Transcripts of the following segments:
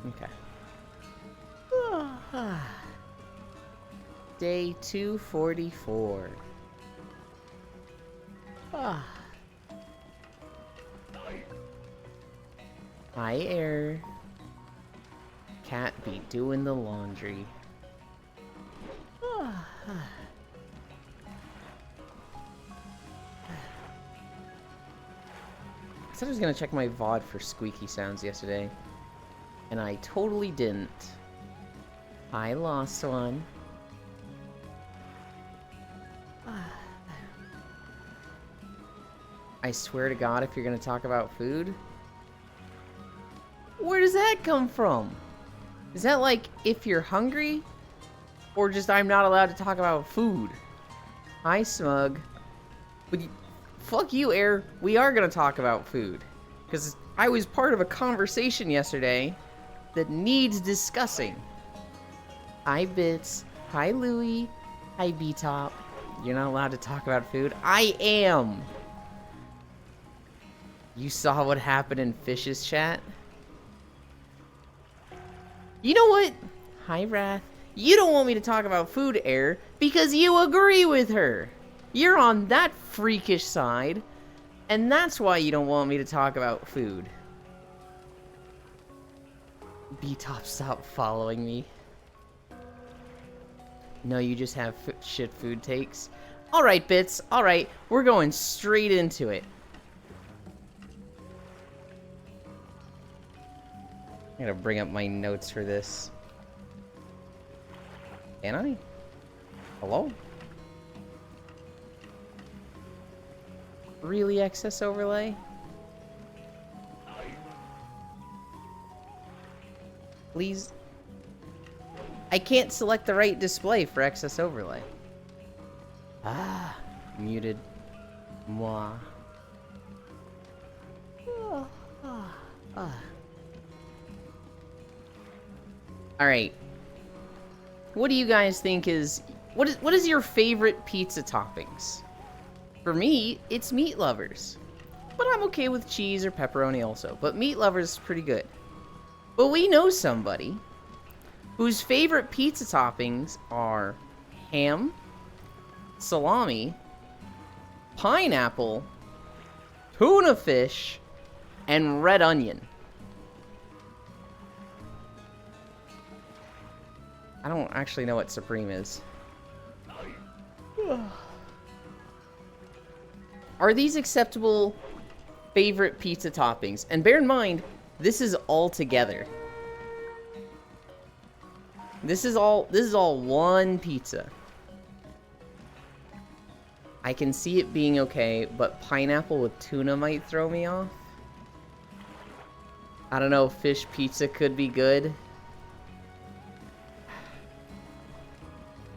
Okay. Day 244. Hi, Air. Cat be doing the laundry. I said I was gonna check my VOD for squeaky sounds yesterday, and I totally didn't. I lost one. I swear to God, if you're gonna talk about food, where does that come from? Is that like if you're hungry? Or just I'm not allowed to talk about food? Hi, Smug. But fuck you, Air. We are gonna talk about food. Because I was part of a conversation yesterday that needs discussing. Hi, Bits. Hi, Louie. Hi, B-Top. You're not allowed to talk about food? I am! You saw what happened in Fish's chat? You know what? Hi, Wrath. You don't want me to talk about food, Air, because you agree with her. You're on that freakish side, and that's why you don't want me to talk about food. B-Top, stop following me. No, you just have shit food takes. Alright, Bits. Alright, we're going straight into it. I gotta bring up my notes for this. Can I? Hello? Really, excess overlay? Please? I can't select the right display for excess overlay. Ah, muted. Moi. Alright. What do you guys think is... What is your favorite pizza toppings? For me, it's Meat Lovers. But I'm okay with cheese or pepperoni also. But Meat Lovers is pretty good. But we know somebody whose favorite pizza toppings are ham, salami, pineapple, tuna fish, and red onion. I don't actually know what Supreme is. Are these acceptable favorite pizza toppings? And bear in mind, this is all together. This is all one pizza. I can see it being okay, but pineapple with tuna might throw me off. I don't know, fish pizza could be good.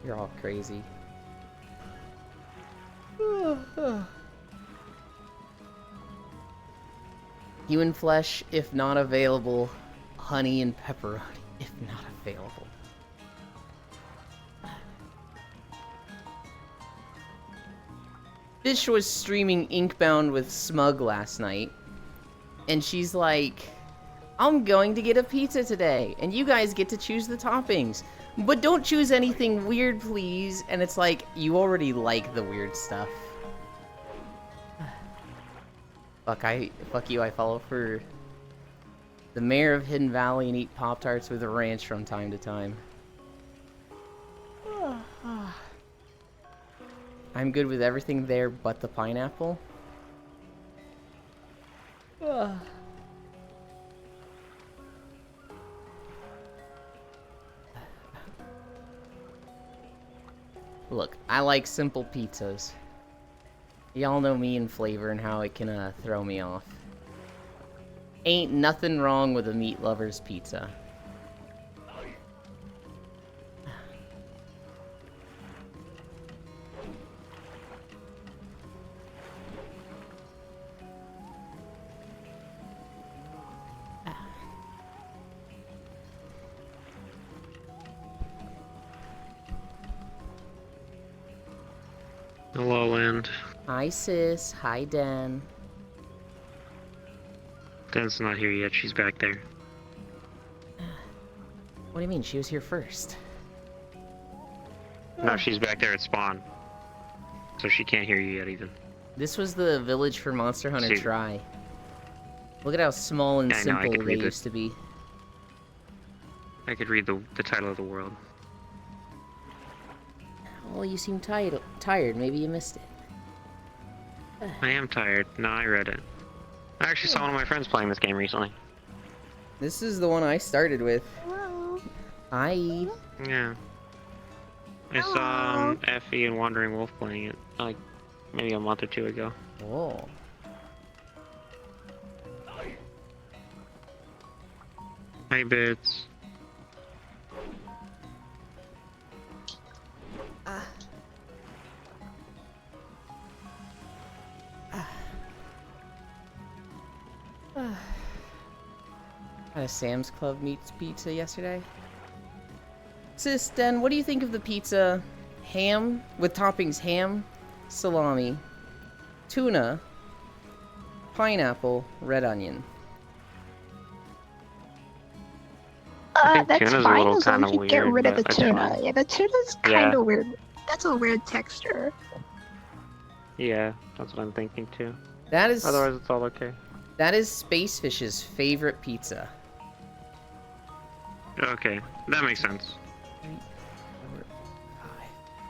You're all crazy. Human flesh, if not available. Honey and pepperoni, if not available. Fish was streaming Inkbound with Smug last night. And she's like, I'm going to get a pizza today. And you guys get to choose the toppings. But don't choose anything weird, please. And it's like, you already like the weird stuff. Fuck you, I follow for the mayor of Hidden Valley and eat Pop-Tarts with a ranch from time to time. I'm good with everything there but the pineapple. Look, I like simple pizzas. Y'all know me and flavor and how it can throw me off. Ain't nothing wrong with a Meat Lover's pizza. weekend. Hi, sis. Hi, Dan. Dan's not here yet. She's back there. What do you mean? She was here first. No, she's back there at spawn. So she can't hear you yet, even. This was the village for Monster Hunter See- Tri. Look at how small and Yeah, I know, I simple could they read used to be. I could read the title of the world. Well, you seem tired. Maybe you missed it. I am tired. No, I read it. I actually saw one of my friends playing this game recently. This is the one I started with. Hello. Hi. Yeah. I saw Effie and Wandering Wolf playing it, like, maybe a month or two ago. Whoa. Hey, Bits. Had a Sam's Club meats pizza yesterday. Sis, Den, what do you think of the pizza? Ham, with toppings ham, salami, tuna, pineapple, red onion. I think That's tuna's a fine little as long kinda as you get weird, rid of the but that's tuna. fine. Yeah, the tuna's kind of weird. That's a weird texture. Yeah, that's what I'm thinking too. That is Otherwise, it's all okay. Spacefish's favorite pizza. Okay, that makes sense.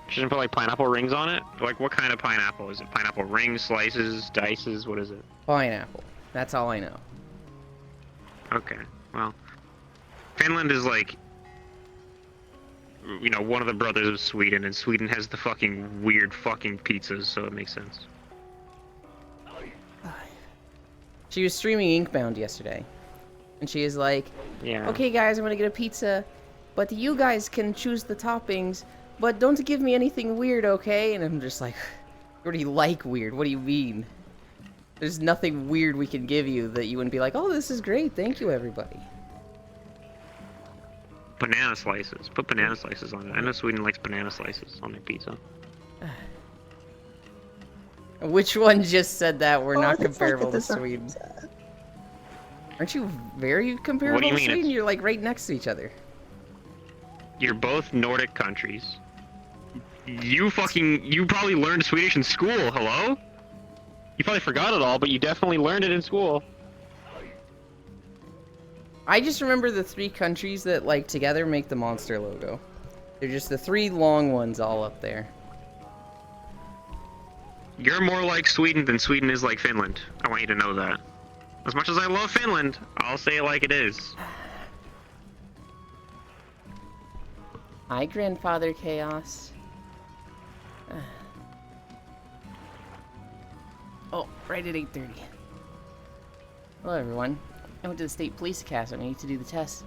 Shouldn't put like pineapple rings on it? Like, what kind of pineapple? Is it pineapple rings, slices, dices? What is it? Pineapple. That's all I know. Okay, well, Finland is like, you know, one of the brothers of Sweden, and Sweden has the fucking weird fucking pizzas, so it makes sense. She was streaming Inkbound yesterday. And she is like, Yeah. okay guys, I'm gonna get a pizza, but you guys can choose the toppings, but don't give me anything weird, okay? And I'm just like, what do you like weird? What do you mean? There's nothing weird we can give you that you wouldn't be like, oh, this is great, thank you everybody. Banana slices. Put banana slices on it. I know Sweden likes banana slices on their pizza. Which one just said that we're not it's like comparable a to dessert Sweden? pizza. Aren't you very comparable you to mean Sweden? it's- You're like right next to each other. You're both Nordic countries. You probably learned Swedish in school, hello? You probably forgot it all, but you definitely learned it in school. I just remember the three countries that, like, together make the monster logo. They're just the three long ones all up there. You're more like Sweden than Sweden is like Finland. I want you to know that. As much as I love Finland, I'll say it like it is. Hi, Grandfather Chaos. Oh, right at 8:30. Hello, everyone. I went to the State Police Academy. I need to do the test.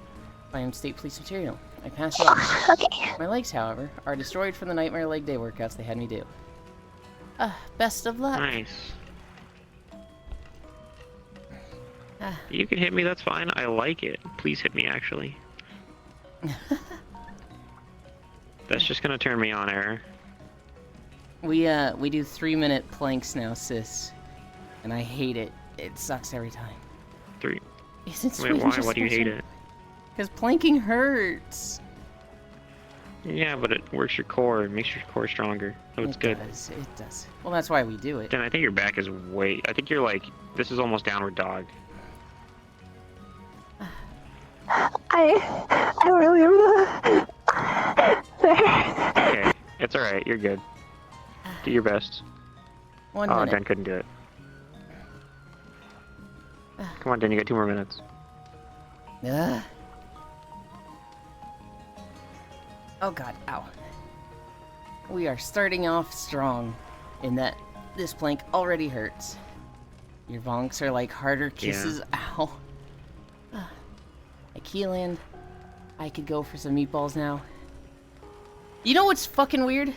I am State Police material. I passed it off. Okay. My legs, however, are destroyed from the nightmare leg day workouts they had me do. Best of luck. Nice. Ah. You can hit me, that's fine. I like it. Please hit me, actually. That's just gonna turn me on, Error. We do 3-minute planks now, sis. And I hate it. It sucks every time. 3. Isn't Wait, why? Why do you hate it? Because planking hurts. Yeah, but it works your core. It makes your core stronger. So it's good. It does. Well, that's why we do it. Then I think your back is way... I think you're like... This is almost downward dog. I really there. Okay. It's alright. You're good. Do your best. 1 Oh, minute. Dan couldn't do it. Come on, Dan. You got 2 more minutes. Ugh. Oh god, ow. We are starting off strong in that this plank already hurts. Your bonks are like harder kisses. Ow. I keyland. I could go for some meatballs now. You know what's fucking weird?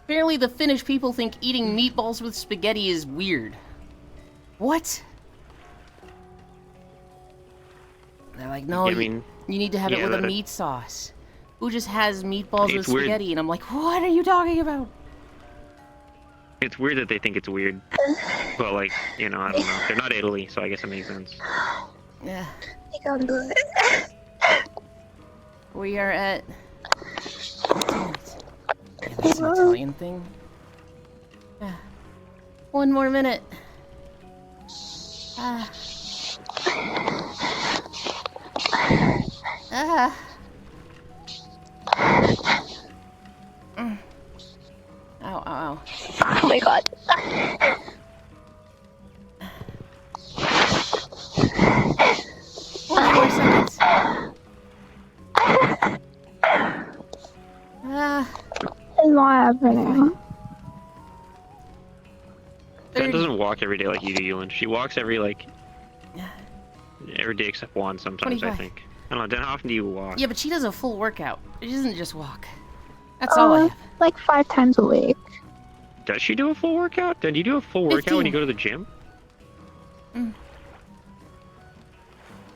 Apparently the Finnish people think eating meatballs with spaghetti is weird. What? They're like, no, I mean, you need to have it yeah, with a that- meat sauce. Who just has meatballs with It's weird. spaghetti? And I'm like, what are you talking about? It's weird that they think it's weird. But, like, you know, I don't know. They're not Italy, so I guess it makes sense. Yeah. I can't do it. We are at... Damn it. Yeah, that's an Italian thing. Ah. 1 more minute. Ah. Ah. Mm. Ow, ow, ow. Oh my god. 40 more seconds. Ah. It's not happening. Jen doesn't walk every day like you do, Ewan. She walks every day except once sometimes, 25. I think. I don't know, Jen, how often do you walk? Yeah, but she does a full workout. She doesn't just walk. That's all I have. Like 5 times a week. Does she do a full workout? Then you do a full workout when you 15. go to the gym?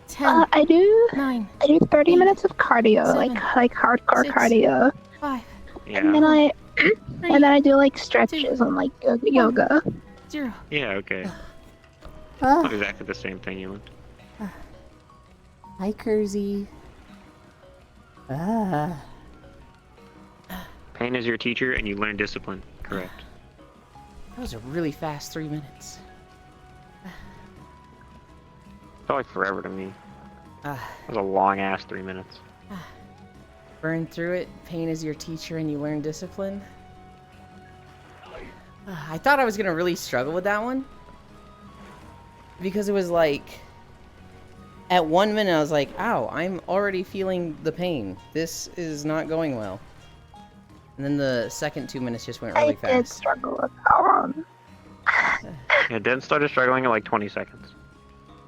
10, I do 9, 30 minutes of cardio, 7, like hardcore 6. cardio. 5, Yeah. And then I 3, do like stretches and like yoga. 0. Yeah, okay. Uh, Not exactly the same thing, Ewan. Hi, Kersey. Ah. Pain is your teacher, and you learn discipline. Correct. That was a really fast 3 minutes. Felt like forever to me. Ah. That was a long-ass 3 minutes. Burn through it. Pain is your teacher and you learn discipline. I thought I was gonna really struggle with that one. Because it was like... At 1 minute I was like, ow, I'm already feeling the pain. This is not going well. And then the second 2 minutes just went really I did fast. struggle with that one. Yeah, Den started struggling in like 20 seconds.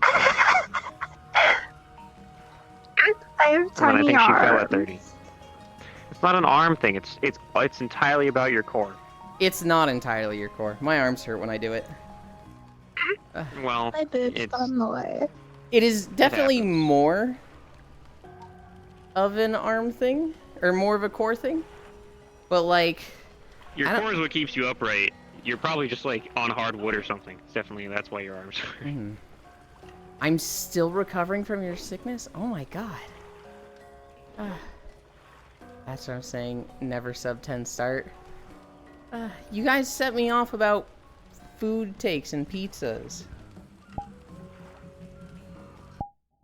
I have And then I tiny think she fell at arms. 30. It's not an arm thing, it's entirely about your core. It's not entirely your core. My arms hurt when I do it. Well, My boobs it's... got in the way. It is definitely happens. more of an arm thing, or more of a core thing. But like, Your I don't- core is what keeps you upright. You're probably just like on hardwood or something. It's definitely, that's why your arms hurt. I'm still recovering from your sickness? Oh my god. That's what I'm saying. Never sub 10 start. You guys set me off about food takes and pizzas.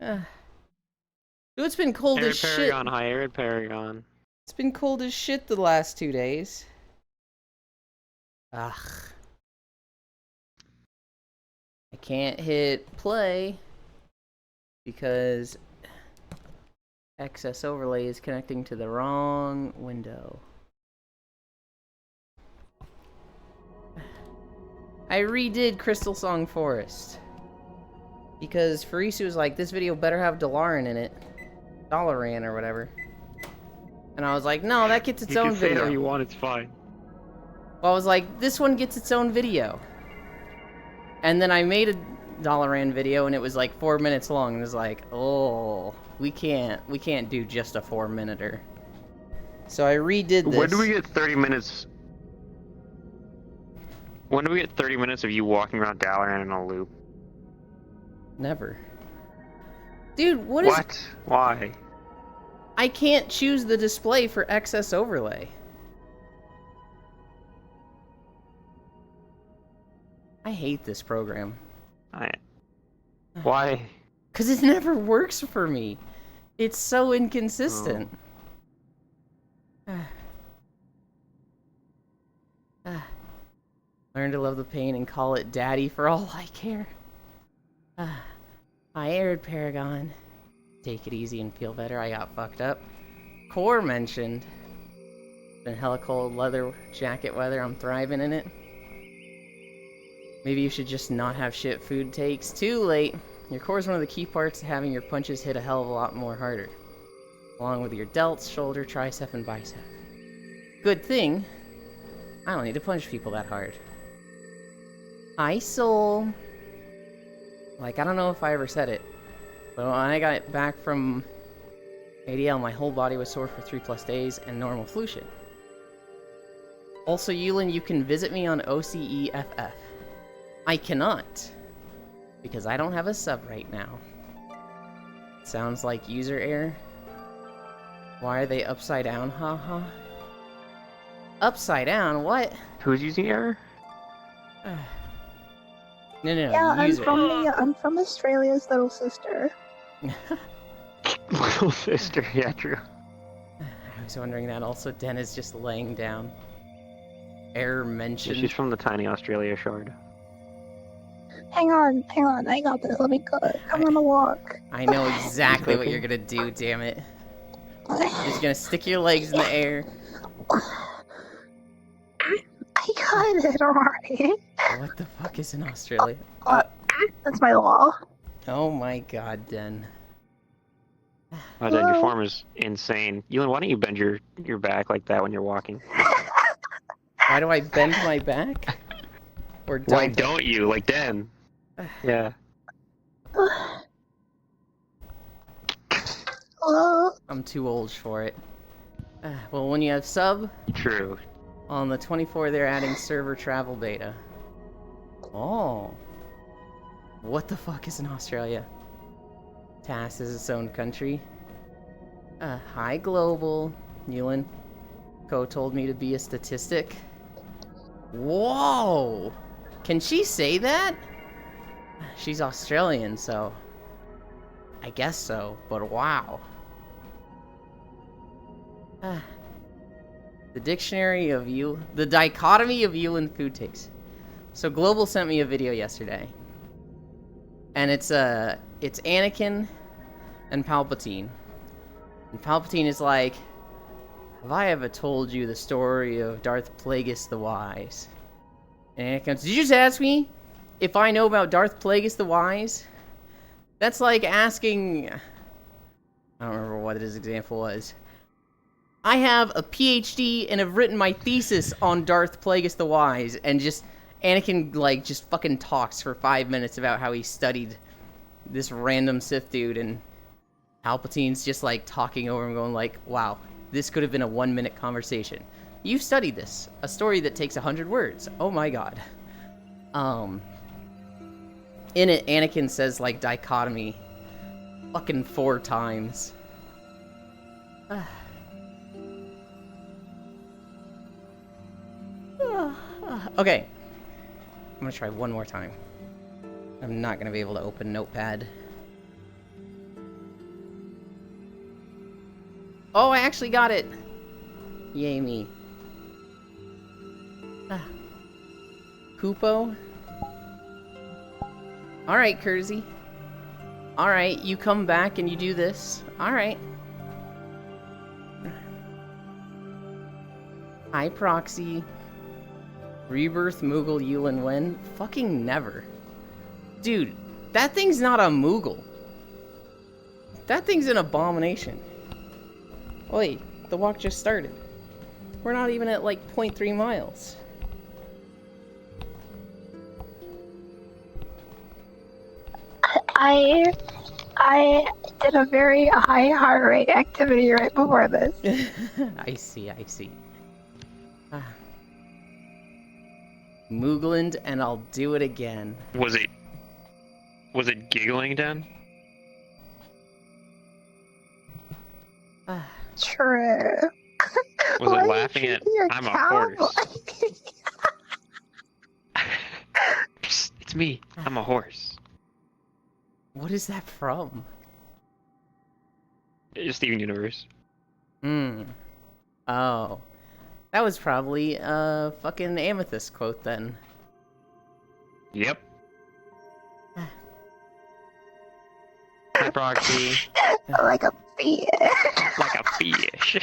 Dude, it's been cold Arid as shit. Paragon, hi Arid Paragon. It's been cold as shit the last 2 days. Ugh. I can't hit play because excess overlay is connecting to the wrong window. I redid Crystal Song Forest because Farisu was like, this video better have Dalaran in it. Dalaran or whatever. And I was like, no, that gets its You own can say video. how you want, it's fine. Well, I was like, this one gets its own video. And then I made a Dalaran video and it was like 4 minutes long and it was like, oh, we can't do just a 4-minuter. So I redid this. When do we get 30 minutes? When do we get 30 minutes of you walking around Dalaran in a loop? Never. Dude, what is... What? Why? I can't choose the display for excess overlay. I hate this program. Why? Because it never works for me. It's so inconsistent. Learn to love the pain and call it daddy for all I care. I Arid Paragon. Take it easy and feel better. I got fucked up. Core mentioned. Been hella cold leather jacket weather. I'm thriving in it. Maybe you should just not have shit food takes. Too late. Your core is one of the key parts to having your punches hit a hell of a lot more harder. Along with your delts, shoulder, tricep, and bicep. Good thing, I don't need to punch people that hard. Hi, Soul. Like, I don't know if I ever said it, but when I got back from ADL, my whole body was sore for 3+ days and normal flu shit. Also, Yulin, you can visit me on OCEFF. I cannot, because I don't have a sub right now. Sounds like user error. Why are they upside down, haha? Upside down? What? Who's using error? No, Yeah, user error. I'm from Australia's little sister. Little sister, yeah, true. I was wondering that also. Den is just laying down. Error Yeah, mentioned. she's from the tiny Australia shard. Hang on, I got this. Let me go. Come on a walk. I know exactly what you're gonna do, damn it. You're just gonna stick your legs in the air. I got it, alright. What the fuck is in Australia? That's my law. Oh my god, Den. Oh, Dad, your form is insane. Yulin, why don't you bend your back like that when you're walking? Why do I bend my back? Or don't Why I? don't you? Like Den. Yeah. Hello? I'm too old for it. Well, when you have sub, True. on the 24 they're adding server travel beta. Oh. What the fuck is in Australia? TAS is its own country. Hi, Global. Yulin. Ko told me to be a statistic. Whoa! Can she say that? She's Australian, so... I guess so, but wow. The dictionary of you... The dichotomy of Yulin food takes. So Global sent me a video yesterday. And it's Anakin and Palpatine. And Palpatine is like, have I ever told you the story of Darth Plagueis the Wise? And Anakin goes, did you just ask me if I know about Darth Plagueis the Wise? That's like asking... I don't remember what his example was. I have a PhD and have written my thesis on Darth Plagueis the Wise, and just... Anakin, like, just fucking talks for 5 minutes about how he studied this random Sith dude, and Palpatine's just, like, talking over him, going like, wow, this could have been a 1-minute conversation. You've studied this. A story that takes 100 words. Oh my god. In it, Anakin says, like, dichotomy fucking 4 times. Okay. I'm gonna try one more time. I'm not gonna be able to open Notepad. Oh, I actually got it! Yay me. Kupo? Alright, Kersey. Alright, you come back and you do this. Alright. Hi, Proxy. Rebirth, Moogle, Yulin Wen? Fucking never. Dude, that thing's not a Moogle. That thing's an abomination. Wait, the walk just started. We're not even at like 0.3 miles. I did a very high heart rate activity right before this. I see. Moogland, and I'll do it again. Was it giggling, Dan? True. Was Why it are you laughing at treating your I'm a cowboy? horse? Psst, it's me. I'm a horse. What is that from? Steven Universe. Oh. That was probably a fucking Amethyst quote then. Yep. Hi, Proxy. Like a fish. Like a fish.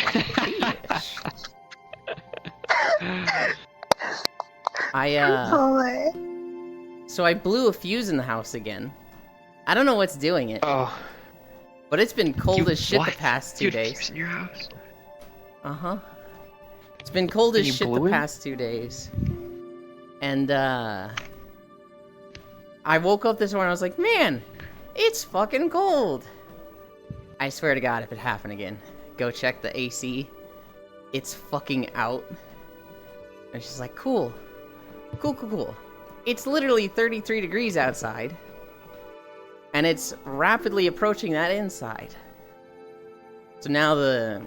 Boy. So I blew a fuse in the house again. I don't know what's doing it, Oh. but it's been cold as shit What? the past 2 Dude, days. fuse in your house? Uh-huh. It's been cold as You shit the blew it? past 2 days. And, I woke up this morning, I was like, man, it's fucking cold. I swear to God, if it happened again, go check the AC. It's fucking out. And she's like, cool. Cool, cool, cool. It's literally 33 degrees outside. And it's rapidly approaching that inside. So now the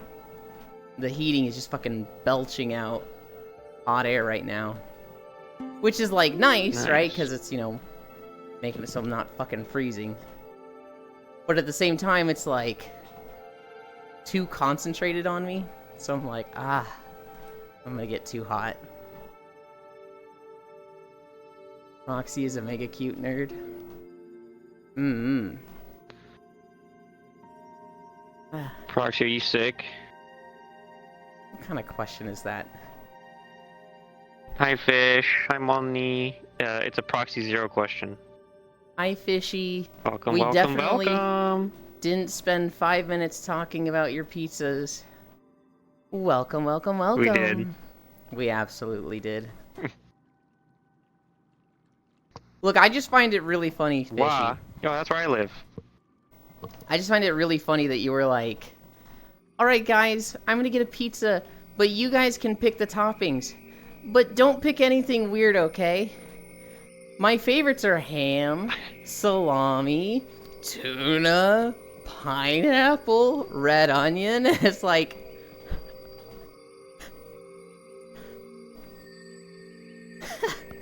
heating is just fucking belching out hot air right now. Which is, like, nice. Right? Because it's, you know, making it so I'm not fucking freezing. But at the same time, it's, like, too concentrated on me. So I'm like, I'm gonna get too hot. Roxy is a mega cute nerd. Proxy, are you sick? What kind of question is that? Hi, Fish. I'm on the... it's a Proxy Zero question. Hi, Fishy. Welcome, We welcome, definitely welcome. didn't spend 5 minutes talking about your pizzas. Welcome, welcome, welcome. We did. We absolutely did. Look, I just find it really funny, Fishy. Wow. Yo, that's where I live. I just find it really funny that you were like, alright guys, I'm gonna get a pizza, but you guys can pick the toppings. But don't pick anything weird, okay? My favorites are ham, salami, tuna, pineapple, red onion. It's like...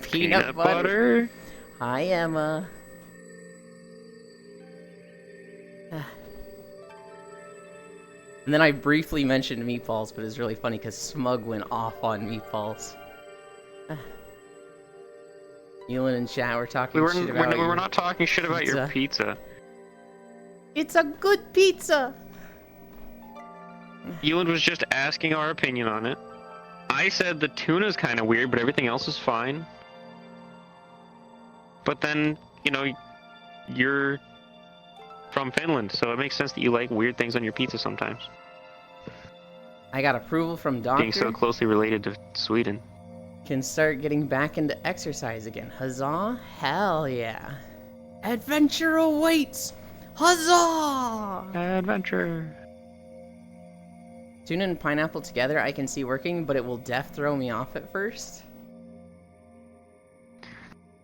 peanut butter. Hi, Emma. And then I briefly mentioned meatballs, but it's really funny because Smug went off on meatballs. Elin and chat were talking shit about we were not talking shit about pizza. your pizza. It's a good pizza! Elin was just asking our opinion on it. I said the tuna's kind of weird, but everything else is fine. But then, you know, you're from Finland, so it makes sense that you like weird things on your pizza sometimes. I got approval from doctor. Being so closely related to Sweden. Can start getting back into exercise again. Huzzah! Hell yeah! Adventure awaits! Huzzah! Adventure. Tuna and pineapple together I can see working, but it will throw me off at first.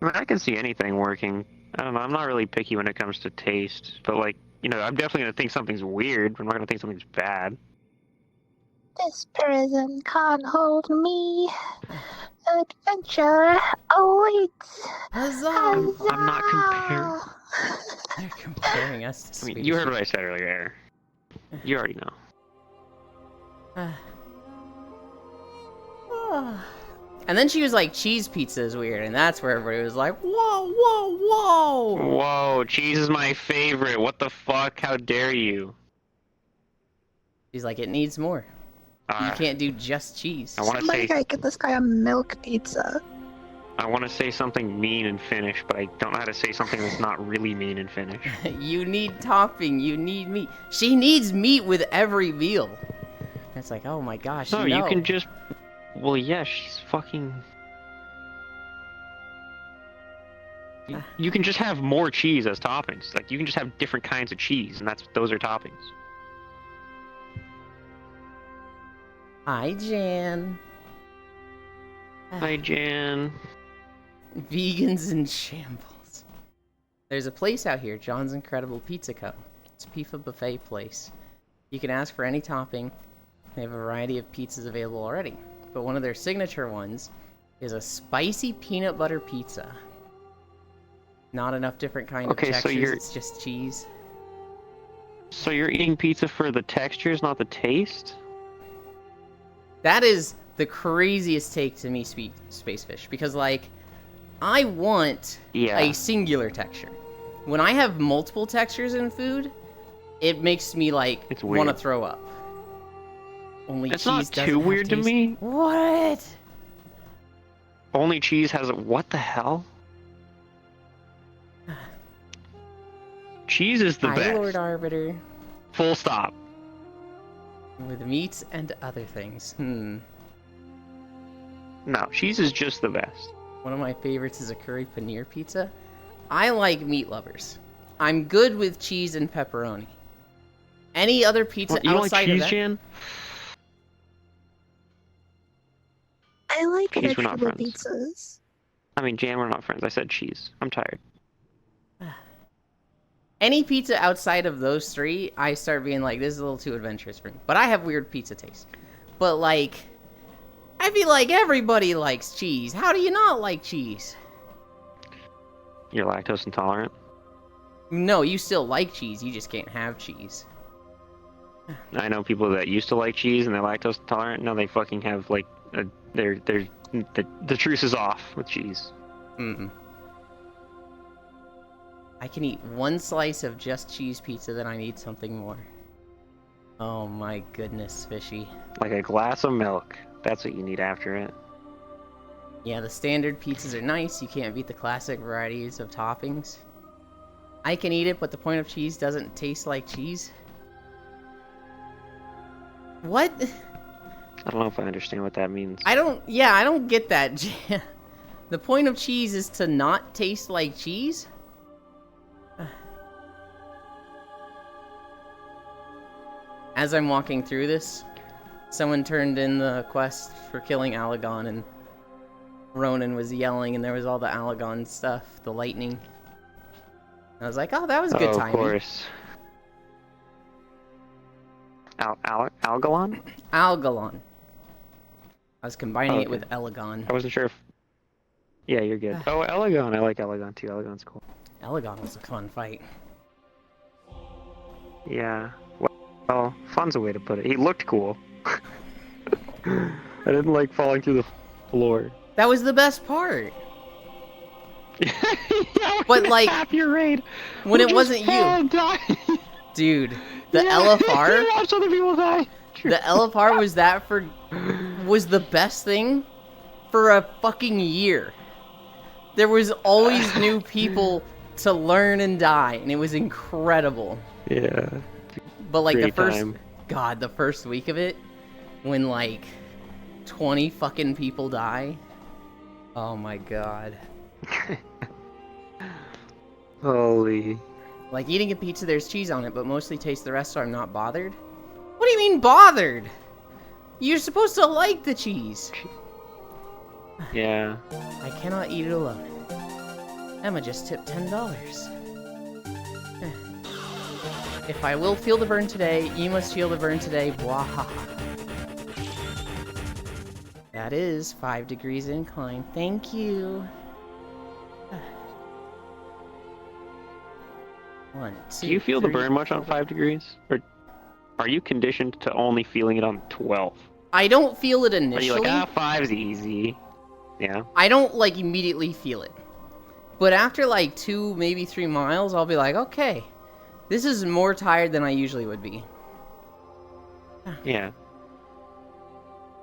I mean, I can see anything working. I don't know, I'm not really picky when it comes to taste, but like, you know, I'm definitely gonna think something's weird, but I'm not gonna think something's bad. This prison can't hold me. Adventure awaits. Huzzah! I'm not comparing. They're comparing us to I mean, Swedish. you heard what I said earlier. You already know. And then she was like, cheese pizza is weird, and that's where everybody was like, whoa, whoa, whoa! Whoa, cheese is my favorite. What the fuck? How dare you? She's like, it needs more. You can't do just cheese. I want to Somebody say gotta get this guy a milk pizza. I want to say something mean in Finnish, but I don't know how to say something that's not really mean in Finnish. You need topping, you need meat. She needs meat with every meal. And it's like, oh my gosh, No, you you know. can just... Well, yeah, she's fucking... You can just have more cheese as toppings. Like, you can just have different kinds of cheese, and those are toppings. Hi, Jan. Hi, Jan. Vegans in shambles. There's a place out here, John's Incredible Pizza Co. It's a pizza buffet place. You can ask for any topping. They have a variety of pizzas available already. But one of their signature ones is a spicy peanut butter pizza. Not enough different kind of textures, so it's just cheese. So you're eating pizza for the textures, not the taste? That is the craziest take to me, Spacefish, because, like, I want a singular texture. When I have multiple textures in food, it makes me, like, want to throw up. Only it's cheese not doesn't too have weird to taste. me. What? Only cheese has a... What the hell? Cheese is the Hi, best. Lord Arbiter. Full stop. With meats and other things. No, cheese is just the best. One of my favorites is a curry paneer pizza. I like meat lovers. I'm good with cheese and pepperoni. Any other pizza You don't outside like cheese, of that? Jan? I like Cheese, we're not vegetable friends. pizzas. I mean, Jan, we're not friends. I said cheese. I'm tired. Any pizza outside of those three, I start being like, this is a little too adventurous for me. But I have weird pizza taste. But like, I feel like everybody likes cheese. How do you not like cheese? You're lactose intolerant. No, you still like cheese. You just can't have cheese. I know people that used to like cheese and they're lactose intolerant. Now they fucking have like, the truce is off with cheese. Mm-mm. I can eat one slice of just cheese pizza, then I need something more. Oh my goodness, Fishy. Like a glass of milk. That's what you need after it. Yeah, the standard pizzas are nice. You can't beat the classic varieties of toppings. I can eat it, but the point of cheese doesn't taste like cheese. What? I don't know if I understand what that means. I don't get that. The point of cheese is to not taste like cheese? As I'm walking through this, someone turned in the quest for killing Alagon, and Ronan was yelling, and there was all the Alagon stuff, the lightning. I was like, oh, that was good timing. Of course. Algalon? Algalon. I was combining it Okay. with Elegon. I wasn't sure if... Yeah, you're good. Oh, Elegon. I like Elegon too. Elegon's cool. Elegon was a fun fight. Yeah. Well, fun's a way to put it. He looked cool. I didn't like falling through the floor. That was the best part. Yeah, But, like, half your raid. when We it just wasn't you. all died. Dude, the Yeah, LFR, you watched other people die. the LFR was the best thing for a fucking year. There was always new people to learn and die, and it was incredible. Yeah. But like Great the first week of it, when like 20 fucking people die. Oh my god. Holy. Like eating a pizza, there's cheese on it, but mostly taste the rest, so I'm not bothered. What do you mean bothered? You're supposed to like the cheese. Yeah. I cannot eat it alone. Emma just tipped $10. If I will feel the burn today, you must feel the burn today. Bwahaha. That is 5 degrees incline. Thank you. 1, 2. Do you feel the 3, burn much on 4. 5 degrees? Or are you conditioned to only feeling it on 12? I don't feel it Are you initially. like, 5's easy? Yeah. I don't like immediately feel it. But after like 2, maybe 3 miles, I'll be like, okay, this is more tired than I usually would be. Yeah.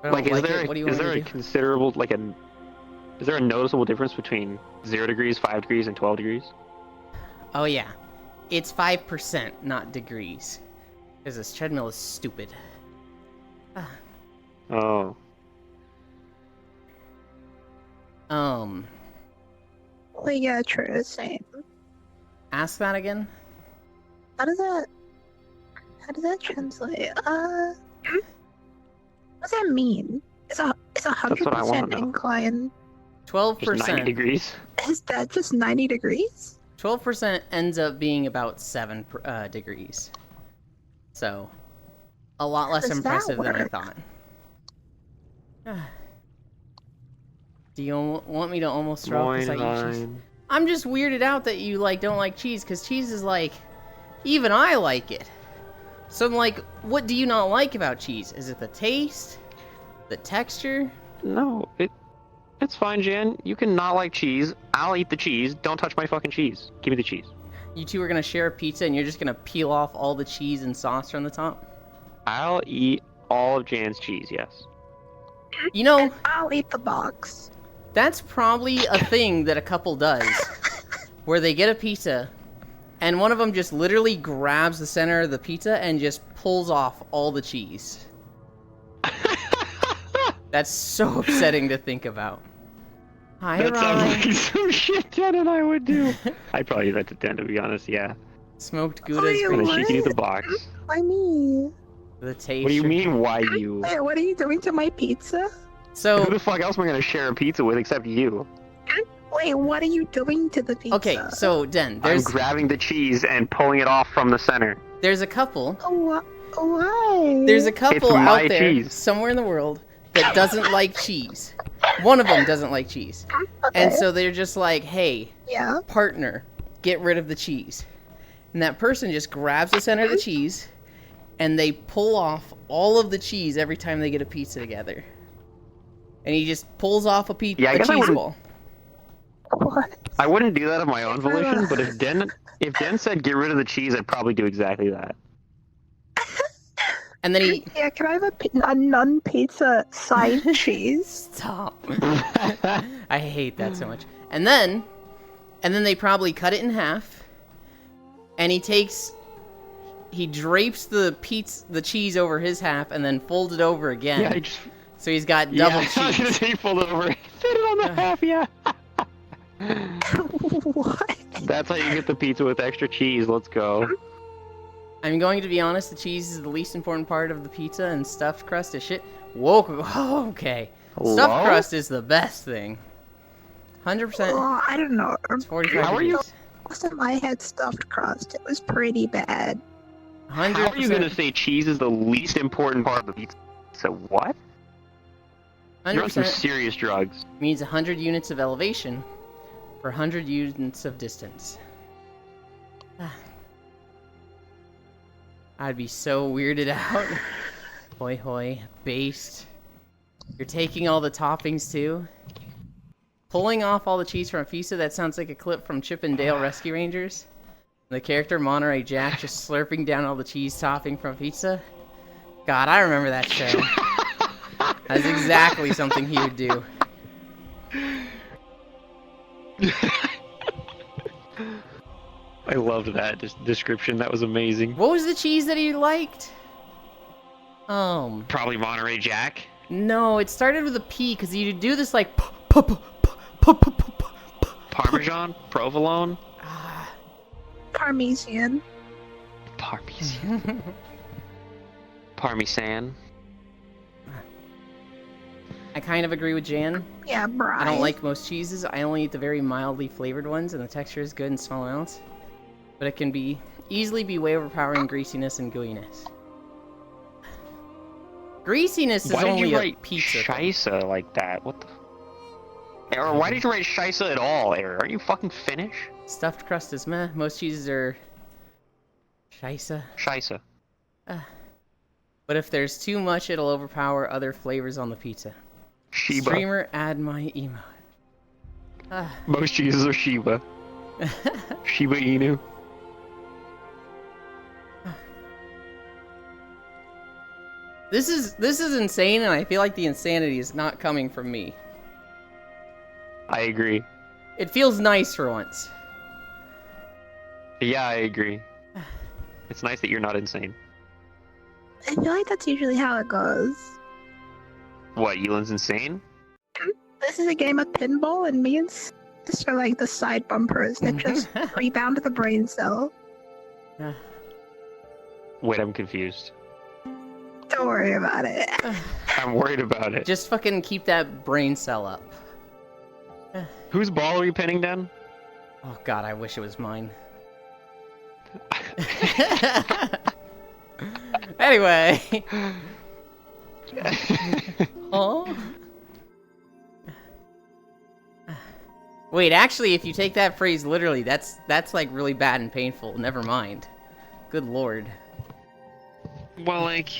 I don't Like, like it. What do you is want me there to a do? considerable, like is there a noticeable difference between 0 degrees, 5 degrees, and 12 degrees? Oh yeah, it's 5%, not degrees. Because this treadmill is stupid. Oh. Well, yeah, true, same. Ask that again? How does that translate? What does that mean? It's a what I wanna 100% know. incline. Just 90 12%. degrees? Is that just 90 degrees? 12% ends up being about 7 degrees. So, a lot less does that impressive than I work? thought. Do you want me to almost throw up 'cause I eat cheese? Moin. I'm just weirded out that you like don't like cheese, because cheese is like, even I like it. So I'm like, what do you not like about cheese? Is it the taste? The texture? No, it's fine, Jan. You can not like cheese. I'll eat the cheese. Don't touch my fucking cheese. Give me the cheese. You two are gonna share a pizza and you're just gonna peel off all the cheese and sauce from the top? I'll eat all of Jan's cheese, yes. You know, I'll eat the box. that's probably a thing that a couple does. Where they get a pizza, and one of them just literally grabs the center of the pizza and just pulls off all the cheese. That's so upsetting to think about. Hi, That sounds Ryan. like some shit Den and I would do. I'd probably do that to Den, to be honest, yeah. Smoked Oh, Gouda's you And then great. she can eat the box. Why me? The taste. What do you mean, why you? Wait, what are you doing to my pizza? So Who the fuck else am I gonna share a pizza with except you? Wait, what are you doing to the pizza? okay, so Den, I'm there's grabbing the cheese and pulling it off from the center. a couple. Oh, why? There's a couple my out there cheese. somewhere in the world that doesn't like cheese. One of them doesn't like cheese. And so they're just like, hey, Yeah. partner, get rid of the cheese. And that person just grabs the center of the cheese and they pull off all of the cheese every time they get a pizza together. And he just pulls off a Yeah, I guess I cheese wouldn't- ball. What? I wouldn't do that of my own volition, but if Den said get rid of the cheese, I'd probably do exactly that. And then he Yeah, can I have a non-pizza side cheese? stop. I hate that so much. And then they probably cut it in half. And he drapes the cheese over his half and then folds it over again. Yeah, I just So he's got double I was gonna cheese. say fold it over, fit it on the half. Yeah, What? that's how you get the pizza with extra cheese. Let's go. I'm going to be honest, the cheese is the least important part of the pizza, and stuffed crust is shit. Whoa, okay. Hello? Stuffed crust is the best thing. 100%. Oh, I don't know. It's 45 How are you- degrees. Most of my had stuffed crust. It was pretty bad. 100%. How are you gonna say cheese is the least important part of the pizza? So what? You're on some 100% serious drugs. means 100 units of elevation for 100 units of distance. I'd be so weirded out. Hoi hoi, based. You're taking all the toppings too? Pulling off all the cheese from a pizza? That sounds like a clip from Chip and Dale Rescue Rangers. The character Monterey Jack just slurping down all the cheese topping from a pizza. God, I remember that show. That's exactly something he would do. I loved that description. That was amazing. What was the cheese that he liked? Probably Monterey Jack. No, it started with a P because he'd do this like Parmesan, provolone, Parmesan. parmesan, parmesan. I kind of agree with Jan. Yeah, Brian. I don't like most cheeses. I only eat the very mildly flavored ones, and the texture is good in small amounts. But it can easily be way overpowering greasiness and gooiness. Greasiness is Why did only you a write pizza thing. Scheisse like that? What the? Or why did you write Scheisse at all, Aaron? Are you fucking Finnish? Stuffed crust is meh. Most cheeses are scheisse. Scheisse. But if there's too much, it'll overpower other flavors on the pizza. Shiba. Streamer, add my emote. Most cheeses are Shiba. Shiba Inu. This is insane, and I feel like the insanity is not coming from me. I agree. It feels nice for once. Yeah, I agree. It's nice that you're not insane. I feel like that's usually how it goes. What, Elan's insane? This is a game of pinball, and me and this are like the side bumpers that just rebound the brain cell. Wait, I'm confused. Don't worry about it. I'm worried about it. Just fucking keep that brain cell up. Whose ball are you pinning down? Oh god, I wish it was mine. Anyway. Oh. Wait, actually, if you take that phrase literally, that's like really bad and painful. Never mind. Good lord. Well, like...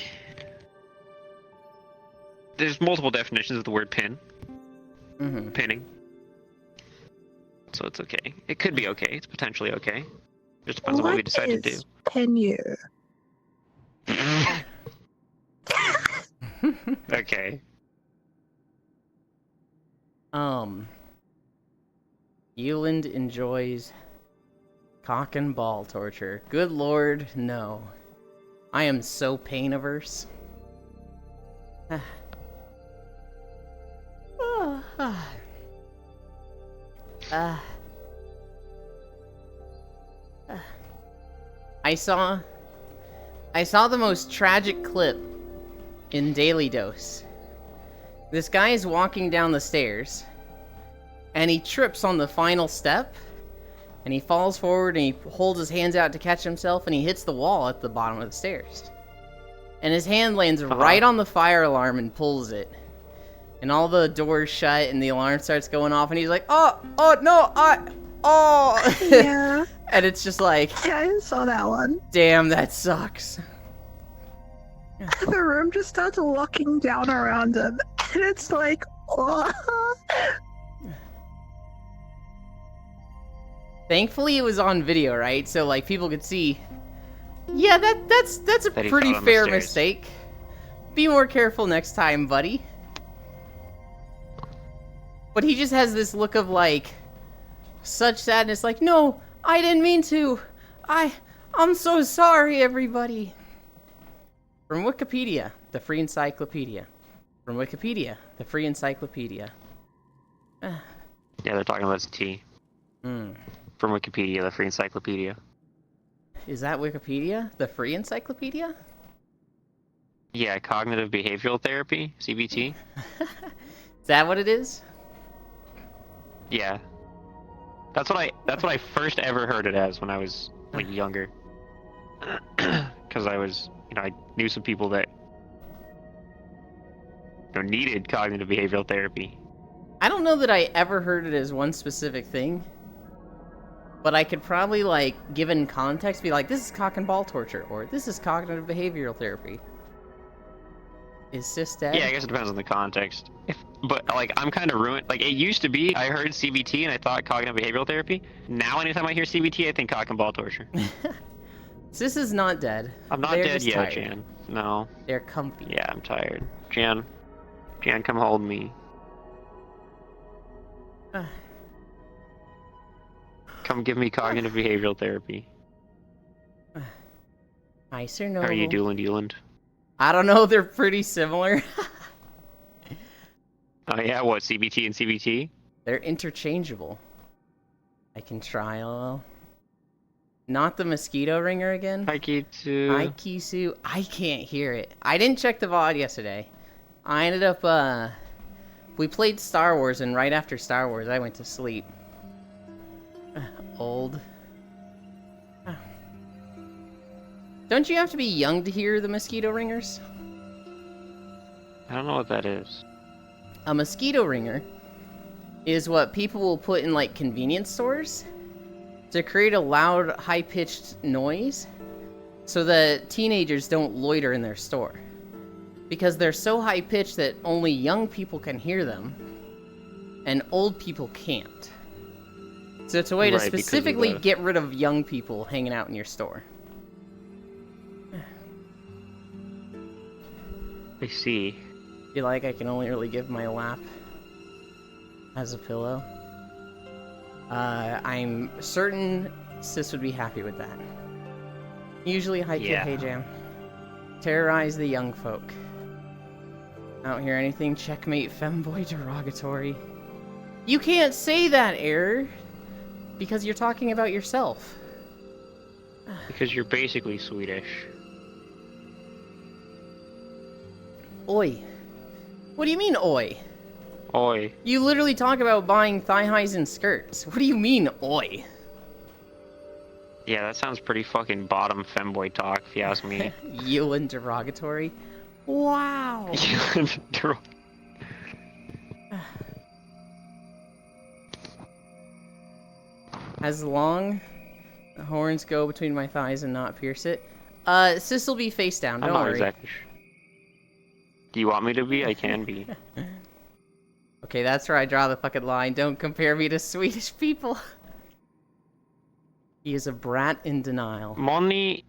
There's multiple definitions of the word pin. Mm-hmm. Pinning. So it's okay. It could be okay. It's potentially okay. Just depends on what we decide to do. Pin you? Okay. Euland enjoys cock and ball torture. Good lord, no. I am so pain averse. I saw the most tragic clip in Daily Dose. This guy is walking down the stairs, and he trips on the final step, and he falls forward, and he holds his hands out to catch himself, and he hits the wall at the bottom of the stairs. And his hand lands right on the fire alarm and pulls it. And all the doors shut, and the alarm starts going off, and he's like, oh, no, Yeah. And it's just like, Yeah, I saw that one. damn, that sucks. The room just starts locking down around him, and it's like, oh. Thankfully, it was on video, right? So, like, people could see. Yeah, that's a That he pretty fell on the fair stairs. mistake. Be more careful next time, buddy. But he just has this look of, like, such sadness, like, no, I didn't mean to. I'm so sorry, everybody. From Wikipedia, the free encyclopedia. From Wikipedia, the free encyclopedia. Yeah, they're talking about his tea. From Wikipedia, the free encyclopedia. Is that Wikipedia? The free encyclopedia? Yeah, cognitive behavioral therapy, CBT. Is that what it is? Yeah. That's what I first ever heard it as when I was like younger. Because I was, I knew some people that needed cognitive behavioral therapy. I don't know that I ever heard it as one specific thing. But I could probably, like, given context, be like, this is cock and ball torture, or this is cognitive behavioral therapy. Is cis dead? Yeah, I guess it depends on the context. But like, I'm kind of ruined. Like, it used to be, I heard CBT and I thought cognitive behavioral therapy. Now, anytime I hear CBT, I think cock and ball torture. Cis is not dead. I'm not They're dead just yet, tired. Jan. No. They're comfy. Yeah, I'm tired. Jan, come hold me. Come give me cognitive behavioral therapy. Hi, Sir Noble. How are you doing, Euland? I don't know, they're pretty similar. Oh yeah, what, CBT and CBT? They're interchangeable. I can try a little. Not the mosquito ringer again? Hi, Kitsu. Hi, Kisu. I can't hear it. I didn't check the VOD yesterday. I ended up, we played Star Wars, and right after Star Wars, I went to sleep. Old. Don't you have to be young to hear the mosquito ringers? I don't know what that is. A mosquito ringer is what people will put in, like, convenience stores to create a loud, high-pitched noise so that teenagers don't loiter in their store. Because they're so high-pitched that only young people can hear them, and old people can't. So it's a way to Right, because of specifically the- get rid of young people hanging out in your store. I see. Feel like I can only really give my lap as a pillow. I'm certain Sis would be happy with that. Usually Hi Kid, Yeah. Hey Jam. Terrorize the young folk. I don't hear anything checkmate femboy derogatory. You can't say that, Error! Because you're talking about yourself. Because you're basically Swedish. Oi. What do you mean, oi? Oi. You literally talk about buying thigh highs and skirts. What do you mean, oi? Yeah, that sounds pretty fucking bottom femboy talk, if you ask me. You and derogatory? Wow. As long the horns go between my thighs and not pierce it. Sis will be face down, I'm don't not worry. exactly sure. Do you want me to be? I can be. Okay, that's where I draw the fucking line. Don't compare me to Swedish people. He is a brat in denial. Moni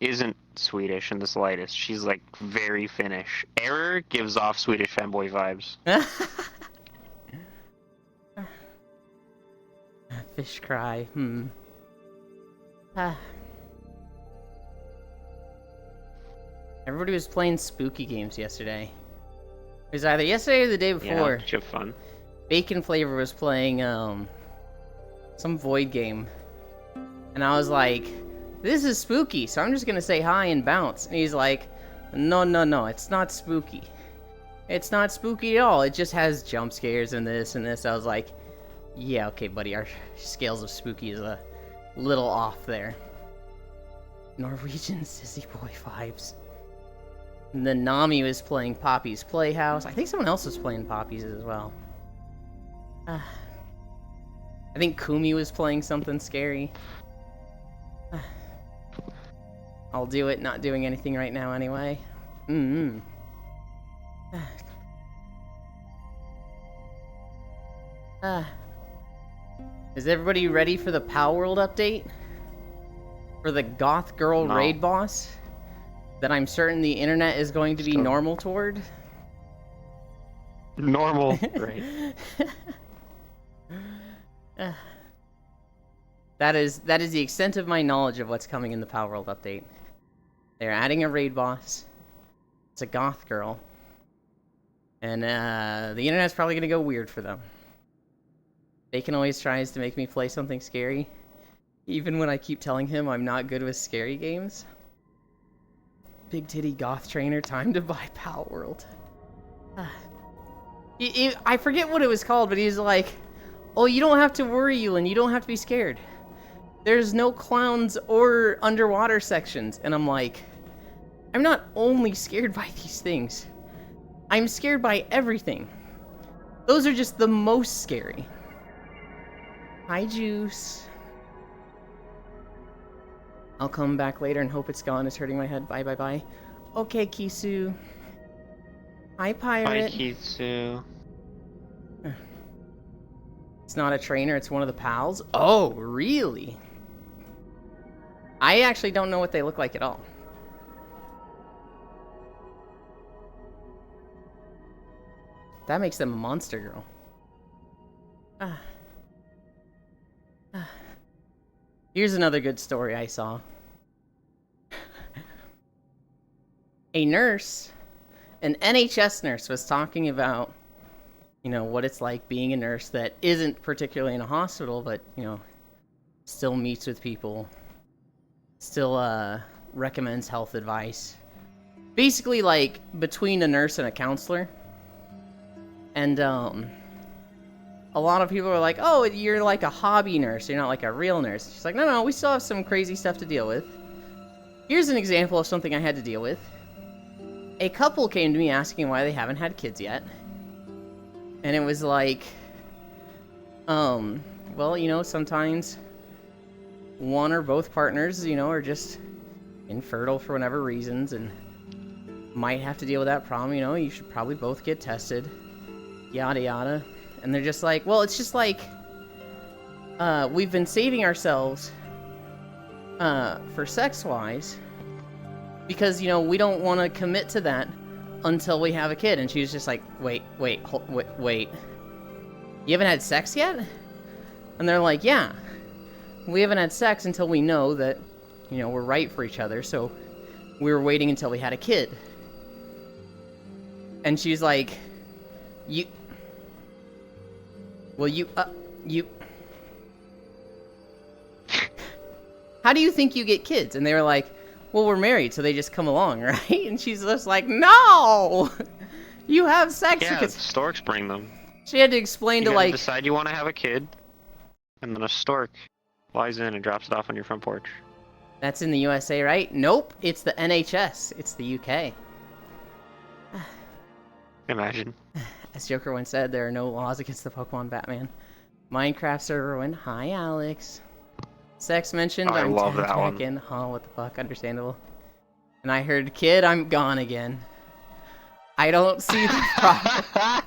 isn't Swedish in the slightest. She's like very Finnish. Error gives off Swedish femboy vibes. Fish cry. Everybody was playing spooky games yesterday. It was either yesterday or the day before. Yeah, chip fun. Bacon Flavor was playing some Void game. And I was like, this is spooky, so I'm just gonna say hi and bounce. And he's like, no, it's not spooky. It's not spooky at all. It just has jump scares and this and this. I was like, yeah, okay, buddy, our scales of spooky is a little off there. Norwegian Sissy Boy vibes. And then Nami was playing Poppy's Playhouse. I think someone else was playing Poppy's as well. I think Kumi was playing something scary. I'll do it, not doing anything right now anyway. Is everybody ready for the Palworld update? For the Goth Girl raid boss? That I'm certain the internet is going to be normal toward? Normal, right. That is the extent of my knowledge of what's coming in the Palworld update. They're adding a raid boss. It's a goth girl. And the internet's probably gonna go weird for them. Bacon always tries to make me play something scary, even when I keep telling him I'm not good with scary games. Big titty goth trainer, time to buy Palworld. I forget what it was called, but he's like, oh, you don't have to worry, Yulin, you don't have to be scared. There's no clowns or underwater sections. And I'm like, I'm not only scared by these things. I'm scared by everything. Those are just the most scary. Hi, Juice. I'll come back later and hope it's gone. It's hurting my head. Bye, bye, bye. Okay, Kisu. Hi, Pirate. Hi, Kisu. It's not a trainer, it's one of the pals. Oh, really? I actually don't know what they look like at all. That makes them a monster girl. Here's another good story I saw. A nurse, an NHS nurse, was talking about, you know, what it's like being a nurse that isn't particularly in a hospital, but, you know, still meets with people, still recommends health advice. Basically, like, between a nurse and a counselor. And, a lot of people are like, oh, you're like a hobby nurse, you're not like a real nurse. She's like, no, we still have some crazy stuff to deal with. Here's an example of something I had to deal with. A couple came to me asking why they haven't had kids yet. And it was like, well, you know, sometimes one or both partners, you know, are just infertile for whatever reasons and might have to deal with that problem, you know, you should probably both get tested, yada yada. And they're just like, well, it's just like, we've been saving ourselves, for sex-wise, because, you know, we don't want to commit to that until we have a kid. And she was just like, wait. You haven't had sex yet? And they're like, yeah. We haven't had sex until we know that, you know, we're right for each other, so we were waiting until we had a kid. And she's like, how do you think you get kids? And they were like, well, we're married, so they just come along, right? And she's just like, no! You have sex because... storks bring them. She had to explain to, like... You decide you want to have a kid, and then a stork flies in and drops it off on your front porch. That's in the USA, right? Nope, it's the NHS. It's the UK. Imagine. As Joker once said, there are no laws against the Pokemon Batman. Minecraft server win. Hi, Alex. Sex mentioned. Oh, I love that one. Back in. Oh, what the fuck? Understandable. And I heard, kid, I'm gone again. I don't see the problem.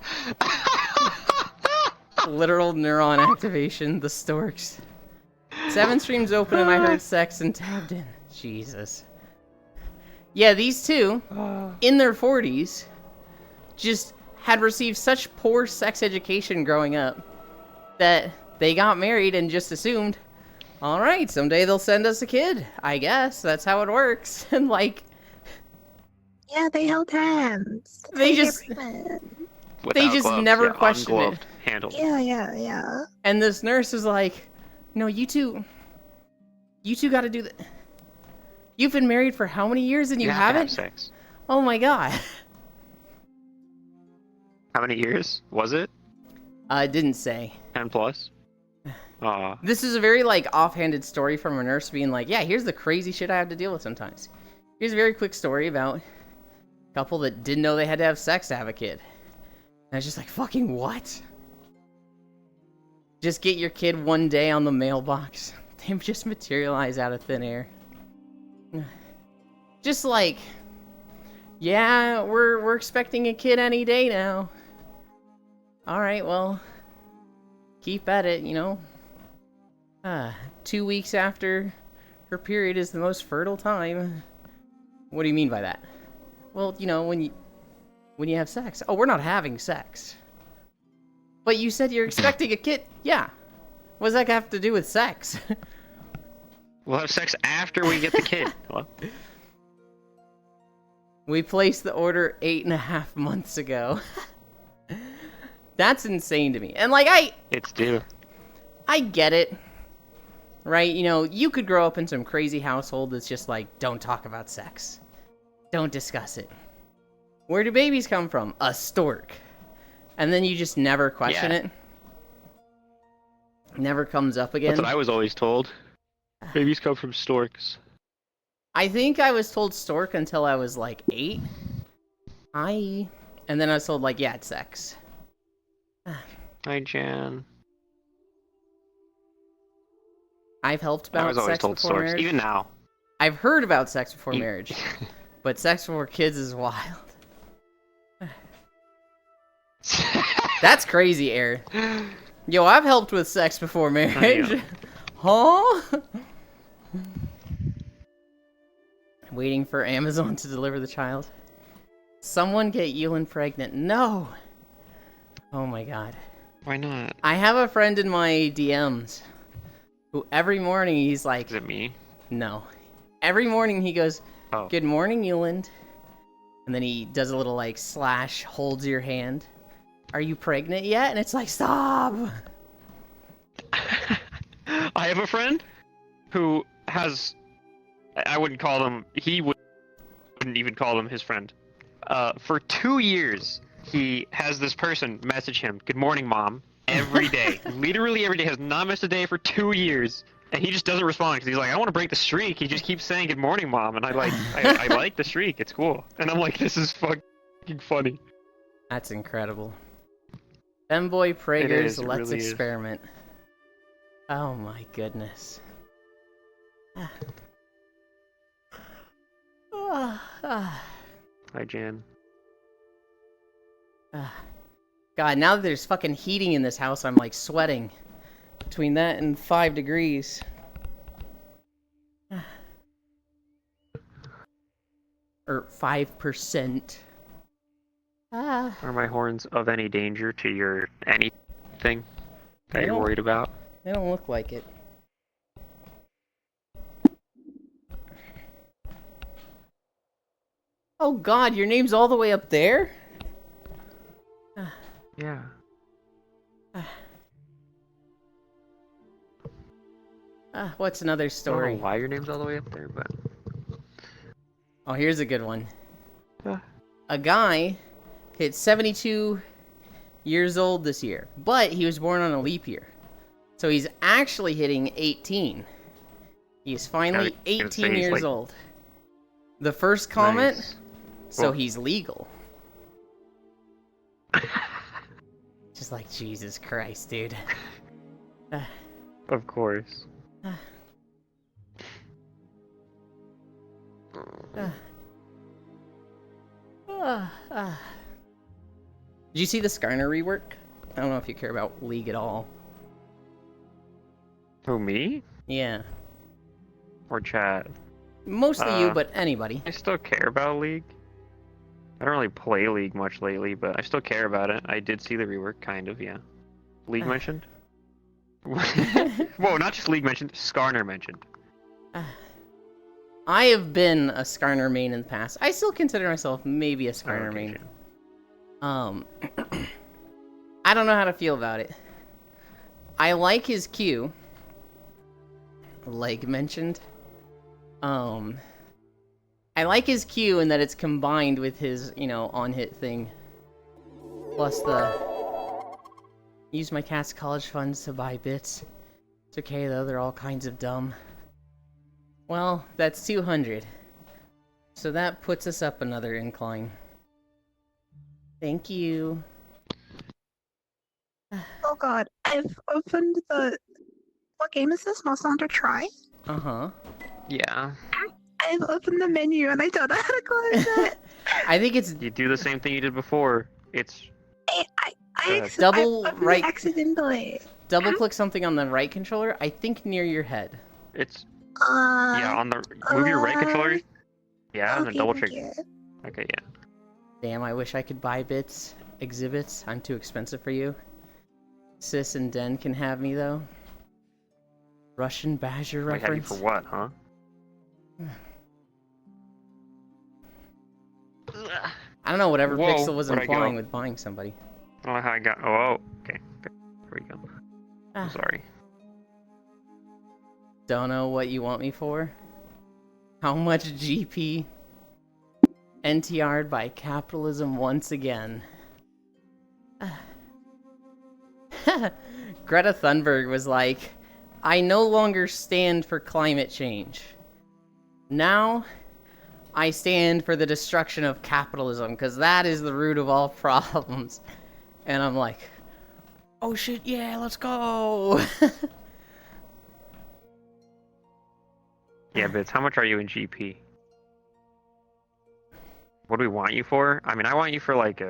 Literal neuron activation. The storks. 7 streams open and I heard sex and tabbed in. Jesus. Yeah, these two, in their 40s, just had received such poor sex education growing up that they got married and just assumed, all right, someday they'll send us a kid. I guess that's how it works. And like, yeah, they held hands. They just Gloves, never questioned it. Handled. Yeah. And this nurse is like, no, you two got to do that. You've been married for how many years and you have haven't? to have sex. Oh my god. How many years was it? It didn't say. 10 plus. This is a very, like, offhanded story from a nurse being like, yeah, here's the crazy shit I have to deal with sometimes. Here's a very quick story about a couple that didn't know they had to have sex to have a kid. And I was just like, fucking what? Just get your kid one day on the mailbox. They just materialize out of thin air. Just like, yeah, we're expecting a kid any day now. Alright, well, keep at it, you know. 2 weeks after her period is the most fertile time. What do you mean by that? Well, you know, when you have sex. Oh, we're not having sex. But you said you're expecting a kid. Yeah. What does that have to do with sex? We'll have sex after we get the kid. Hello? We placed the order 8.5 months ago. That's insane to me. And like It's due. I get it. Right? You know, you could grow up in some crazy household that's just like, don't talk about sex. Don't discuss it. Where do babies come from? A stork. And then you just never question it. Never comes up again. That's what I was always told. Babies come from storks. I think I was told stork until I was like 8. And then I was told like, yeah, it's sex. Hi, Jan. I've helped I about was always sex told before storks, marriage. even now. I've heard about sex before You- marriage, but sex before kids is wild. That's crazy, Air. Yo, I've helped with sex before marriage. Huh? Waiting for Amazon to deliver the child. Someone get Yulin pregnant. No! Oh my god. Why not? I have a friend in my DMs who every morning he's like, Is it me? no. Every morning he goes, Oh. good morning, Yuland. And then he does a little like slash, holds your hand. Are you pregnant yet? And it's like, stop! I have a friend who has... I wouldn't call him... He wouldn't even call him his friend. For 2 years, he has this person message him, good morning, mom, every day. Literally every day. Has not missed a day for 2 years. And he just doesn't respond because he's like, I want to break the streak. He just keeps saying good morning, mom. And I like the streak. It's cool. And I'm like, this is fucking funny. That's incredible. Femboy Prager's is, it Let's really is. Experiment. Oh my goodness. Hi, Jan. God, now that there's fucking heating in this house, I'm like sweating. Between that and 5 degrees. Or 5%. Are my horns of any danger to your anything that They you're don't- worried about? They don't look like it. Oh god, your name's all the way up there? Yeah. What's another I don't story? know why your name's all the way up there, but... Oh, here's a good one. Yeah. A guy hit 72 years old this year, but he was born on a leap year. So he's actually hitting 18. He's finally I was gonna 18 say he's years like- old. The first comment, Nice. so Cool. he's legal. Just like, Jesus Christ, dude. Of course. Did you see the Skarner rework? I don't know if you care about League at all. Who, me? Yeah. Or Chad? Mostly you, Uh, but anybody. I still care about League. I don't really play League much lately, but I still care about it. I did see the rework, kind of, yeah. League mentioned? Whoa, not just League mentioned, Skarner mentioned. I have been a Skarner main in the past. I still consider myself maybe a Skarner Okay, main. Jan. I don't know how to feel about it. I like his Q. Like mentioned. I like his Q in that it's combined with his, you know, on-hit thing. Plus use my cat's college funds to buy bits. It's okay though, they're all kinds of dumb. Well, that's 200. So that puts us up another incline. Thank you. Oh god, I've opened the... What game is this? Monster Hunter Try? Uh-huh. Yeah. I've opened the menu and I don't know how to close it. I think it's You do the same thing you did before. It's Double I opened right- it accidentally. double click something on the right controller, I think near your head. it's yeah, on the move your right controller. Yeah, and then Okay, double thank trigger. you. Okay, yeah. Damn, I wish I could buy bits, exhibits. I'm too expensive for you. Sis and Den can have me though. Russian Badger Wait, have you reference. for what, huh? I don't know, whatever Whoa, Pixel was where'd I go? implying with buying somebody. I don't know how I got. Oh, okay. There we go. I'm Ah, sorry. don't know what you want me for. How much GP? NTR'd by capitalism once again. Greta Thunberg was like, I no longer stand for climate change. Now, I stand for the destruction of capitalism, because that is the root of all problems. And I'm like, oh shit, yeah, let's go! Yeah, Bits, how much are you in GP? What do we want you for? I mean, I want you for like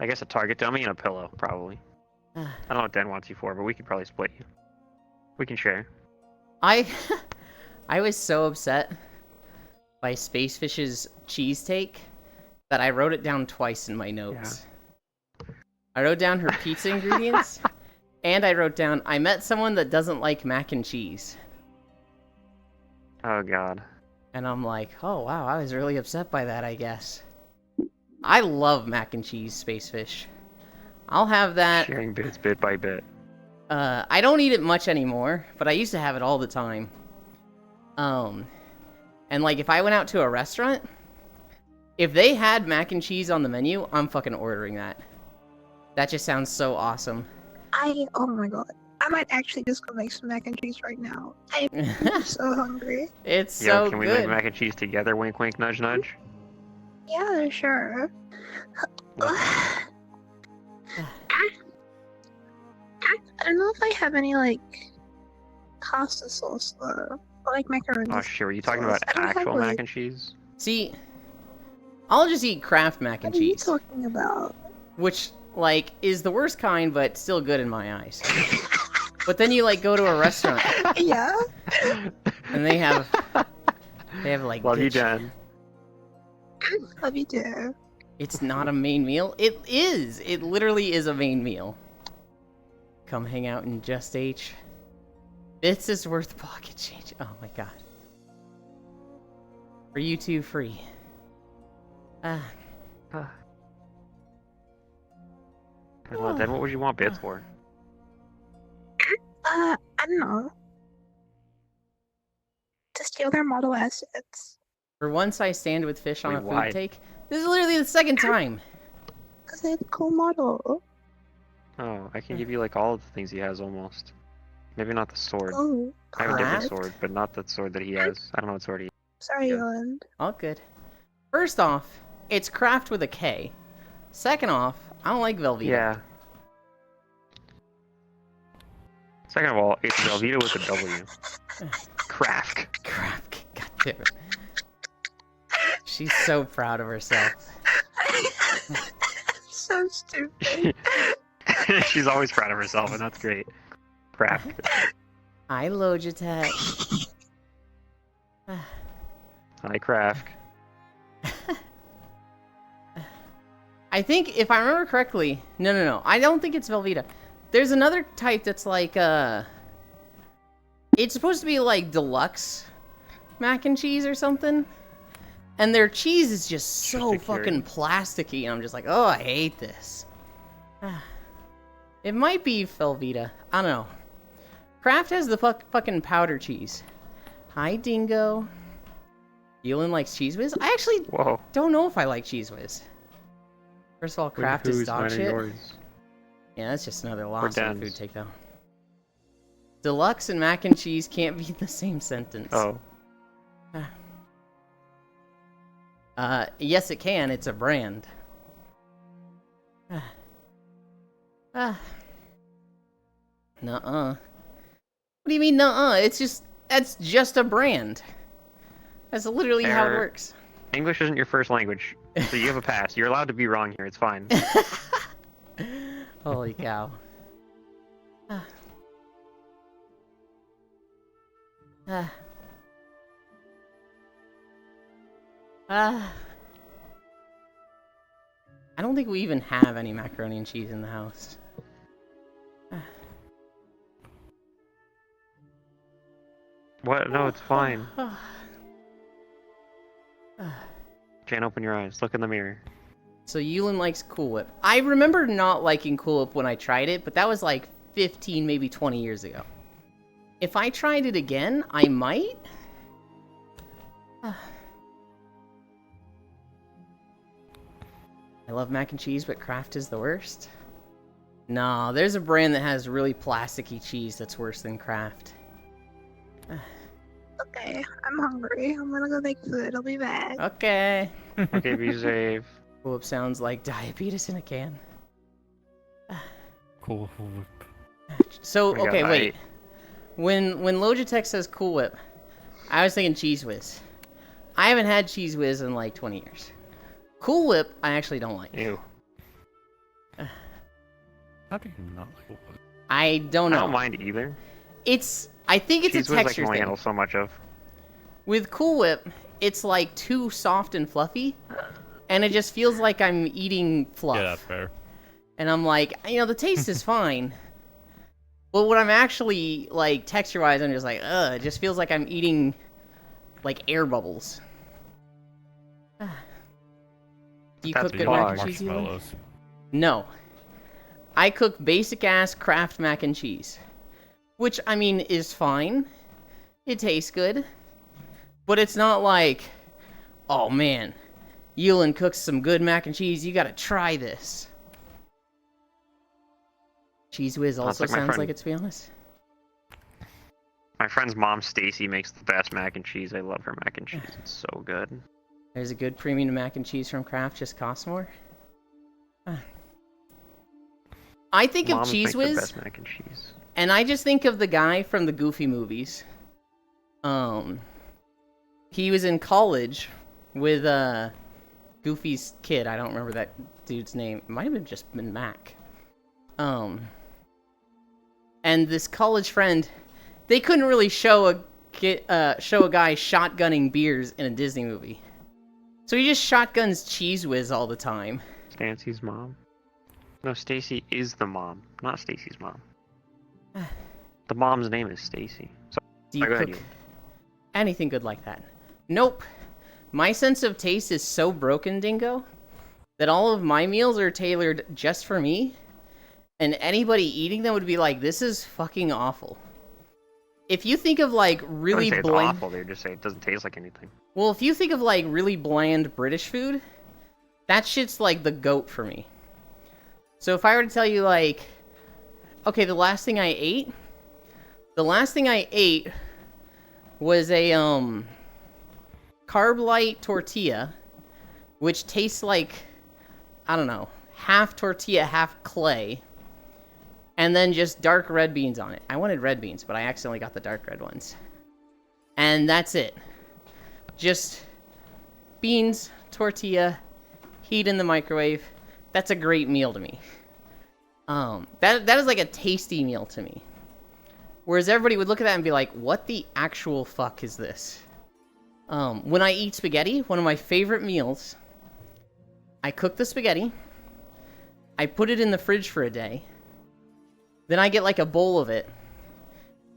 I guess a target dummy and a pillow, probably. I don't know what Den wants you for, but we could probably split you. We can share. I was so upset by Spacefish's cheese take that I wrote it down twice in my notes. I wrote down her pizza ingredients, and I wrote down, I met someone that doesn't like mac and cheese. Oh god. And I'm like, oh wow, I was really upset by that, I guess. I love mac and cheese, Spacefish. I'll have that. Sharing bits bit by bit. I don't eat it much anymore, but I used to have it all the time. And like if I went out to a restaurant, if they had mac and cheese on the menu, I'm fucking ordering that. That just sounds so awesome. Oh my god. I might actually just go make some mac and cheese right now. I'm so hungry. It's Yo, so can we good. make mac and cheese together? Wink, wink, nudge, nudge. Yeah, sure. I don't know if I have any like pasta sauce though. Or, like macaroni. Oh shit, were you talking about I don't have, actual like- mac and cheese? See, I'll just eat Kraft mac and What are you cheese, talking about? which like is the worst kind, but still good in my eyes. But then you like go to a restaurant Yeah. and they have like Love you, bitch- Dan. Love you too. It's not a main meal. It is. It literally is a main meal. Come hang out in Just H. Bits is worth pocket change. Oh my god. For you two, free. Well, then what would you want bits for? I don't know. To steal their model assets. For once I stand with Fish on Wait, a food why? take. This is literally the second time. Because they have a cool model. Oh, I can give you like all of the things he has almost. Maybe not the sword. Oh, I have a different Craft? sword, but not the sword that he has. I don't know what sword he sorry, Yeah. Eland. All good. First off, it's Kraft with a K. Second off, I don't like Velveeta. Yeah. Second of all, it's Velveeta with a W. Kraft. Kraft. God damn it. She's so proud of herself. So stupid. She's always proud of herself, and that's great. Kraft. Hi, Logitech. Hi, Kraft. I think, if I remember correctly, no, I don't think it's Velveeta. There's another type that's like, it's supposed to be like deluxe mac and cheese or something. And their cheese is just so Interesting fucking plasticky, and I'm just like, oh, I hate this. It might be Velveeta. I don't know. Kraft has the fucking powder cheese. Hi, Dingo. Yulin likes Cheese Whiz? I actually Whoa. don't know if I like Cheese Whiz. First of all, Kraft is Who's dog mine or shit. yours? Yeah, that's just another loss in the Dan's. food takedown. Deluxe and mac and cheese can't be the same sentence. Oh, Yes, it can. It's a brand. Nuh-uh. What do you mean, nuh-uh? That's just a brand. That's literally how it Error. works. English isn't your first language, so you have a pass. You're allowed to be wrong here. It's fine. Holy cow. I don't think we even have any macaroni and cheese in the house. What? No, it's fine. Jan, open your eyes. Look in the mirror. So Yulin likes Cool Whip. I remember not liking Cool Whip when I tried it, but that was like 15, maybe 20 years ago. If I tried it again, I might. I love mac and cheese, but Kraft is the worst. No, there's a brand that has really plasticky cheese that's worse than Kraft. Okay, I'm hungry. I'm gonna go make food. I'll be back. Okay. Okay, be safe. Cool Whip sounds like diabetes in a can. Cool Whip. So, I got okay, wait. 8. When Logitech says Cool Whip, I was thinking Cheese Whiz. I haven't had Cheese Whiz in like 20 years. Cool Whip, I actually don't like. Ew. How do you not like Cool Whip? I don't I know. don't mind either. I think it's Cheese a Whiz I texture can only thing. handle so much of. With Cool Whip, it's like too soft and fluffy, and it just feels like I'm eating fluff. Yeah, that's fair. And I'm like, the taste is fine. But when I'm actually, like, texture-wise, I'm just like, ugh, it just feels like I'm eating, like, air bubbles. Do you That's cook good fog. mac and cheese, Eli? Marshmallows. No. I cook basic-ass Kraft mac and cheese. Which, I mean, is fine. It tastes good. But it's not like, oh man, Yulin cooks some good mac and cheese, you gotta try this. Cheese Whiz also like my sounds friend. like it, to be honest. My friend's mom, Stacy, makes the best mac and cheese. I love her mac and cheese. It's so good. There's a good premium mac and cheese from Kraft, just costs more. I think Moms of Cheese make the Whiz, best mac and cheese. and I just think of the guy from the Goofy movies. He was in college with Goofy's kid. I don't remember that dude's name. It might have just been Mac. And this college friend, they couldn't really show a guy shotgunning beers in a Disney movie, so he just shotguns Cheese Whiz all the time. Stancy's mom. No, Stacy is the mom, not Stacy's mom. The mom's name is Stacy. So, Do you go ahead, cook you. anything good like that? Nope. My sense of taste is so broken, Dingo, that all of my meals are tailored just for me, and anybody eating them would be like, this is fucking awful. If you think of like I really wouldn't say it's bland, awful. They just say it doesn't taste like anything. well, if you think of like really bland British food, that shit's like the goat for me. So if I were to tell you like, okay, the last thing I ate was a carb light tortilla, which tastes like, I don't know, half tortilla, half clay, and then just dark red beans on it. I wanted red beans, but I accidentally got the dark red ones. And that's it. Just beans, tortilla, heat in the microwave. That's a great meal to me. That is like a tasty meal to me. Whereas everybody would look at that and be like, what the actual fuck is this? When I eat spaghetti, one of my favorite meals, I cook the spaghetti, I put it in the fridge for a day, then I get like a bowl of it,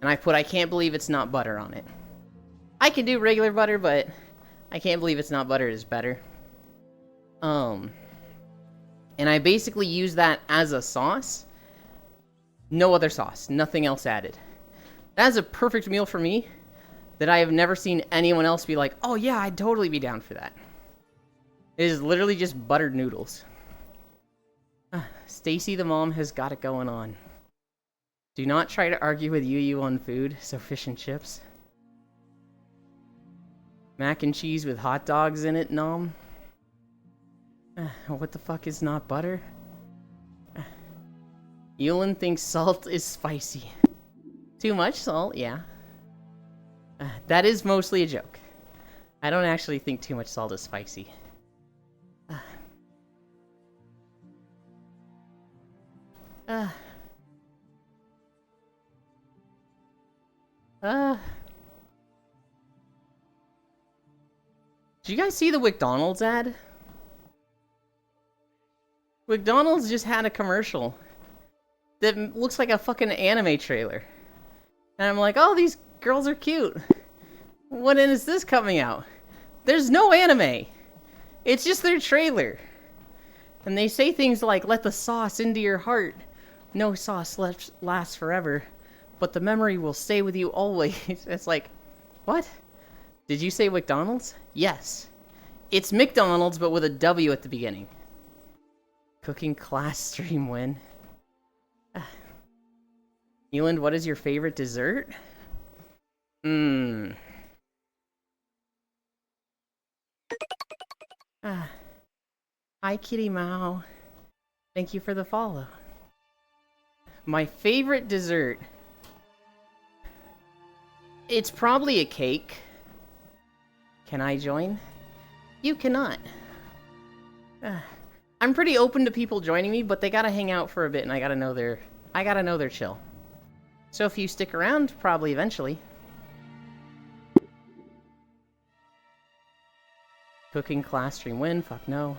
and I can't believe it's not butter on it. I can do regular butter, but I can't believe it's not butter is better. And I basically use that as a sauce. No other sauce, nothing else added. That is a perfect meal for me that I have never seen anyone else be like, oh yeah, I'd totally be down for that. It is literally just buttered noodles. Stacy the mom has got it going on. Do not try to argue with Yu on food, so fish and chips. Mac and cheese with hot dogs in it, nom. What the fuck is not butter? Yulin thinks salt is spicy. Too much salt? Yeah. That is mostly a joke. I don't actually think too much salt is spicy. Did you guys see the McDonald's ad? McDonald's just had a commercial that looks like a fucking anime trailer. And I'm like, oh, these girls are cute. When is this coming out? There's no anime. It's just their trailer. And they say things like, let the sauce into your heart. No sauce lasts forever, but the memory will stay with you always. It's like, what? Did you say McDonald's? Yes. It's McDonald's, but with a W at the beginning. Cooking class stream win. Eland, what is your favorite dessert? Hi, Kitty Mao. Thank you for the follow. My favorite dessert. It's probably a cake. Can I join? You cannot. I'm pretty open to people joining me, but they gotta hang out for a bit, and I gotta know they're chill. So if you stick around, probably eventually. Cooking class stream win? Fuck no.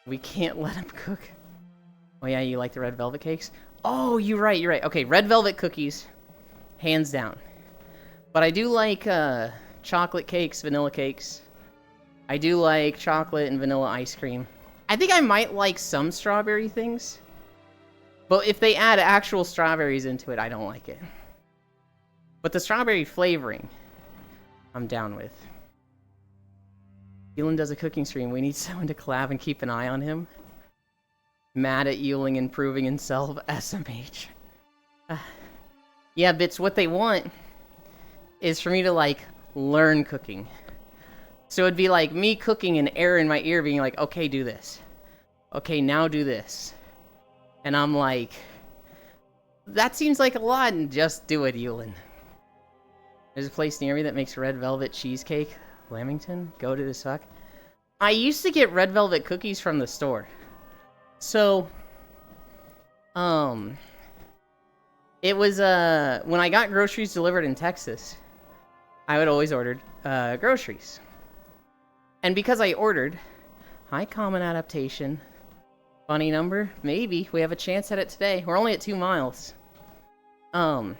We can't let him cook. Oh yeah, you like the red velvet cakes? Oh, you're right. Okay, red velvet cookies. Hands down. But I do like chocolate cakes, vanilla cakes. I do like chocolate and vanilla ice cream. I think I might like some strawberry things. But if they add actual strawberries into it, I don't like it. But the strawberry flavoring, I'm down with. Yulin does a cooking stream. We need someone to collab and keep an eye on him. Mad at Yuling improving himself. SMH. Yeah, Bits, what they want is for me to, like, learn cooking. So it'd be like me cooking and air in my ear being like, okay, do this. Okay, now do this. And I'm like, that seems like a lot, and just do it, Yulin. There's a place near me that makes red velvet cheesecake. Lamington? Go to this fuck. I used to get red velvet cookies from the store. So, it was, when I got groceries delivered in Texas, I would always order, groceries. And because I ordered, hi, common adaptation. Funny number? Maybe. We have a chance at it today. We're only at 2 miles. I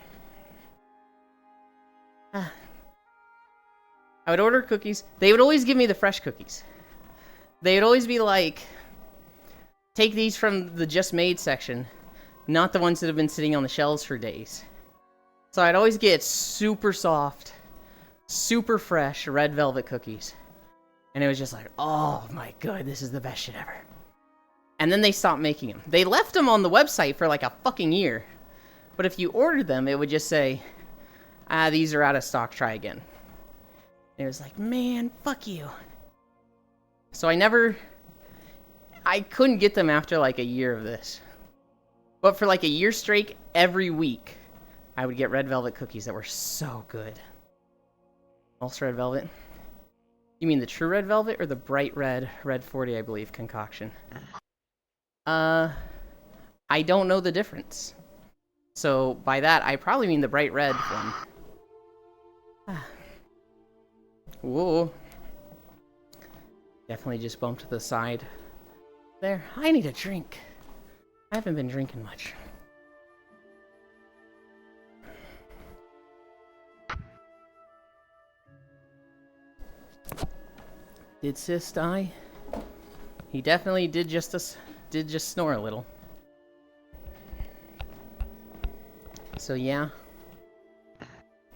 would order cookies. They would always give me the fresh cookies. They would always be like, take these from the just made section, not the ones that have been sitting on the shelves for days. So I'd always get super soft, super fresh red velvet cookies. And it was just like, oh my god, this is the best shit ever. And then they stopped making them. They left them on the website for like a fucking year. But if you ordered them, it would just say, these are out of stock, try again. And it was like, man, fuck you. So I couldn't get them after like a year of this. But for like a year straight, every week, I would get red velvet cookies that were so good. Also red velvet. You mean the true red velvet or the bright red 40, I believe, concoction? I don't know the difference. So by that, I probably mean the bright red one. Whoa. Definitely just bumped to the side. There. I need a drink. I haven't been drinking much. Did Sis die? He definitely did just snore a little. So yeah.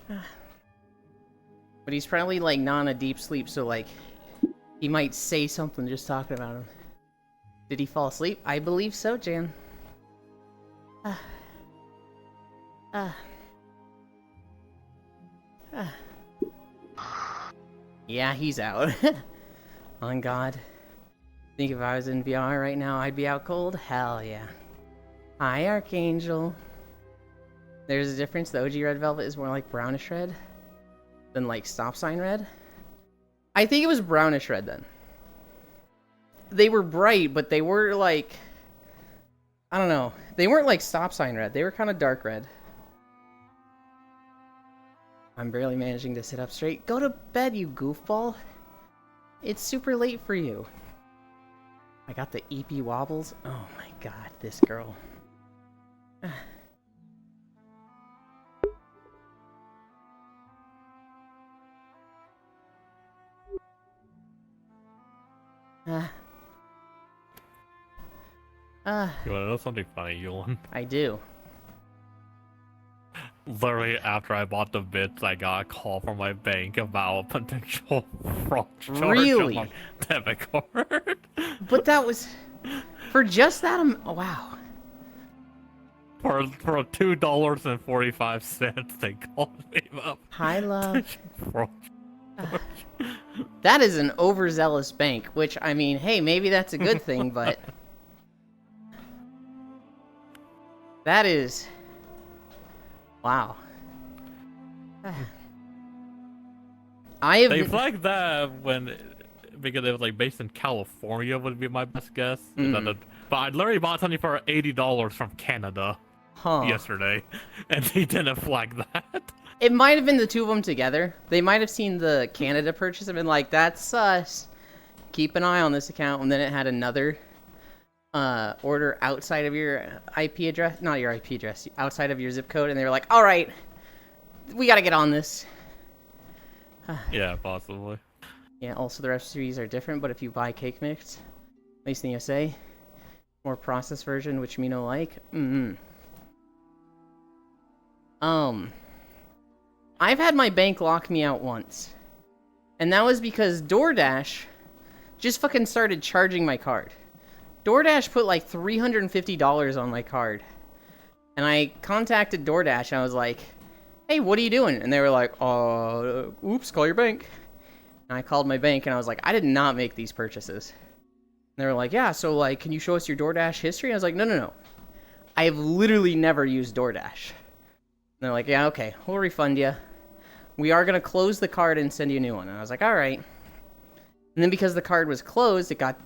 But he's probably like not in a deep sleep, so like he might say something just talking about him. Did he fall asleep? I believe so, Jan. Yeah, he's out. On God. Think if I was in VR right now, I'd be out cold? Hell yeah. Hi, Archangel. There's a difference. The OG Red Velvet is more like brownish red than like stop sign red. I think it was brownish red then. They were bright, but they were like, I don't know. They weren't like stop sign red. They were kind of dark red. I'm barely managing to sit up straight. Go to bed, you goofball. It's super late for you. I got the EP wobbles. Oh my god, this girl. You wanna know something funny, Yuan? I do. Literally after I bought the bits, I got a call from my bank about a potential fraud charge Really? on my debit card. But that was for just that. Wow. For $2.45, they called me up. Hi, love. Fraud. That is an overzealous bank, which, I mean, hey, maybe that's a good thing, but... That is... Wow. They flagged that because it was like based in California would be my best guess. But I literally bought something for $80 from Canada yesterday, and they didn't flag that. It might have been the two of them together. They might have seen the Canada purchase and been like, that's sus. Keep an eye on this account. And then it had another order outside of your IP address. Not your IP address. Outside of your zip code. And they were like, all right, we got to get on this. Yeah, possibly. Yeah, also the recipes are different. But if you buy Cake Mix, at least in the USA, more processed version, which me no like. I've had my bank lock me out once. And that was because DoorDash just fucking started charging my card. DoorDash put like $350 on my card. And I contacted DoorDash and I was like, hey, what are you doing? And they were like, oops, call your bank. And I called my bank and I was like, I did not make these purchases. And they were like, yeah, so like, can you show us your DoorDash history? And I was like, no. I have literally never used DoorDash. And they're like, yeah, okay, we'll refund you. We are going to close the card and send you a new one. And I was like, all right. And then because the card was closed, it got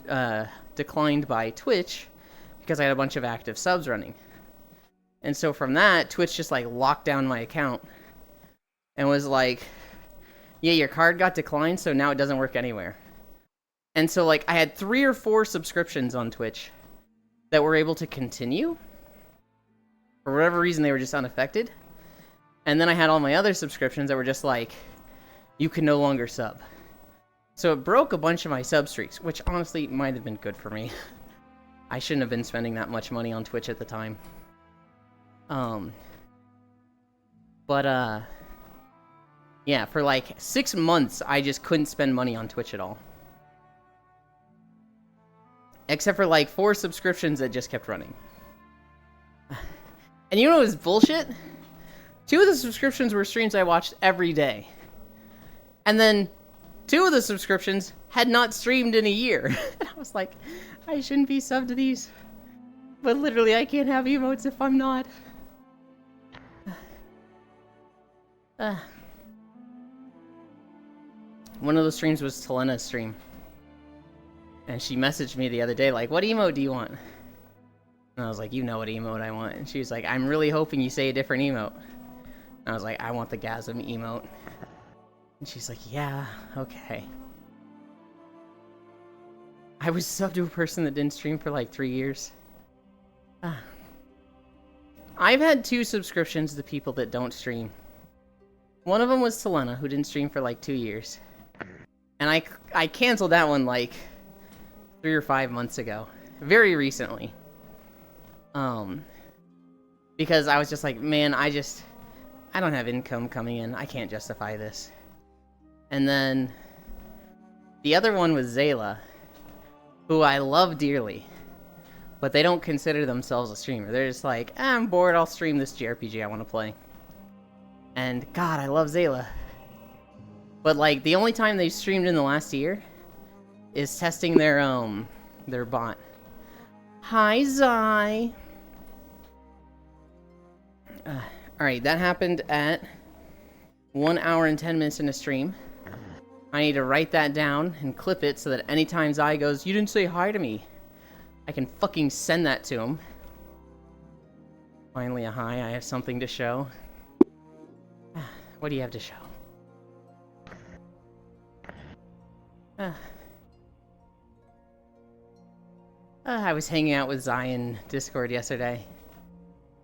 declined by Twitch because I had a bunch of active subs running. And so from that, Twitch just like locked down my account and was like, yeah, your card got declined, so now it doesn't work anywhere. And so like I had 3 or 4 subscriptions on Twitch that were able to continue. For whatever reason, they were just unaffected. And then I had all my other subscriptions that were just like, you can no longer sub. So it broke a bunch of my sub streaks, which honestly might have been good for me. I shouldn't have been spending that much money on Twitch at the time. Yeah, for like 6 months, I just couldn't spend money on Twitch at all. Except for like 4 subscriptions that just kept running. And you know what was bullshit? 2 of the subscriptions were streams I watched every day. And then 2 of the subscriptions had not streamed in a year. And I was like, I shouldn't be subbed to these. But literally, I can't have emotes if I'm not. One of those streams was Telena's stream. And she messaged me the other day like, what emote do you want? And I was like, you know what emote I want. And she was like, I'm really hoping you say a different emote. And I was like, I want the Gasm emote. And she's like, yeah, okay. I was subbed to a person that didn't stream for like 3 years. I've had 2 subscriptions to people that don't stream. One of them was Selena, who didn't stream for like 2 years. And I canceled that one like 3 or 5 months ago. Very recently. Because I was just like, man, I don't have income coming in. I can't justify this. And then the other one was Zayla, who I love dearly. but they don't consider themselves a streamer. They're just like, I'm bored, I'll stream this JRPG I want to play. And God, I love Zayla. But like, the only time they've streamed in the last year is testing their bot. Hi, Zai. Alright, that happened at 1 hour and 10 minutes in a stream. I need to write that down and clip it so that anytime Zai goes, you didn't say hi to me, I can fucking send that to him. Finally a hi, I have something to show. What do you have to show? I was hanging out with Zai in Discord yesterday,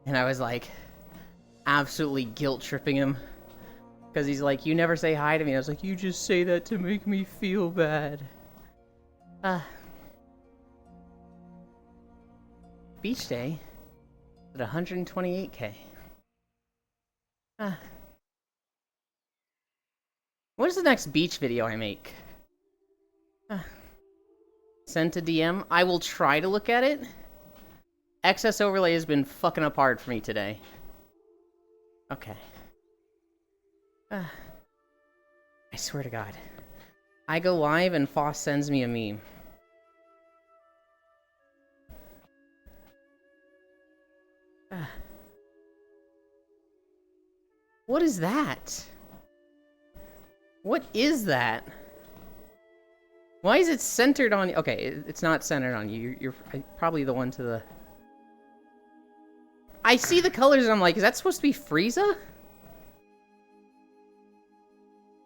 and I was like, absolutely guilt-tripping him. Because he's like, you never say hi to me. I was like, you just say that to make me feel bad. Beach day at 128k. What is the next beach video I make? Send to DM. I will try to look at it. XS Overlay has been fucking up hard for me today. Okay. I swear to God. I go live and Foss sends me a meme. What is that? What is that? Why is it centered on you? Okay, it's not centered on you. You're probably the one to the... I see the colors and I'm like, is that supposed to be Frieza?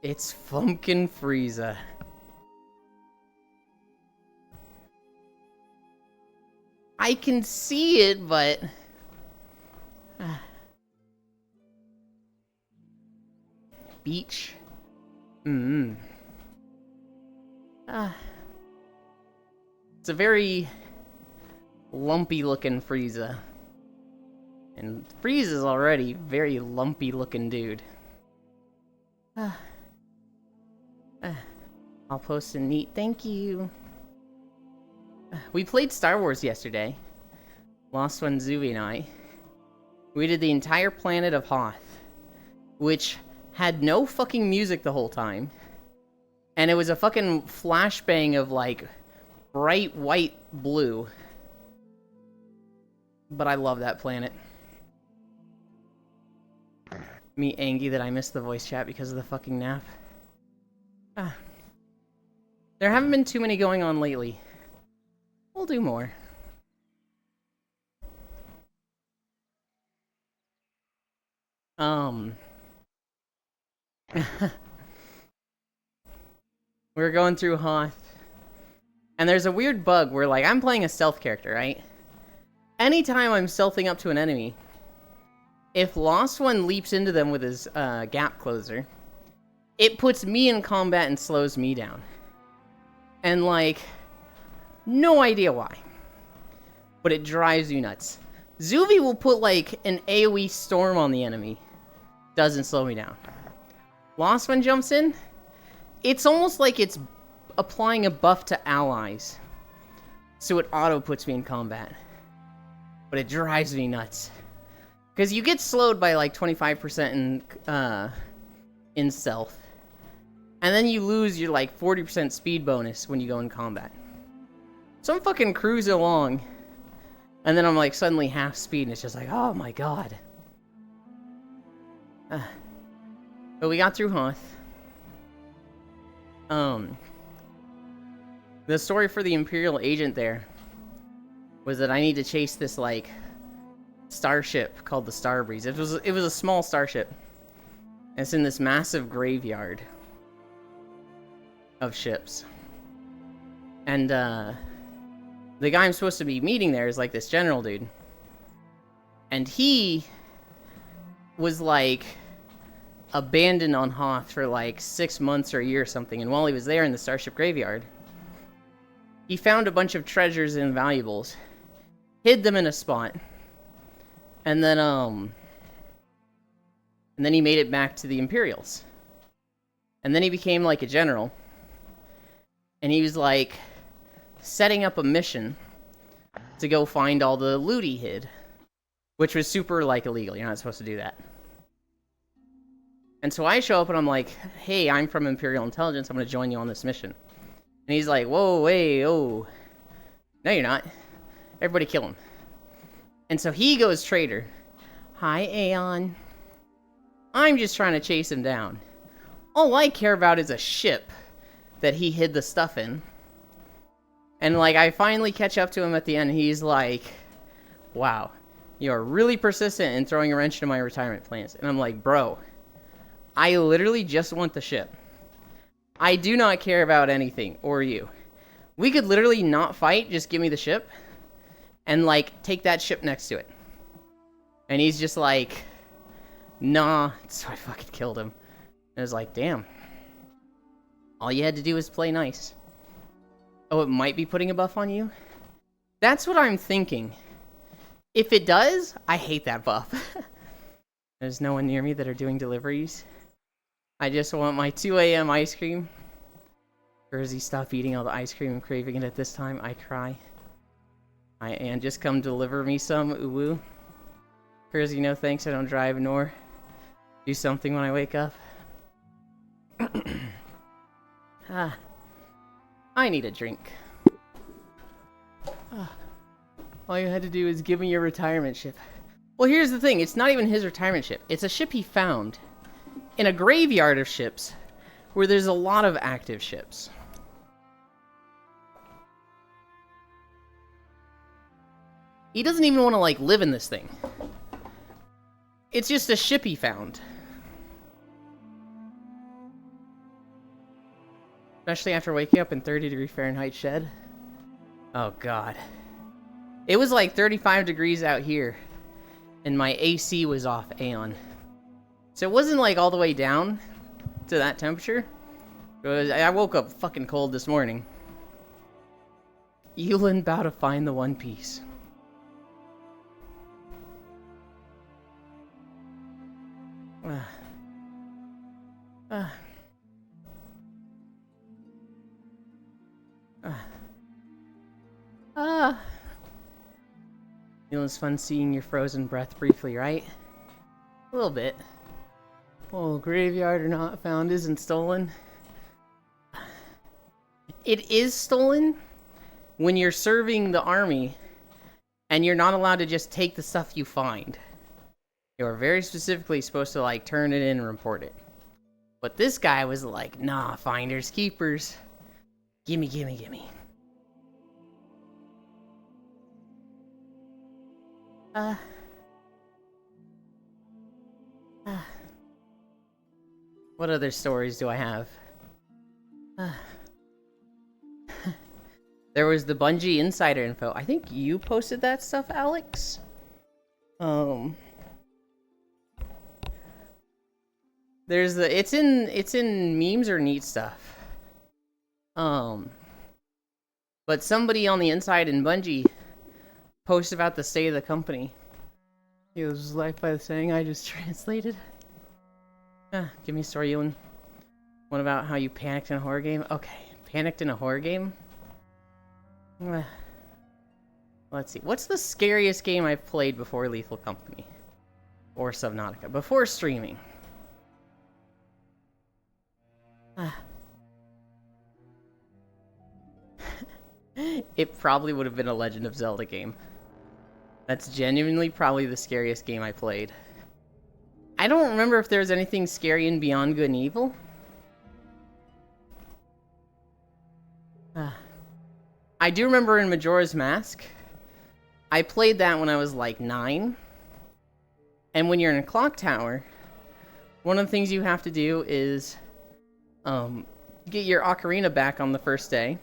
It's Funkin' Frieza. I can see it, but... Beach. It's a very lumpy looking Frieza. And Frieza's already very lumpy looking dude. I'll post a neat thank you. We played Star Wars yesterday. Lost One, Zuby and I. We did the entire planet of Hoth, which had no fucking music the whole time. And it was a fucking flashbang of like bright white blue. But I love that planet. Me angry that I missed the voice chat because of the fucking nap. There haven't been too many going on lately. We'll do more. We're going through Hoth. And there's a weird bug where, like, I'm playing a stealth character, right? Anytime I'm stealthing up to an enemy, if Lost One leaps into them with his gap closer, it puts me in combat and slows me down. And, like, no idea why. But it drives you nuts. Zuvi will put, like, an AoE storm on the enemy. Doesn't slow me down. Lost One jumps in. It's almost like it's applying a buff to allies. So it auto puts me in combat. But it drives me nuts. Because you get slowed by, like, 25% in stealth. And then you lose your, like, 40% speed bonus when you go in combat. So I'm fucking cruising along. And then I'm, like, suddenly half speed, and it's just like, oh my god. But we got through Hoth. The story for the Imperial agent there was that I need to chase this, like, starship called the Starbreeze. It was a small starship. And it's in this massive graveyard of ships. And, the guy I'm supposed to be meeting there is, like, this general dude. And he was, like, abandoned on Hoth for, like, 6 months or a year or something. And while he was there in the starship graveyard, he found a bunch of treasures and valuables, hid them in a spot, and then he made it back to the Imperials. And then he became, like, a general. And he was, like, setting up a mission to go find all the loot he hid, which was super, like, illegal. You're not supposed to do that. And so I show up and I'm like, hey, I'm from Imperial Intelligence. I'm going to join you on this mission. And he's like, whoa, wait, oh. No, you're not. Everybody kill him. And so he goes traitor. Hi, Aeon. I'm just trying to chase him down. All I care about is a ship that he hid the stuff in. And, like, I finally catch up to him at the end. He's like, wow, you're really persistent in throwing a wrench into my retirement plans. And I'm like, bro, I literally just want the ship. I do not care about anything or you. We could literally not fight, just give me the ship. And, like, take that ship next to it. And he's just like, nah. So I fucking killed him. And I was like, damn. All you had to do was play nice. Oh, it might be putting a buff on you? That's what I'm thinking. If it does, I hate that buff. There's no one near me that are doing deliveries. I just want my 2 a.m. ice cream. Jersey, stop eating all the ice cream. I'm craving it at this time. I cry. And just come deliver me some. Uwu. Jersey, no thanks. I don't drive nor do something when I wake up. I need a drink. All you had to do is give me your retirement ship. Well, here's the thing. It's not even his retirement ship. It's a ship he found in a graveyard of ships where there's a lot of active ships. He doesn't even want to, like, live in this thing. It's just a ship he found. Especially after waking up in 30-degree Fahrenheit shed. Oh, God. It was like 35 degrees out here. And my AC was off Aeon. So it wasn't, like, all the way down to that temperature. I woke up fucking cold this morning. Yulin about to find the One Piece. It was fun seeing your frozen breath briefly, right? A little bit. Oh, graveyard or not found isn't stolen. It is stolen when you're serving the army and you're not allowed to just take the stuff you find. You're very specifically supposed to, like, turn it in and report it. But this guy was like, nah, finders, keepers. Gimme, gimme, gimme. What other stories do I have? There was the Bungie insider info. I think you posted that stuff, Alex. There's the it's in memes or neat stuff. But somebody on the inside in Bungie posted about the state of the company. It was life by the saying I just translated. Give me a story, Ewan. What about how you panicked in a horror game? Okay, panicked in a horror game? Let's see. What's the scariest game I've played before Lethal Company? Or Subnautica? Before streaming? It probably would have been a Legend of Zelda game. That's genuinely probably the scariest game I played. I don't remember if there was anything scary in Beyond Good and Evil. I do remember in Majora's Mask. I played that when I was like 9. And when you're in a clock tower, one of the things you have to do is get your ocarina back on the first day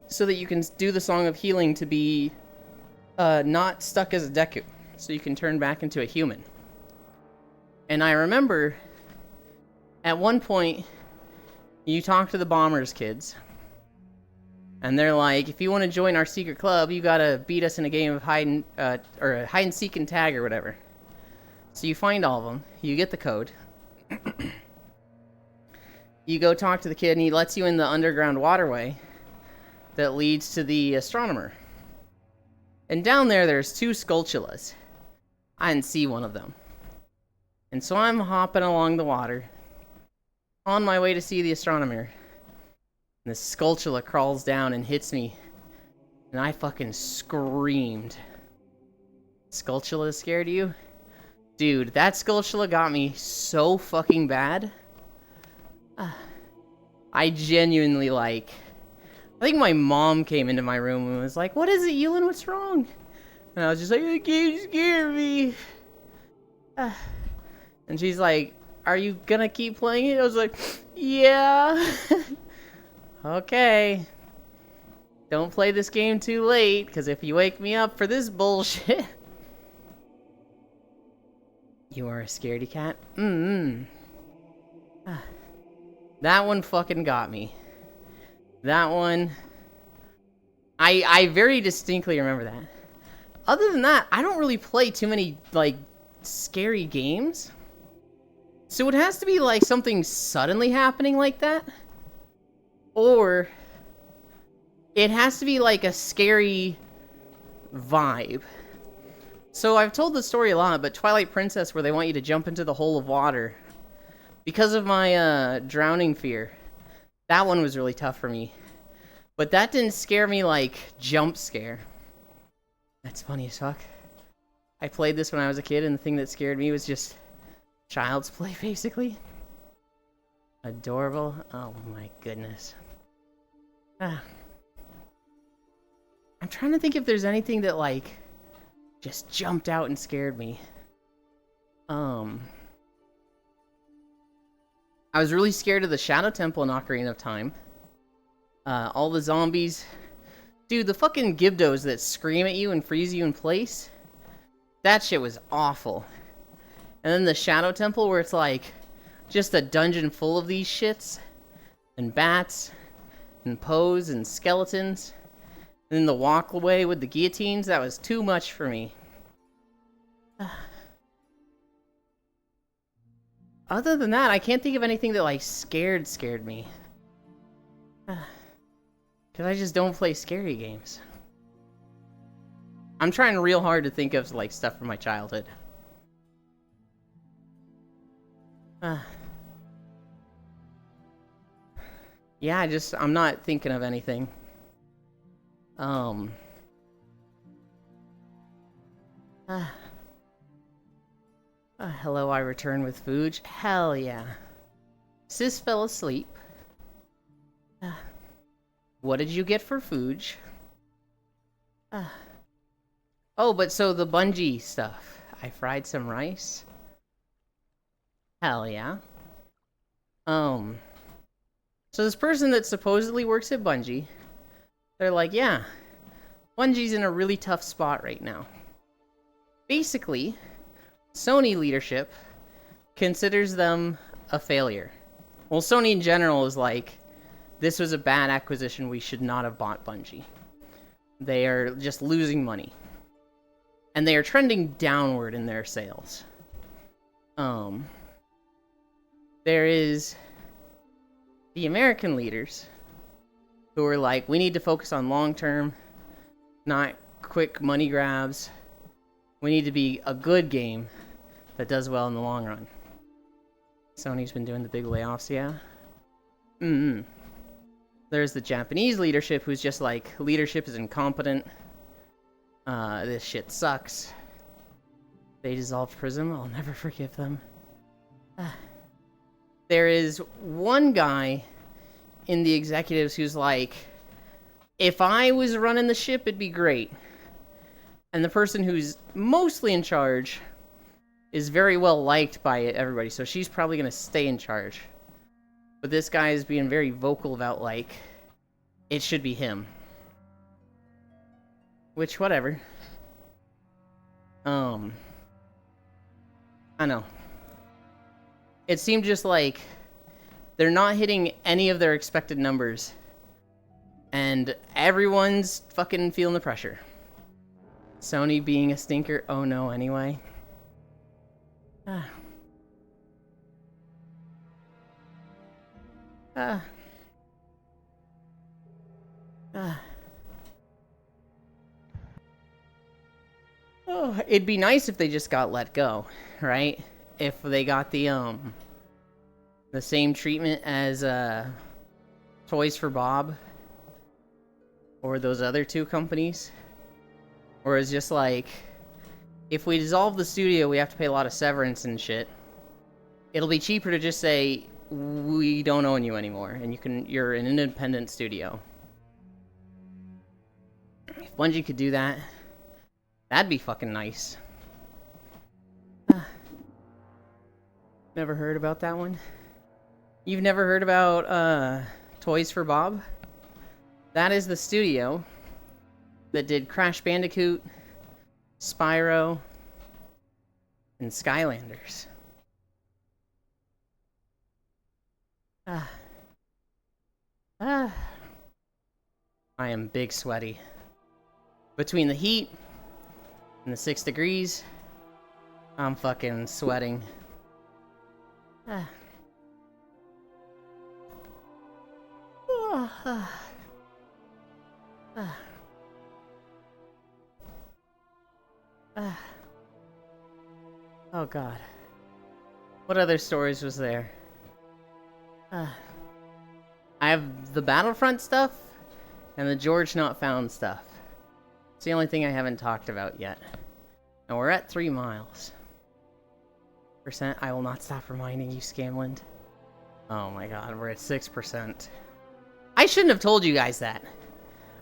so that you can do the Song of Healing to be not stuck as a Deku, so you can turn back into a human. And I remember at one point you talk to the Bombers kids and they're like, if you want to join our secret club, you gotta beat us in a game of hide and seek and tag or whatever. So you find all of them, you get the code, you go talk to the kid and he lets you in the underground waterway that leads to the astronomer. And down there's 2 Skulltulas. I didn't see one of them. And so I'm hopping along the water, on my way to see the astronomer. And the Skulltula crawls down and hits me. And I fucking screamed. Skulltula scared you? Dude, that Skulltula got me so fucking bad. I genuinely, like... I think my mom came into my room and was like, "What is it, Ewan? What's wrong?" And I was just like, "The game scared me." And she's like, "Are you gonna keep playing it?" I was like, "Yeah." Okay. Don't play this game too late, because if you wake me up for this bullshit... You are a scaredy cat? That one fucking got me. That one... I very distinctly remember that. Other than that, I don't really play too many, like, scary games. So it has to be, like, something suddenly happening like that. Or... it has to be, like, a scary vibe. So I've told this story a lot, but Twilight Princess, where they want you to jump into the hole of water. Because of my, drowning fear. That one was really tough for me. But that didn't scare me like jump scare. That's funny as fuck. I played this when I was a kid, and the thing that scared me was just child's play, basically. Adorable. Oh my goodness. I'm trying to think if there's anything that, like, just jumped out and scared me. I was really scared of the Shadow Temple in Ocarina of Time. All the zombies. Dude, the fucking Gibdos that scream at you and freeze you in place. That shit was awful. And then the Shadow Temple, where it's like just a dungeon full of these shits. And bats. And Poes and skeletons. And then the walkway with the guillotines. That was too much for me. Other than that, I can't think of anything that, like, scared me. Because I just don't play scary games. I'm trying real hard to think of, like, stuff from my childhood. Yeah, I'm not thinking of anything. Hello, I return with food. Hell yeah. Sis fell asleep. What did you get for food? Oh, but so the Bungie stuff. I fried some rice. Hell yeah. So this person that supposedly works at Bungie, they're like, yeah, Bungie's in a really tough spot right now. Basically, Sony leadership considers them a failure. Well, Sony in general is like, this was a bad acquisition, we should not have bought Bungie. They are just losing money. And they are trending downward in their sales. There is the American leaders who are like, we need to focus on long-term, not quick money grabs. We need to be a good game that does well in the long run. Sony's been doing the big layoffs, yeah? There's the Japanese leadership who's just like, leadership is incompetent. This shit sucks. They dissolved Prism. I'll never forgive them. There is one guy in the executives who's like, if I was running the ship, it'd be great. And the person who's mostly in charge is very well liked by everybody, so she's probably going to stay in charge. But this guy is being very vocal about, like, it should be him. Which, whatever. I know. It seemed just like they're not hitting any of their expected numbers. And everyone's fucking feeling the pressure. Sony being a stinker, oh no, anyway. Oh, it'd be nice if they just got let go, right? If they got the same treatment as Toys for Bob or those other two companies. Or it's just like, if we dissolve the studio, we have to pay a lot of severance and shit. It'll be cheaper to just say, we don't own you anymore, and you're an independent studio. If Bungie could do that, that'd be fucking nice. Never heard about that one? You've never heard about Toys for Bob? That is the studio that did Crash Bandicoot, Spyro, and Skylanders. I am big sweaty. Between the heat and the 6 degrees, I'm fucking sweating. Oh god. What other stories was there? I have the Battlefront stuff and the George Not Found stuff. It's the only thing I haven't talked about yet. And we're at 3 miles. Percent. I will not stop reminding you, Scamland. Oh my god, we're at 6%. I shouldn't have told you guys that.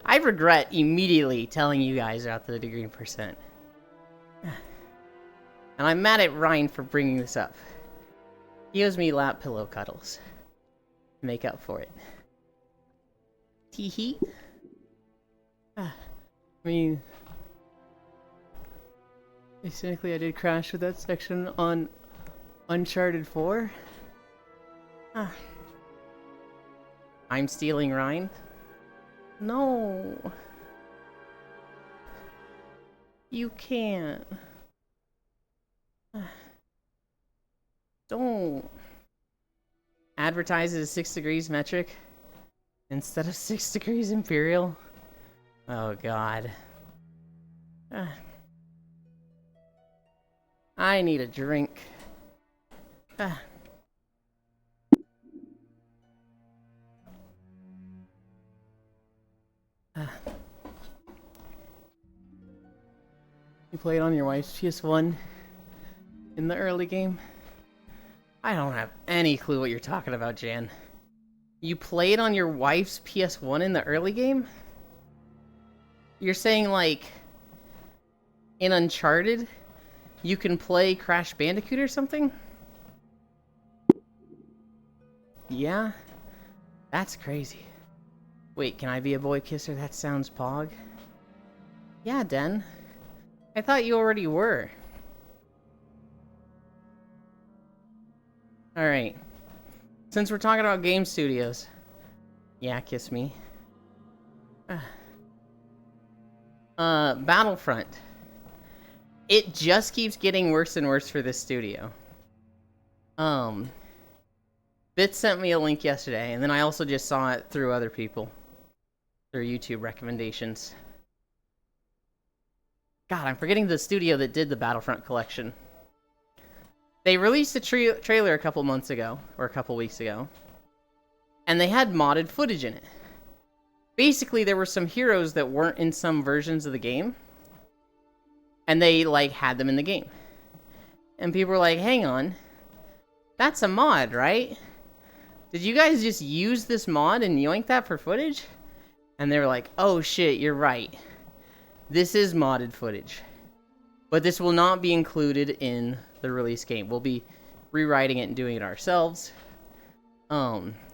I regret immediately telling you guys about the degree percent. And I'm mad at Ryan for bringing this up. He owes me lap pillow cuddles. Make up for it. Tee-hee. I mean, cynically, I did crash with that section on Uncharted 4. I'm stealing Ryan? No. You can't. Don't. Advertise it as 6 degrees metric instead of 6 degrees imperial. Oh god. I need a drink. You played on your wife's PS1 in the early game? I don't have any clue what you're talking about, Jan. You played on your wife's PS1 in the early game? You're saying, like, in Uncharted, you can play Crash Bandicoot or something? Yeah? That's crazy. Wait, can I be a boy kisser? That sounds pog. Yeah, Den. I thought you already were. Alright. Since we're talking about game studios. Yeah, kiss me. Battlefront. It just keeps getting worse and worse for this studio. Bit sent me a link yesterday, and then I also just saw it through other people. Through YouTube recommendations. God, I'm forgetting the studio that did the Battlefront collection. They released a trailer a couple months ago, or a couple weeks ago, and they had modded footage in it. Basically, there were some heroes that weren't in some versions of the game, and they, like, had them in the game. And people were like, hang on, that's a mod, right? Did you guys just use this mod and yoink that for footage? And they were like, oh shit, you're right. This is modded footage. But this will not be included in the release game. We'll be rewriting it and doing it ourselves.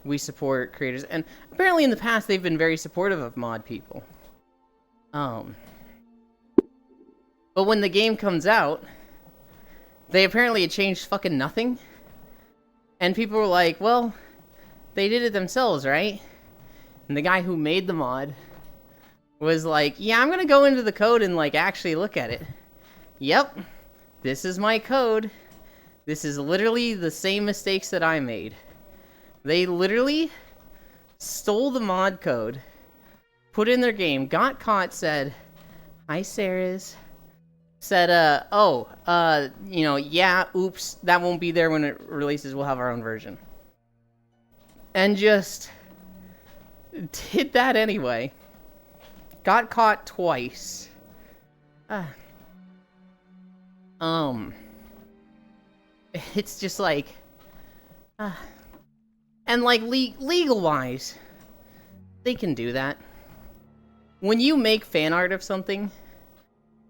We support creators, and apparently in the past they've been very supportive of mod people. But when the game comes out, they apparently had changed fucking nothing. And people were like, well, they did it themselves, right? And the guy who made the mod was like, yeah, I'm gonna go into the code and, like, actually look at it. Yep, this is my code. This is literally the same mistakes that I made. They literally stole the mod code, put it in their game, got caught, said, hi, Sarahs. said, you know, yeah, oops, that won't be there when it releases, we'll have our own version. And just did that anyway. Got caught twice. It's just like, and like legal-wise, they can do that. When you make fan art of something,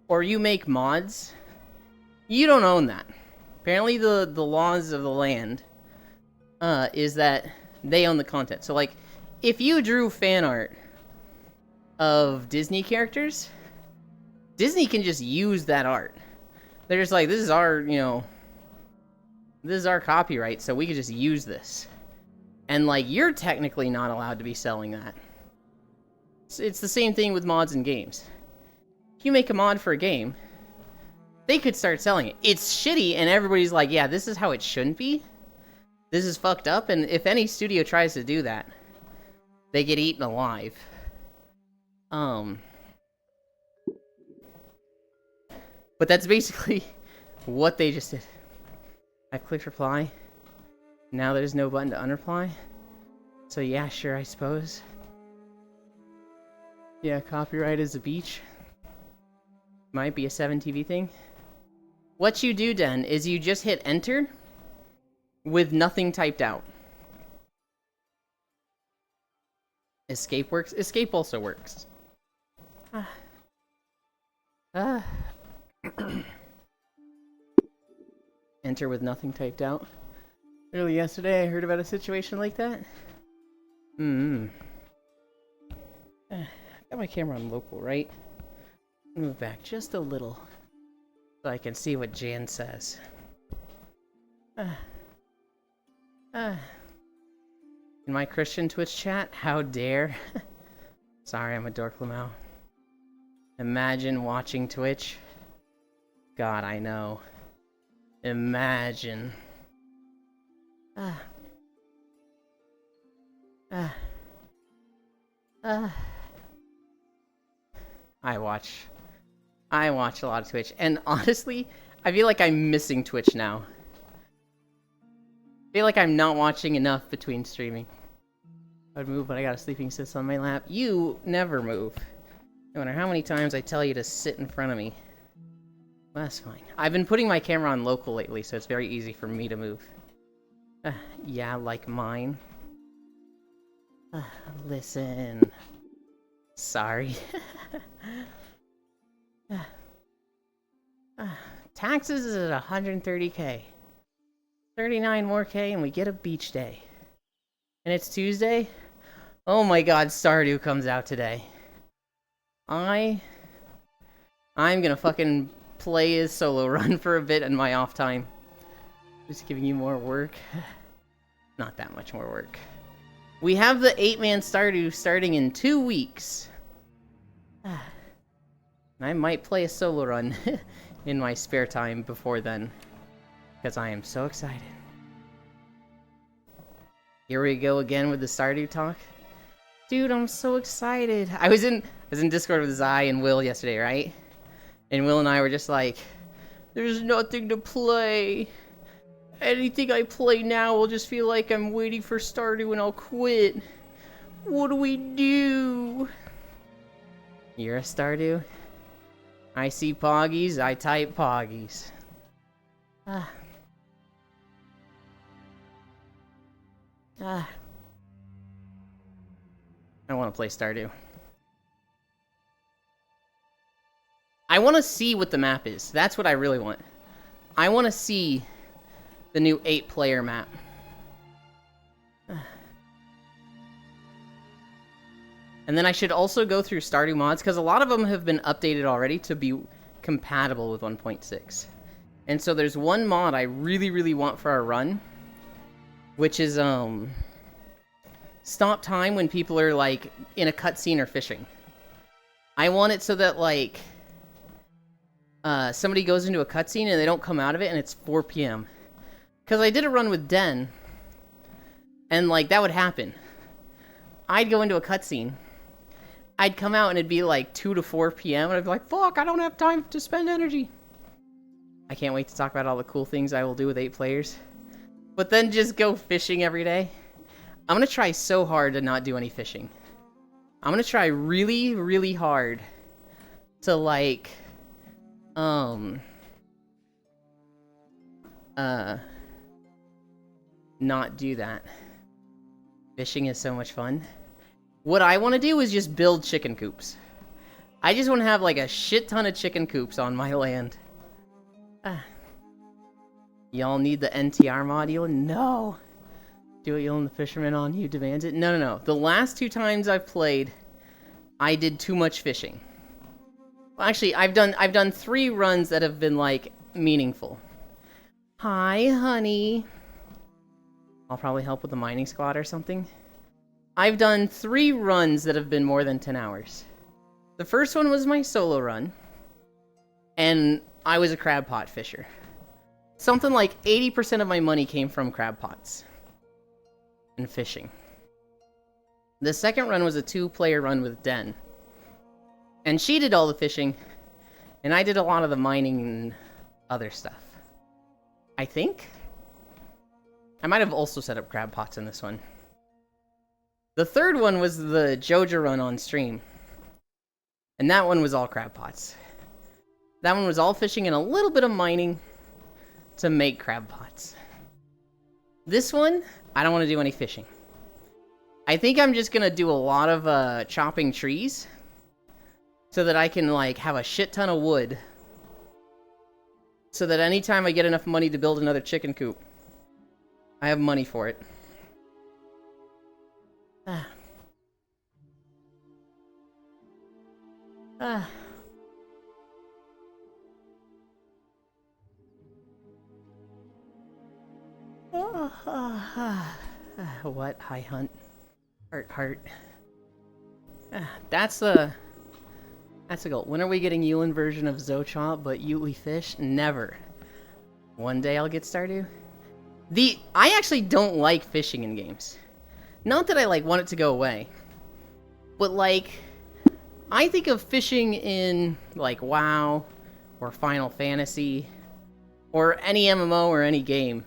or you make mods, you don't own that. Apparently the laws of the land is that they own the content. So like, if you drew fan art of Disney characters, Disney can just use that art. They're just like, this is our, you know, this is our copyright, so we can just use this. And like, you're technically not allowed to be selling that. It's the same thing with mods in games. If you make a mod for a game, they could start selling it. It's shitty, and everybody's like, yeah, this is how it shouldn't be. This is fucked up, and if any studio tries to do that, they get eaten alive. But that's basically what they just did. I've clicked reply. Now there's no button to unreply. So yeah, sure, I suppose. Yeah, copyright is a beach. Might be a 7TV thing. What you do, Den, is you just hit enter with nothing typed out. Escape works. Escape also works. Enter with nothing typed out. Early yesterday, I heard about a situation like that. Got my camera on local, right? Move back just a little so I can see what Jan says. In my Christian Twitch chat, how dare? Sorry, I'm a dork, Lamau. Imagine watching Twitch. God, I know. Imagine. I watch a lot of Twitch, and honestly, I feel like I'm missing Twitch now. I feel like I'm not watching enough between streaming. I'd move, but I got a sleeping sis on my lap. You never move. No matter how many times I tell you to sit in front of me. Well, that's fine. I've been putting my camera on local lately, so it's very easy for me to move. Yeah, like mine. Listen. Sorry. Taxes is at 130k. 39 more K and we get a beach day. And it's Tuesday? Oh my god, Stardew comes out today. I'm gonna fucking play his solo run for a bit in my off time. Just giving you more work. Not that much more work. We have the 8-man Stardew starting in 2 weeks. I might play a solo run in my spare time before then. Because I am so excited. Here we go again with the Stardew talk. Dude, I'm so excited. I was in Discord with Zai and Will yesterday, right? And Will and I were just like, there's nothing to play. Anything I play now will just feel like I'm waiting for Stardew and I'll quit. What do we do? You're a Stardew? I see Poggies, I type Poggies. I want to play Stardew. I want to see what the map is. That's what I really want. I want to see the new 8-player map. And then I should also go through Stardew mods, because a lot of them have been updated already to be compatible with 1.6. And so there's one mod I really, really want for our run, which is, stop time when people are, like, in a cutscene or fishing. I want it so that, like, somebody goes into a cutscene and they don't come out of it and it's 4 p.m. Because I did a run with Den, and, like, that would happen. I'd go into a cutscene, I'd come out and it'd be, like, 2 to 4 p.m. and I'd be like, fuck, I don't have time to spend energy. I can't wait to talk about all the cool things I will do with 8 players. But then just go fishing every day. I'm gonna try so hard to not do any fishing. I'm gonna try really, really hard to like, not do that. Fishing is so much fun. What I want to do is just build chicken coops. I just want to have like a shit ton of chicken coops on my land. Y'all need the NTR module? No. Do it, Yulin the Fisherman on you demands it? No, no, no. The last 2 times I've played, I did too much fishing. Well, actually, I've done 3 runs that have been like meaningful. Hi, honey. I'll probably help with the mining squad or something. I've done 3 runs that have been more than 10 hours. The first one was my solo run, and I was a crab pot fisher. Something like 80% of my money came from crab pots and fishing. The second run was a 2-player run with Den, and she did all the fishing, and I did a lot of the mining and other stuff. I think? I might have also set up crab pots in this one. The third one was the Joja run on stream. And that one was all crab pots. That one was all fishing and a little bit of mining to make crab pots. This one, I don't want to do any fishing. I think I'm just going to do a lot of chopping trees so that I can like have a shit ton of wood. So that anytime I get enough money to build another chicken coop, I have money for it. What? High hunt. Heart. That's a goal. When are we getting Yulin version of Zochomp, but Yuli fish? Never. One day I'll get Stardew. I actually don't like fishing in games. Not that I like want it to go away, but like I think of fishing in like WoW or Final Fantasy or any MMO or any game,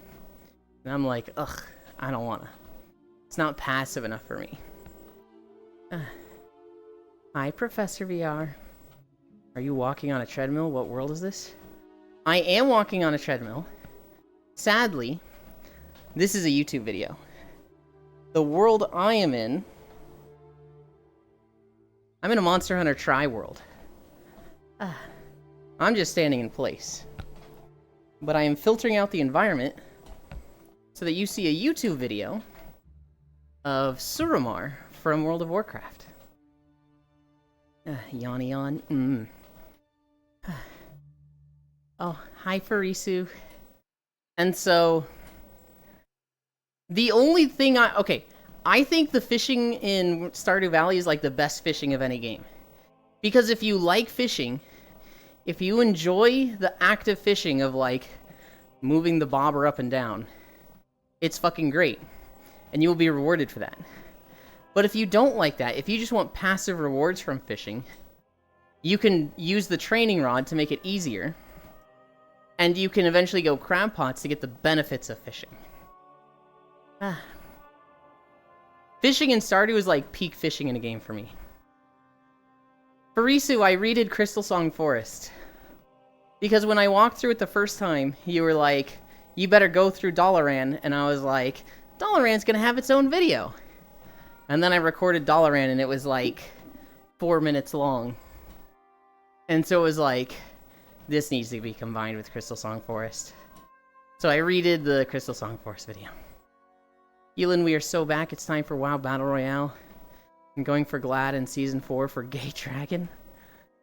and I'm like, ugh, I don't wanna. It's not passive enough for me. Hi, Professor VR. Are you walking on a treadmill? What world is this? I am walking on a treadmill. Sadly, this is a YouTube video. The world I am in... I'm in a Monster Hunter Tri-world. I'm just standing in place. But I am filtering out the environment so that you see a YouTube video of Suramar from World of Warcraft. Yawn yawn. Oh, hi Farisu. And so... the only thing I think the fishing in Stardew Valley is like the best fishing of any game. Because if you like fishing, if you enjoy the active fishing of like moving the bobber up and down, it's fucking great. And you will be rewarded for that. But if you don't like that, if you just want passive rewards from fishing, you can use the training rod to make it easier. And you can eventually go crab pots to get the benefits of fishing. Fishing in Stardew is like peak fishing in a game for me. Farisu, I redid Crystal Song Forest. Because when I walked through it the first time, you were like, you better go through Dalaran, and I was like, Dalaran's gonna have its own video. And then I recorded Dalaran, and it was like 4 minutes long. And so it was like, this needs to be combined with Crystal Song Forest. So I redid the Crystal Song Forest video. Yulin, we are so back. It's time for WoW Battle Royale. I'm going for Glad in Season 4 for Gay Dragon.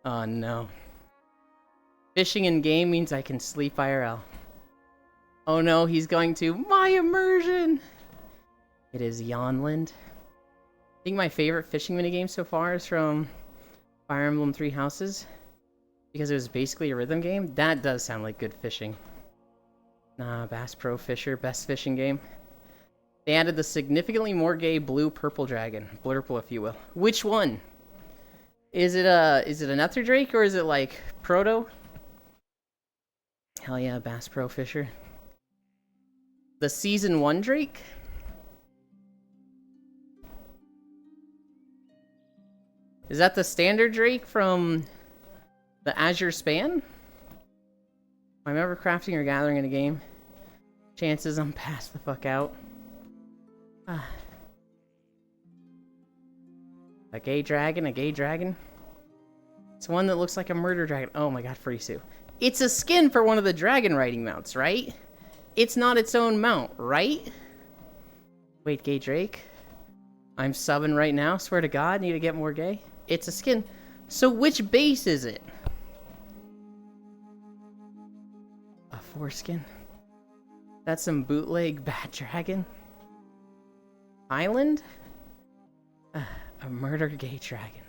Oh no. Fishing in game means I can sleep IRL. Oh no, he's going to my immersion! It is Yonland. I think my favorite fishing minigame so far is from Fire Emblem Three Houses. Because it was basically a rhythm game. That does sound like good fishing. Nah, Bass Pro Fisher, best fishing game. They added the significantly more gay blue purple dragon. Blurple, if you will. Which one? Is it a Nether Drake or is it like Proto? Hell yeah, Bass Pro Fisher. The Season 1 Drake? Is that the standard Drake from the Azure Span? I'm ever crafting or gathering in a game. Chances I'm passed the fuck out. A gay dragon, a gay dragon. It's one that looks like a murder dragon. Oh my god, Frisu. It's a skin for one of the dragon riding mounts, right? It's not its own mount, right? Wait, gay Drake? I'm subbing right now, swear to god, need to get more gay. It's a skin. So which base is it? A foreskin? That's some bootleg bad dragon? Island? A murder gay dragon.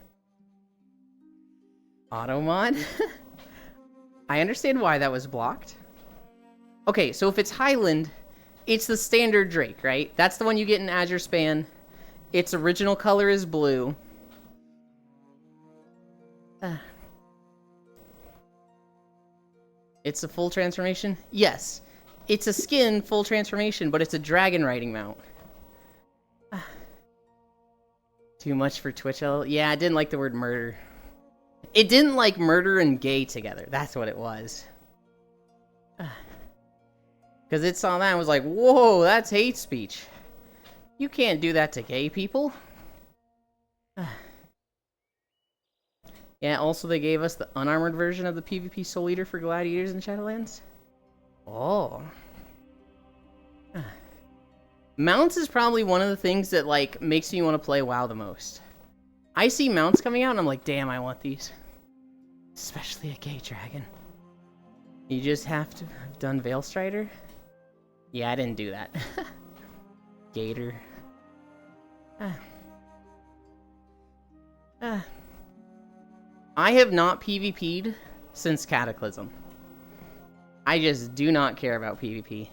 Automod? I understand why that was blocked. Okay, so if it's Highland, it's the standard Drake, right? That's the one you get in Azure Span. Its original color is blue. It's a full transformation? Yes. It's a skin full transformation, but it's a dragon riding mount. Too much for Twitch. Yeah, I didn't like the word murder. It didn't like murder and gay together. That's what it was. Because it saw that and was like, whoa, that's hate speech. You can't do that to gay people. Yeah, also they gave us the unarmored version of the PvP Soul Eater for Gladiators in Shadowlands. Oh. Mounts is probably one of the things that, like, makes me want to play WoW the most. I see mounts coming out and I'm like, damn, I want these. Especially a gay dragon. You just have to have done Veil Strider? Yeah, I didn't do that. Gator. I have not PvP'd since Cataclysm. I just do not care about PvP.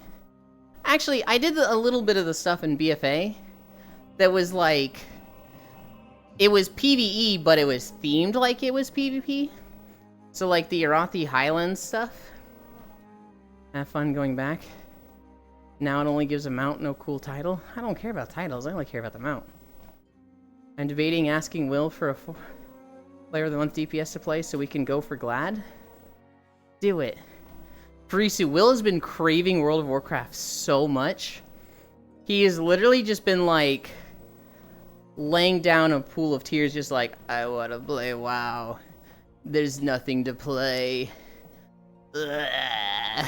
Actually, I did a little bit of the stuff in BFA that was like... It was PvE, but it was themed like it was PvP. So like the Arathi Highlands stuff. Have fun going back. Now it only gives a mount, no cool title. I don't care about titles, I only care about the mount. I'm debating asking Will for a Player of the Month DPS to play so we can go for Glad. Do it. Frisu, Will has been craving World of Warcraft so much. He has literally just been like laying down a pool of tears just like, I want to play WoW. There's nothing to play. Ugh.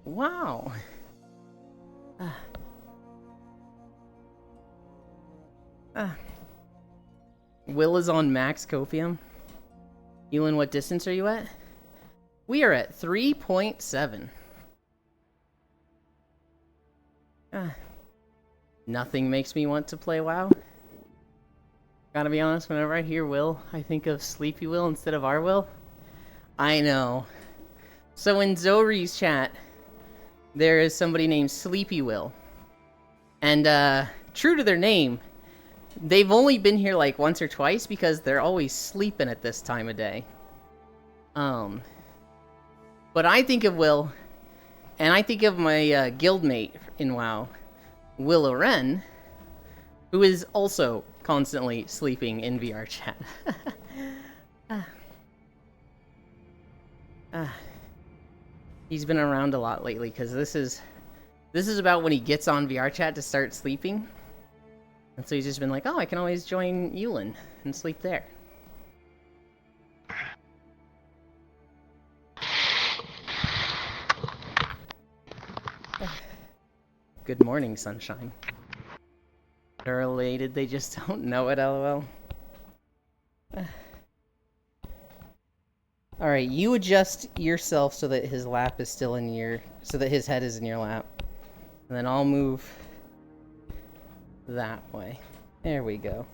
Wow. Will is on max copium. Elin, what distance are you at? We are at 3.7. Nothing makes me want to play WoW. Gotta be honest, whenever I hear Will, I think of Sleepy Will instead of our Will. I know. So in Zori's chat, there is somebody named Sleepy Will. And, true to their name, they've only been here like once or twice because they're always sleeping at this time of day. But I think of Will, and I think of my guildmate in WoW, Will Oren, who is also constantly sleeping in VR chat. He's been around a lot lately because this is about when he gets on VR chat to start sleeping. And so he's just been like, oh, I can always join Yulin and sleep there. Good morning, sunshine. They're related, they just don't know it, lol. Alright, you adjust yourself so that his lap is still in your... so that his head is in your lap. And then I'll move that way. There we go.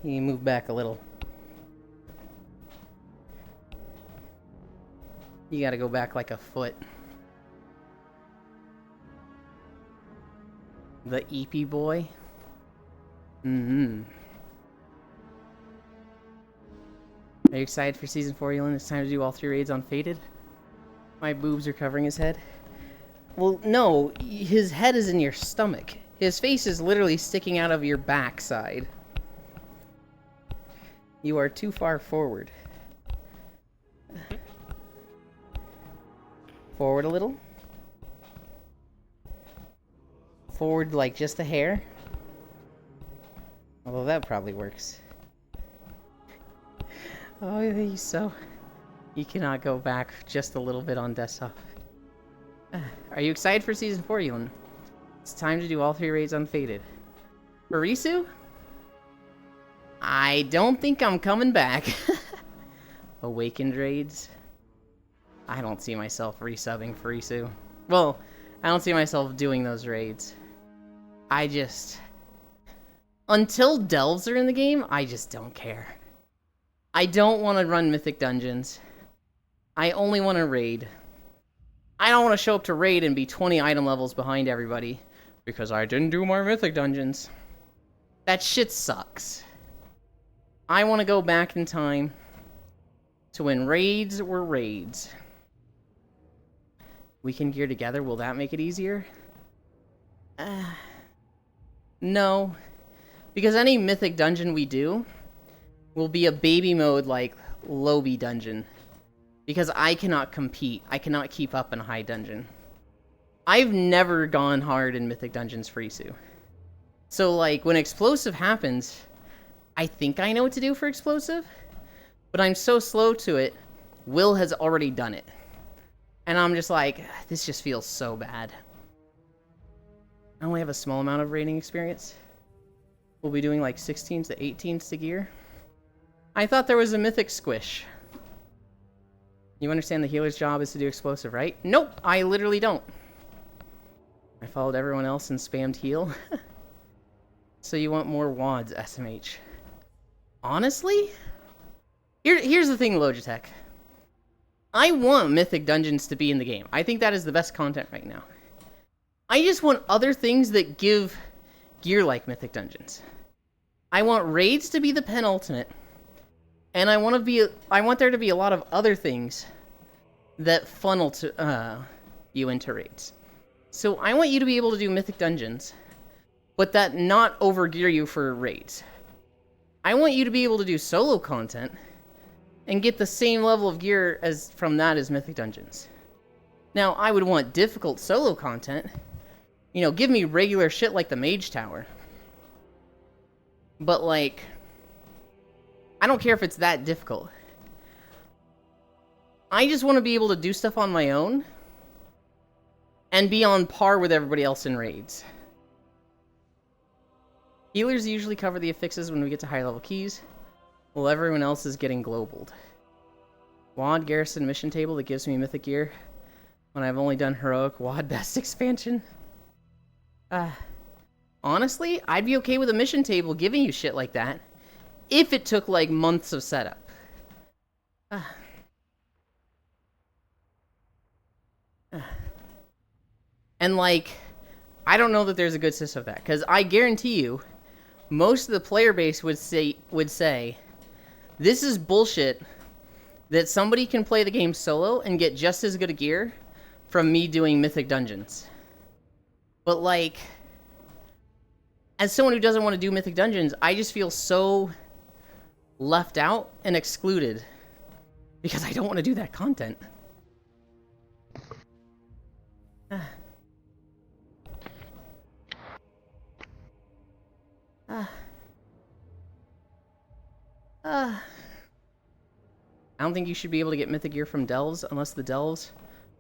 You move back a little. You gotta go back like a foot. The EP boy? Mm-hmm. Are you excited for Season 4, Elin? It's time to do all 3 raids on Fated. My boobs are covering his head. Well, no, his head is in your stomach. His face is literally sticking out of your backside. You are too far forward. Forward a little. Forward like just a hair. Although that probably works. Oh, he's so... You cannot go back just a little bit on desktop. Are you excited for Season 4, Elin? It's time to do all 3 raids on Fated. For Risu? I don't think I'm coming back. Awakened raids? I don't see myself resubbing for Risu. Well, I don't see myself doing those raids. I just... Until delves are in the game, I just don't care. I don't want to run Mythic Dungeons. I only want to raid. I don't want to show up to raid and be 20 item levels behind everybody because I didn't do my Mythic Dungeons. That shit sucks. I want to go back in time to when raids were raids. We can gear together. Will that make it easier? No. Because any Mythic Dungeon we do will be a baby mode like Lobby Dungeon. Because I cannot compete. I cannot keep up in a high dungeon. I've never gone hard in Mythic Dungeons for Risu. So, like, when Explosive happens, I think I know what to do for Explosive, but I'm so slow to it, Will has already done it. And I'm just like, this just feels so bad. I only have a small amount of raiding experience. We'll be doing like 16s to 18s to gear. I thought there was a Mythic Squish. You understand the healer's job is to do Explosive, right? Nope, I literally don't. I followed everyone else and spammed heal. So you want more WADs, SMH. Honestly? Here's the thing, Logitech. I want Mythic Dungeons to be in the game. I think that is the best content right now. I just want other things that give gear like Mythic Dungeons. I want raids to be the penultimate. And I want there to be a lot of other things that funnel to you into raids. So I want you to be able to do Mythic Dungeons, but that not overgear you for raids. I want you to be able to do solo content and get the same level of gear as from that as Mythic Dungeons. Now, I would want difficult solo content. You know, give me regular shit like the Mage Tower. But like, I don't care if it's that difficult. I just want to be able to do stuff on my own and be on par with everybody else in raids. Healers usually cover the affixes when we get to higher level keys, while everyone else is getting globaled. WAD Garrison mission table that gives me mythic gear when I've only done heroic WAD best expansion. Honestly, I'd be okay with a mission table giving you shit like that if it took like months of setup. And like, I don't know that there's a good system of that, because I guarantee you, most of the player base would say, this is bullshit that somebody can play the game solo and get just as good a gear from me doing Mythic Dungeons. But like, as someone who doesn't want to do Mythic Dungeons, I just feel so left out and excluded because I don't want to do that content. I don't think you should be able to get mythic gear from delves unless the delves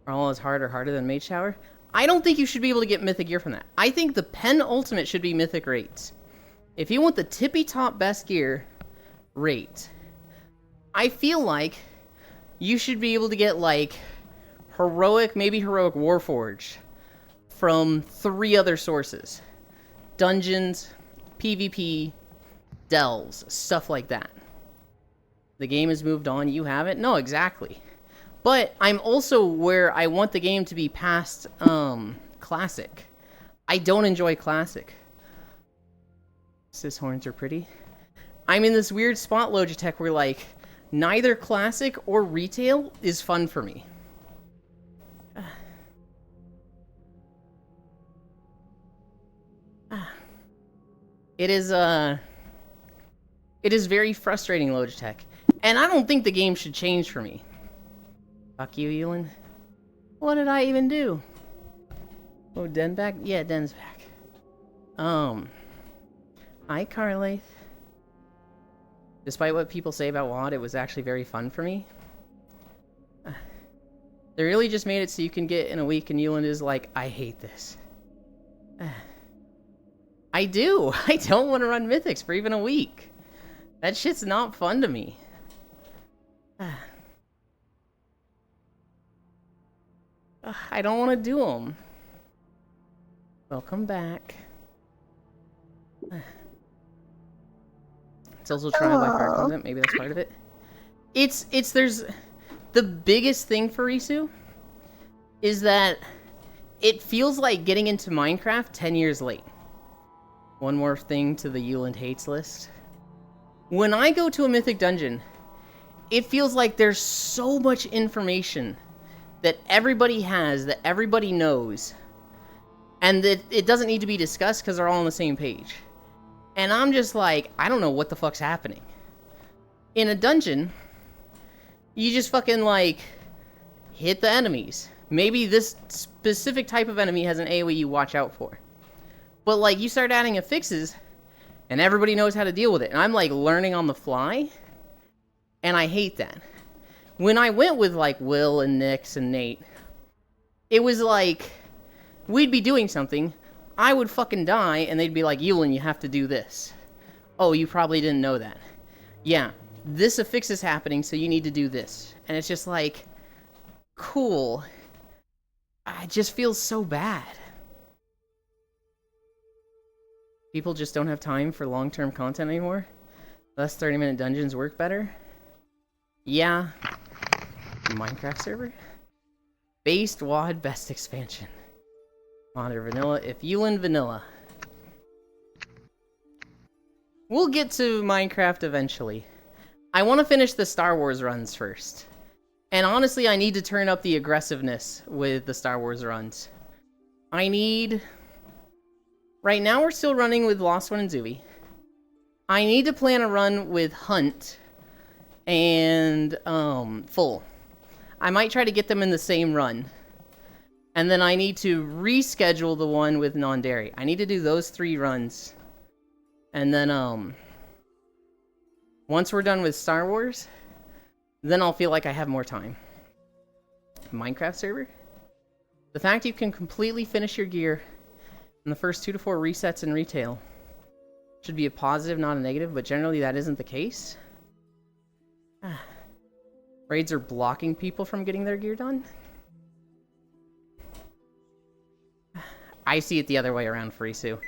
are all as hard or harder than Mage Tower. I don't think you should be able to get mythic gear from that. I think the penultimate should be mythic raids. If you want the tippy top best gear, raids. I feel like you should be able to get like heroic, maybe heroic Warforged from 3 other sources. Dungeons, PvP, delves, stuff like that. The game has moved on, you haven't? No, exactly. But I'm also where I want the game to be past Classic. I don't enjoy Classic. Sis horns are pretty. I'm in this weird spot, Logitech, where like, Neither classic or retail is fun for me. It is very frustrating, Logitech. And I don't think the game should change for me. Fuck you, Ewan. What did I even do? Oh, Den back? Yeah, Den's back. Hi, Carlath. Despite what people say about WoD, it was actually very fun for me. They really just made it so you can get in a week and Ewan is like, I hate this. I do. I don't want to run Mythics for even a week. That shit's not fun to me. I don't want to do them. Welcome back. It's also trial by fire content. Maybe that's part of it. There's the biggest thing for Risu is that it feels like getting into Minecraft 10 years late. One more thing to the Yuland hates list. When I go to a Mythic dungeon, it feels like there's so much information that everybody has, that everybody knows, and that it doesn't need to be discussed because they're all on the same page. And I'm just like, I don't know what the fuck's happening. In a dungeon, you just fucking, like, hit the enemies. Maybe this specific type of enemy has an AoE you watch out for. But, like, you start adding affixes, and everybody knows how to deal with it. And I'm, like, learning on the fly, and I hate that. When I went with, like, Will and Nyx and Nate, it was like, we'd be doing something, I would fucking die, and they'd be like, Ewan, you have to do this. Oh, you probably didn't know that. Yeah, this affix is happening, so you need to do this. And it's just like, cool. It just feels so bad. People just don't have time for long-term content anymore. Less 30-minute dungeons work better. Yeah. Minecraft server? Based WoD best expansion. Modern vanilla. If Yuland vanilla. We'll get to Minecraft eventually. I want to finish the Star Wars runs first. And honestly, I need to turn up the aggressiveness with the Star Wars runs. I need... Right now we're still running with Lost One and Zuby. I need to plan a run with Hunt and Full. I might try to get them in the same run. And then I need to reschedule the one with Non-Dairy. I need to do those 3 runs. And then, once we're done with Star Wars, then I'll feel like I have more time. Minecraft server? The fact you can completely finish your gear in the first 2 to 4 resets in retail should be a positive, not a negative, but generally that isn't the case. Raids are blocking people from getting their gear done? I see it the other way around, Frisu.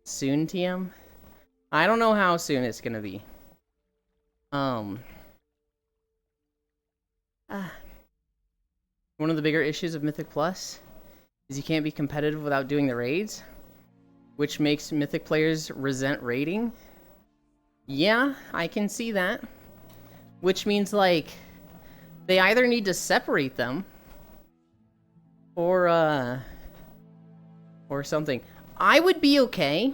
Soon, TM? I don't know how soon it's gonna be. One of the bigger issues of Mythic Plus is you can't be competitive without doing the raids, which makes Mythic players resent raiding. Yeah, I can see that. Which means, like, they either need to separate them, or something. I would be okay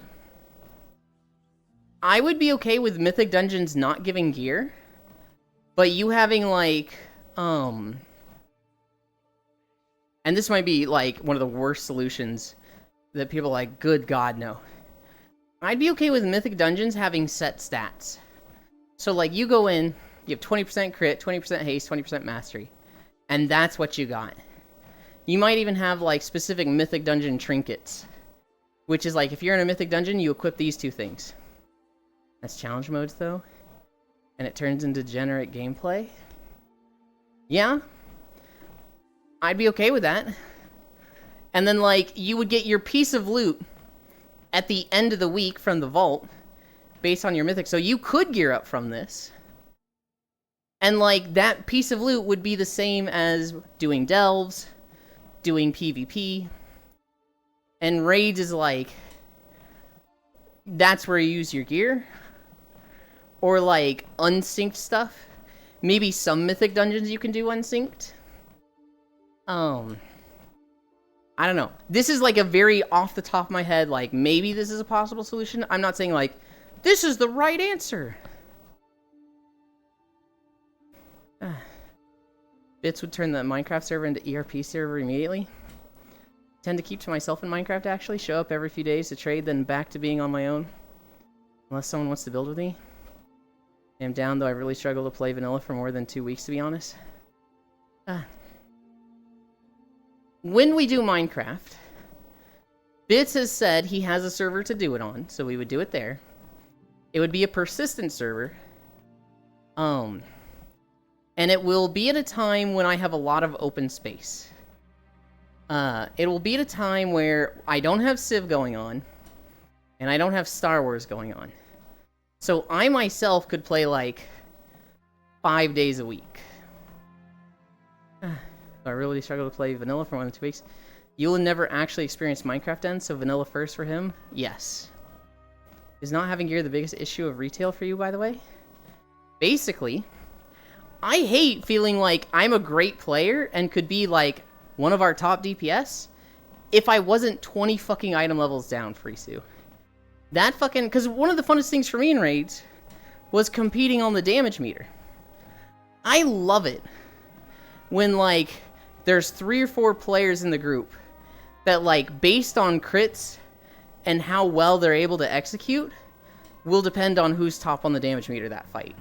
with Mythic Dungeons not giving gear, but you having, like, and this might be, like, one of the worst solutions that people are like, good God, no. I'd be okay with Mythic Dungeons having set stats. So, like, you go in, you have 20% crit, 20% haste, 20% mastery. And that's what you got. You might even have, like, specific Mythic Dungeon trinkets. Which is, like, if you're in a Mythic Dungeon, you equip these 2 things. That's challenge modes, though. And it turns into degenerate gameplay. Yeah. I'd be okay with that. And then, like, you would get your piece of loot at the end of the week from the vault based on your Mythic. So you could gear up from this. And, like, that piece of loot would be the same as doing delves, doing PvP, And raids is like, that's where you use your gear. Or like unsynced stuff. Maybe some mythic dungeons you can do unsynced. I don't know. This is like a very off the top of my head, like maybe this is a possible solution. I'm not saying like, this is the right answer. Bits would turn the Minecraft server into ERP server immediately. Tend to keep to myself in Minecraft actually. Show up every few days to trade, then back to being on my own. Unless someone wants to build with me. I'm down though, I really struggle to play vanilla for more than 2 weeks to be honest. When we do Minecraft, Bits has said he has a server to do it on, so we would do it there. It would be a persistent server. And it will be at a time when I have a lot of open space. It will be at a time where I don't have Civ going on, and I don't have Star Wars going on. So I myself could play like 5 days a week. I really struggle to play vanilla for more than 2 weeks. You will never actually experience Minecraft then, so vanilla first for him? Yes. Is not having gear the biggest issue of retail for you, by the way? Basically, I hate feeling like I'm a great player and could be like one of our top DPS if I wasn't 20 fucking item levels down, Frisu. That fucking... Because one of the funnest things for me in raids was competing on the damage meter. I love it when, like, there's 3 or 4 players in the group that, like, based on crits and how well they're able to execute, will depend on who's top on the damage meter that fight.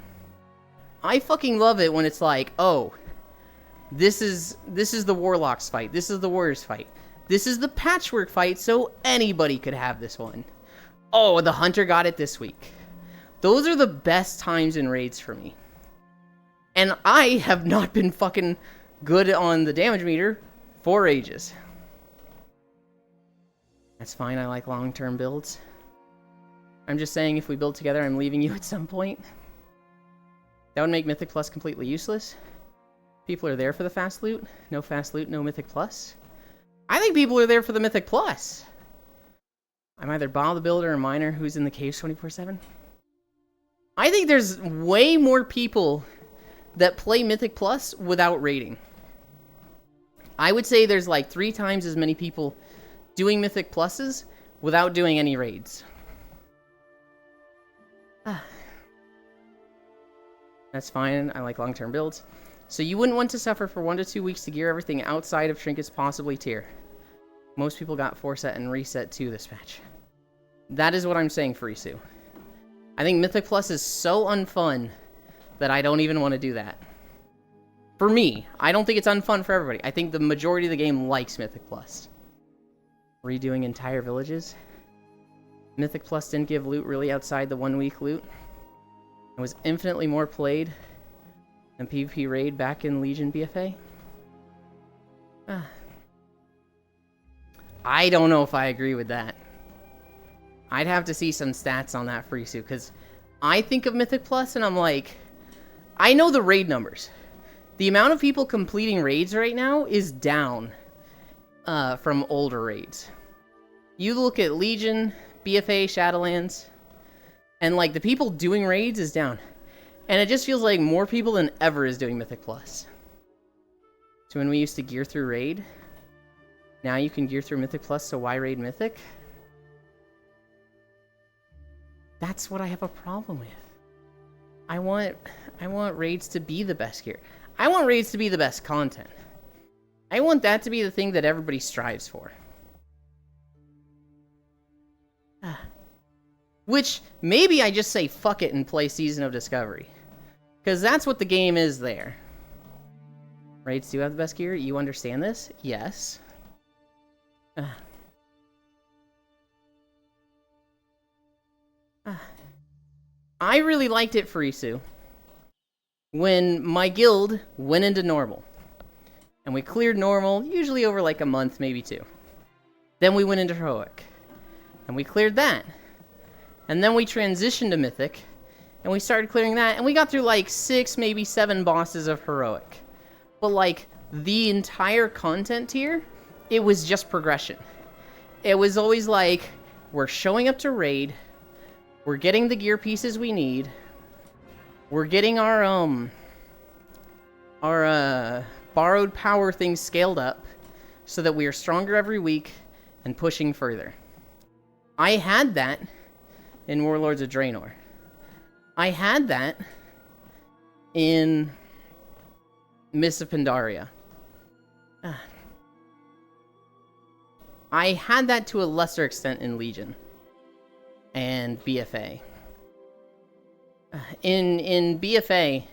I fucking love it when it's like, oh, this is the Warlocks fight, this is the Warriors fight, this is the Patchwork fight, so anybody could have this one. Oh, the Hunter got it this week. Those are the best times in raids for me. And I have not been fucking good on the damage meter for ages. That's fine, I like long-term builds. I'm just saying if we build together, I'm leaving you at some point. That would make Mythic Plus completely useless. People are there for the fast loot. No fast loot, no Mythic Plus. I think people are there for the Mythic Plus. I'm either Bob the Builder or Miner who's in the caves 24/7. I think there's way more people that play Mythic Plus without raiding. I would say there's like 3 times as many people doing Mythic Pluses without doing any raids. That's fine, I like long-term builds. So you wouldn't want to suffer for 1 to 2 weeks to gear everything outside of Trinkets possibly tier. Most people got 4 set and reset 2 this patch. That is what I'm saying, Frisu. I think Mythic Plus is so unfun that I don't even want to do that. For me, I don't think it's unfun for everybody. I think the majority of the game likes Mythic Plus. Redoing entire villages. Mythic Plus didn't give loot really outside the 1 week loot. It was infinitely more played than PvP raid back in Legion BFA. I don't know if I agree with that. I'd have to see some stats on that, Frisu, because I think of Mythic Plus and I'm like, I know the raid numbers. The amount of people completing raids right now is down from older raids. You look at Legion, BFA, Shadowlands, and like the people doing raids is down. And it just feels like more people than ever is doing Mythic Plus. So when we used to gear through raid, now you can gear through Mythic Plus, so why raid Mythic? That's what I have a problem with. I want raids to be the best gear. I want raids to be the best content. I want that to be the thing that everybody strives for. Which, maybe I just say fuck it and play Season of Discovery. Because that's what the game is there. Raids do have the best gear? You understand this? Yes. I really liked it, Frisu, when my guild went into normal. And we cleared normal, usually over like a month, maybe 2. Then we went into heroic. And we cleared that. And then we transitioned to mythic. And we started clearing that. And we got through like 6, maybe 7 bosses of heroic. But like the entire content tier, it was just progression. It was always like, we're showing up to raid, we're getting the gear pieces we need, we're getting our borrowed power things scaled up so that we are stronger every week and pushing further. I had that in Warlords of Draenor. I had that in Mists of Pandaria. I had that to a lesser extent in Legion and BFA. In BFA,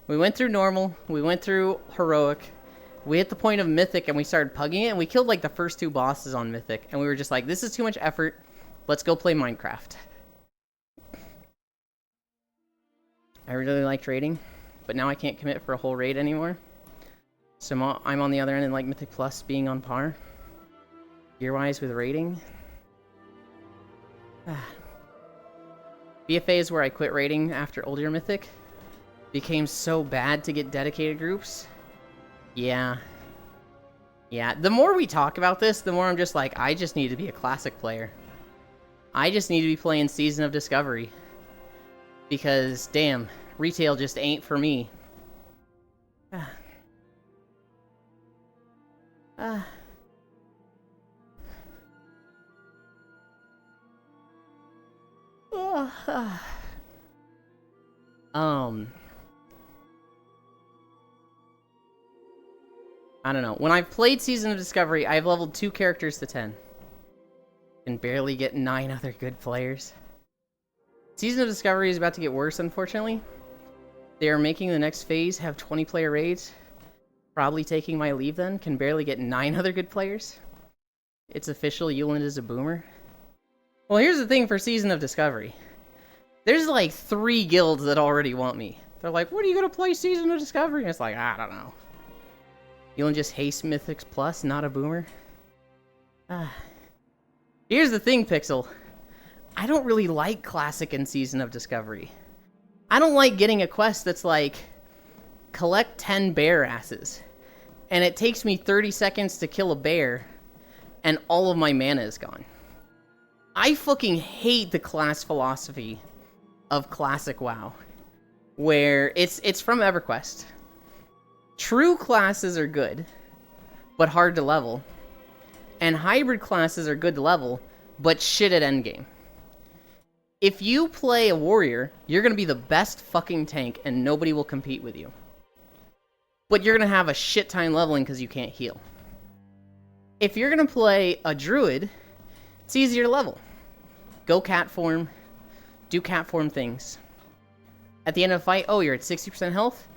we went through normal, we went through heroic, we hit the point of mythic and we started pugging it, and we killed like the first 2 bosses on mythic, and we were just like, this is too much effort, let's go play Minecraft. I really liked raiding, but now I can't commit for a whole raid anymore. So I'm on the other end in like Mythic Plus being on par. Gear-wise with raiding. BFA is where I quit raiding after Older Mythic. Became so bad to get dedicated groups. Yeah. Yeah, the more we talk about this, the more I'm just like, I just need to be a classic player. I just need to be playing Season of Discovery. Because, damn, retail just ain't for me. I don't know. When I've played Season of Discovery, I've leveled 2 characters to 10. Can barely get 9 other good players. Season of Discovery is about to get worse, unfortunately. They are making the next phase have 20-player raids. Probably taking my leave then. Can barely get 9 other good players. It's official, Yuland is a boomer. Well, here's the thing for Season of Discovery. There's like 3 guilds that already want me. They're like, what are you gonna play Season of Discovery? And it's like, I don't know. Yuland just hates Mythics Plus, not a boomer. Here's the thing, Pixel. I don't really like Classic and Season of Discovery. I don't like getting a quest that's like, collect 10 bear asses. And it takes me 30 seconds to kill a bear, and all of my mana is gone. I fucking hate the class philosophy of Classic WoW, where it's from EverQuest. True classes are good, but hard to level. And hybrid classes are good to level, but shit at endgame. If you play a warrior, you're gonna be the best fucking tank and nobody will compete with you. But you're gonna have a shit time leveling because you can't heal. If you're gonna play a druid, it's easier to level. Go cat form, do cat form things. At the end of the fight, oh, you're at 60% health?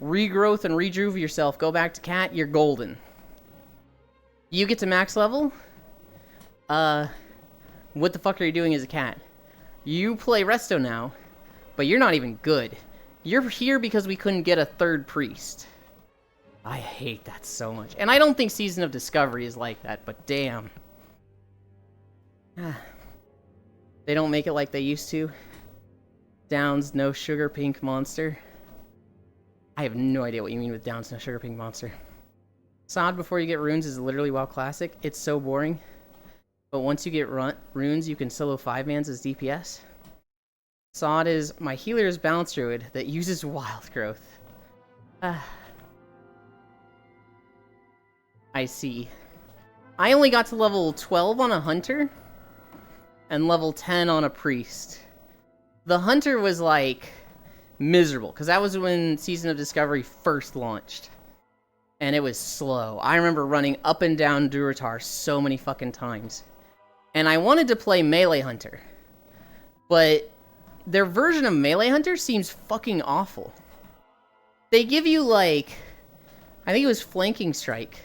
Regrowth and rejuve yourself, go back to cat, you're golden. You get to max level? What the fuck are you doing as a cat? You play Resto now, but you're not even good. You're here because we couldn't get a 3rd priest. I hate that so much. And I don't think Season of Discovery is like that, but damn. They don't make it like they used to. Downs, no sugar, pink monster. I have no idea what you mean with Downs, no sugar, pink monster. Sod before you get runes is literally WoW Classic. It's so boring. But once you get runes, you can solo 5-mans as DPS. Sod is my healer is Balance Druid that uses Wild Growth. I see. I only got to level 12 on a Hunter, and level 10 on a Priest. The Hunter was, like, miserable, because that was when Season of Discovery first launched. And it was slow. I remember running up and down Durotar so many fucking times. And I wanted to play Melee Hunter. But their version of Melee Hunter seems fucking awful. They give you, like, I think it was Flanking Strike,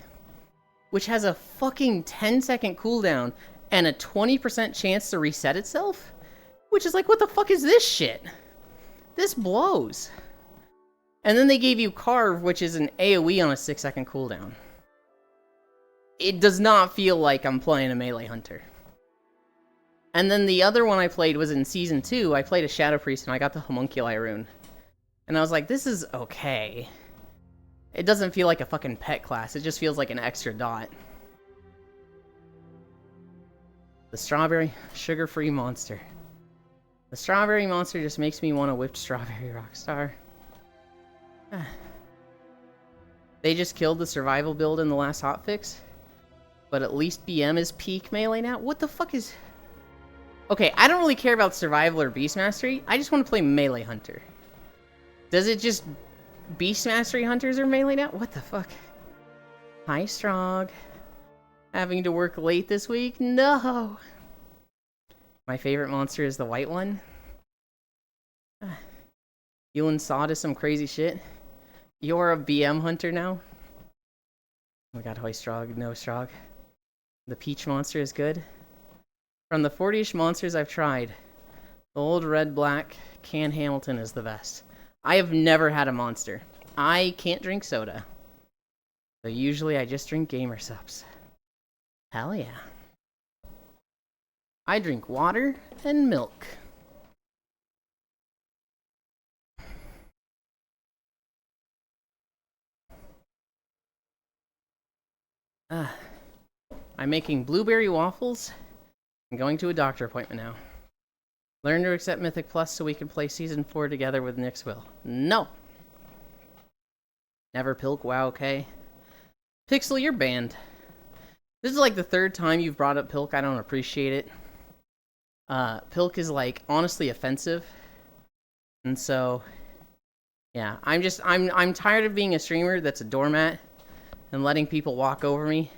which has a fucking 10-second cooldown and a 20% chance to reset itself? Which is like, what the fuck is this shit? This blows. And then they gave you Carve, which is an AoE on a 6-second cooldown. It does not feel like I'm playing a Melee Hunter. And then the other one I played was in Season 2. I played a Shadow Priest and I got the Homunculi rune. And I was like, this is okay. It doesn't feel like a fucking pet class. It just feels like an extra dot. The strawberry sugar-free monster. The strawberry monster just makes me want a whipped strawberry Rockstar. They just killed the survival build in the last hotfix, but at least BM is peak melee now? What the fuck is... Okay, I don't really care about survival or beast mastery. I just want to play melee hunter. Does it just... Beast mastery hunters are melee now? What the fuck? Hi, Strog. Having to work late this week? No! My favorite monster is the white one. Elon Saw does some crazy shit. You're a BM hunter now? Oh my god, Hoi Strog, no Strog. The peach monster is good. From the 40-ish monsters I've tried, the old red-black Can Hamilton is the best. I have never had a monster. I can't drink soda. So usually I just drink gamer subs. Hell yeah. I drink water and milk. I'm making blueberry waffles. I'm going to a doctor appointment now. Learn to accept Mythic Plus so we can play Season 4 together with Nyx Will. No! Never Pilk, wow, okay. Pixel, you're banned. This is like the third time you've brought up Pilk. I don't appreciate it. Pilk is like honestly offensive. And so, yeah, I'm tired of being a streamer that's a doormat and letting people walk over me.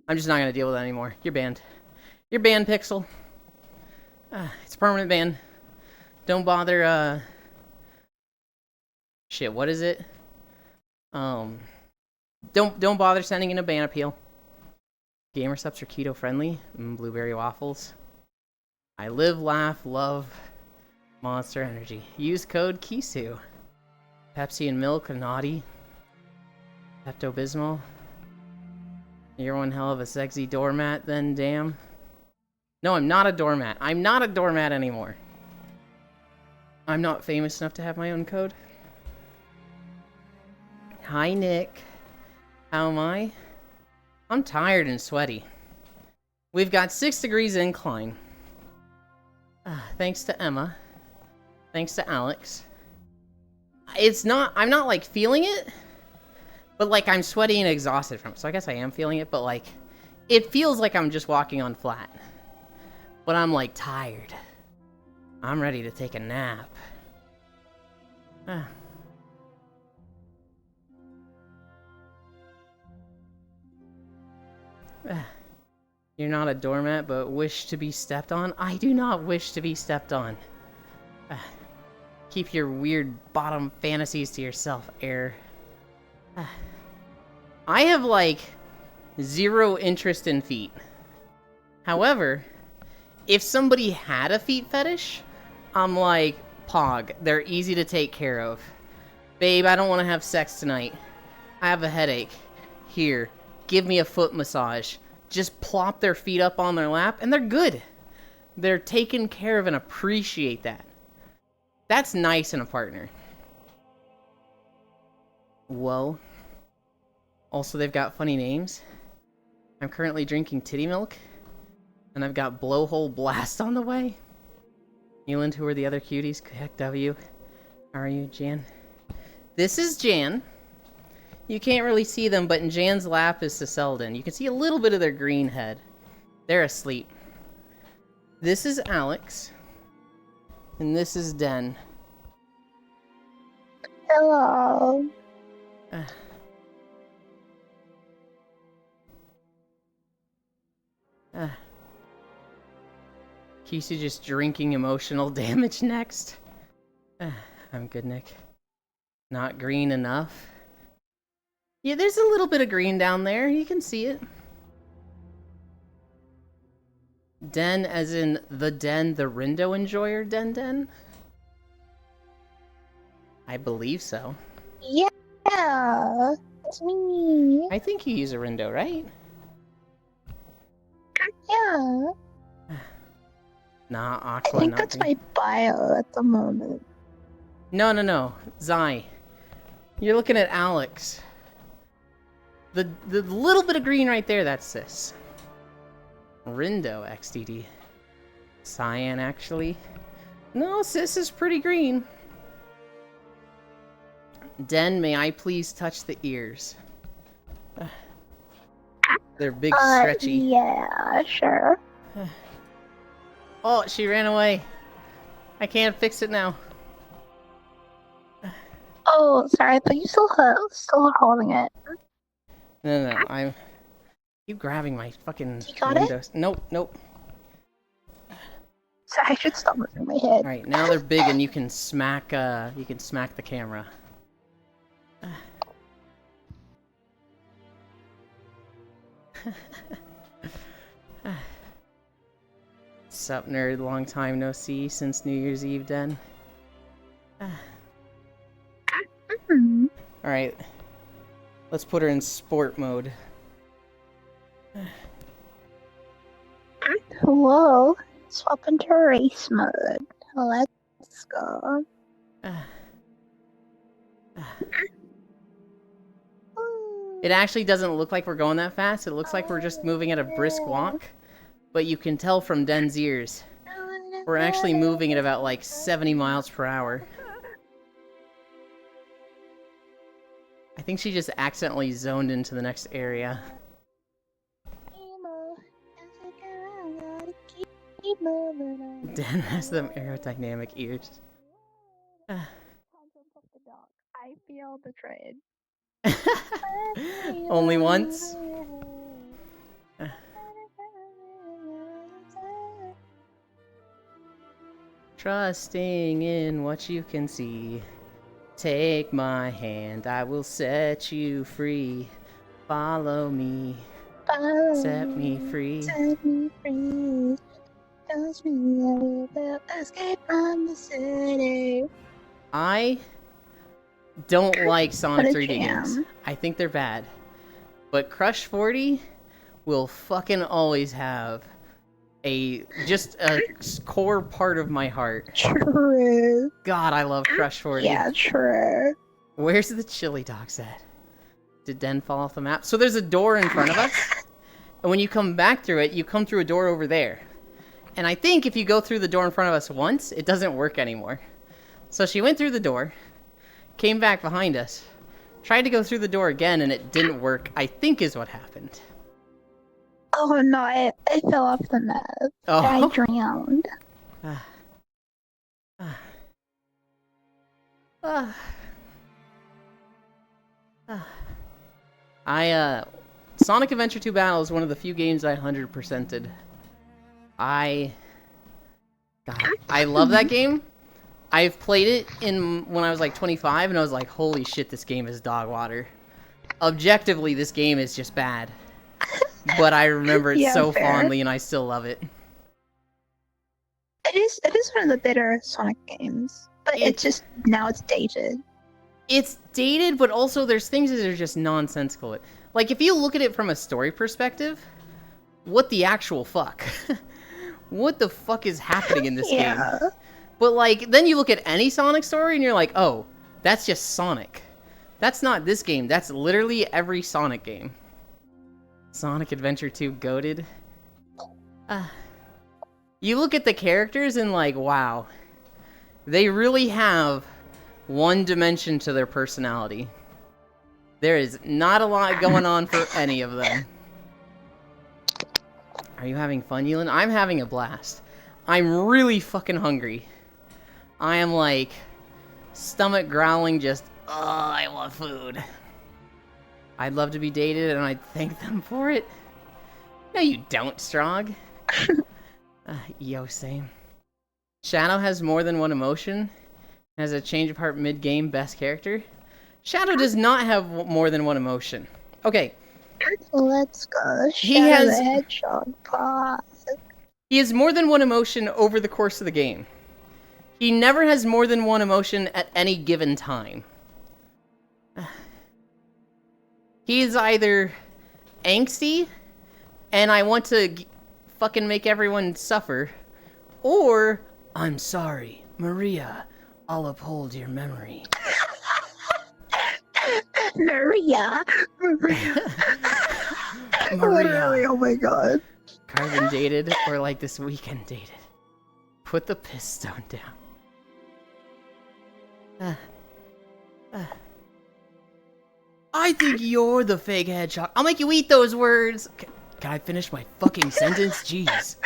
I'm just not gonna deal with that anymore. You're banned. You're banned, Pixel. It's a permanent ban. Don't bother, shit, what is it? Don't bother sending in a ban appeal. Gamer subs are keto friendly. Blueberry waffles. I live, laugh, love Monster Energy. Use code KISU. Pepsi and milk, naughty. Pepto-Bismol. You're one hell of a sexy doormat then, damn. No, I'm not a doormat. I'm not a doormat anymore. I'm not famous enough to have my own code. Hi, Nick. How am I? I'm tired and sweaty. We've got 6 degrees incline. Thanks to Emma. Thanks to Alex. I'm not like feeling it, but like I'm sweaty and exhausted from it. So I guess I am feeling it, but like it feels like I'm just walking on flat. But I'm like tired. I'm ready to take a nap. You're not a doormat, but wish to be stepped on? I do not wish to be stepped on. Keep your weird bottom fantasies to yourself, Air. I have, like, 0 interest in feet. However, if somebody had a feet fetish, I'm like, Pog, they're easy to take care of. Babe, I don't want to have sex tonight. I have a headache. Here, give me a foot massage. Just plop their feet up on their lap, and they're good. They're taken care of and appreciate that. That's nice in a partner. Whoa. Also, they've got funny names. I'm currently drinking titty milk, and I've got Blowhole Blast on the way. Eland, who are the other cuties? Heck W. How are you, Jan? This is Jan. You can't really see them, but in Jan's lap is Selden. You can see a little bit of their green head. They're asleep. This is Alex. And this is Den. Hello. Kisu just drinking emotional damage next. I'm good, Nick. Not green enough. Yeah, there's a little bit of green down there. You can see it. Den, as in the Den, the Rindo enjoyer, Den? I believe so. Yeah, it's me. I think you use a Rindo, right? Yeah. Nah, Aqua, I think not that's green. my bio at the moment. No. Zai. You're looking at Alex. The little bit of green right there, that's sis. Rindo XDD. Cyan, actually. No, sis is pretty green. Den, may I please touch the ears? They're big, stretchy. Yeah, sure. Oh, she ran away. I can't fix it now. Oh, sorry, I thought you still holding it. No, I'm... Keep grabbing my fucking You got windows. Nope. So I should stop moving my head. Alright, now they're big and you can smack the camera. Sup, nerd? Long time no see since New Year's Eve, Den. Hmm. Alright. Let's put her in sport mode. Whoa. Swap into race mode. Let's go. It actually doesn't look like we're going that fast. It looks like we're just moving at a brisk walk. But you can tell from Den's ears. We're actually moving at about like 70 miles per hour. I think she just accidentally zoned into the next area. Den has them aerodynamic ears. I feel betrayed. Only once? Trusting in what you can see. Take my hand, I will set you free. Follow me, set me free. Set me free. Touch me, I will escape from the city. I don't like Sonic What a 3D games. jam. I think they're bad. But Crush 40 will fucking always have just a core part of my heart. True. God, I love Crush 40. Yeah, true. Where's the chili dogs at? Did Den fall off the map? So there's a door in front of us. And when you come back through it, you come through a door over there. And I think if you go through the door in front of us once, it doesn't work anymore. So she went through the door, came back behind us, tried to go through the door again, and it didn't work, I think is what happened. Oh no, I fell off the map. I Oh. drowned. Sonic Adventure 2 Battle is one of the few games I 100%ed. God, I love that game. I've played it when I was like 25, and I was like, holy shit, this game is dog water. Objectively, this game is just bad. But I remember it Yeah, so fair. fondly, and I still love it. It is one of the better Sonic games. But it's just, now it's dated. It's dated, but also there's things that are just nonsensical. Like, if you look at it from a story perspective, what the actual fuck? What the fuck is happening in this game? But, like, then you look at any Sonic story and you're like, oh, that's just Sonic. That's not this game. That's literally every Sonic game. Sonic Adventure 2 goated. You look at the characters and, like, wow. They really have one dimension to their personality. There is not a lot going on for any of them. Are you having fun, Yulin? I'm having a blast. I'm really fucking hungry. I am like, stomach growling just, oh, I want food. I'd love to be dated and I'd thank them for it. No, you don't, Strog. Yo, same. Shadow has more than one emotion. Has a change of heart mid-game, best character. Shadow does not have more than one emotion. Okay. Let's go. He Shadow has- the Hedgehog 5. He has more than one emotion over the course of the game. He never has more than one emotion at any given time. He is either angsty, and I want to fucking make everyone suffer, or I'm sorry, Maria, I'll uphold your memory. Maria. Maria. Literally, oh my god. I've been dated, or like this weekend dated. Put the piss stone down. I think you're the fake hedgehog. I'll make you eat those words. Can I finish my fucking sentence? Jeez.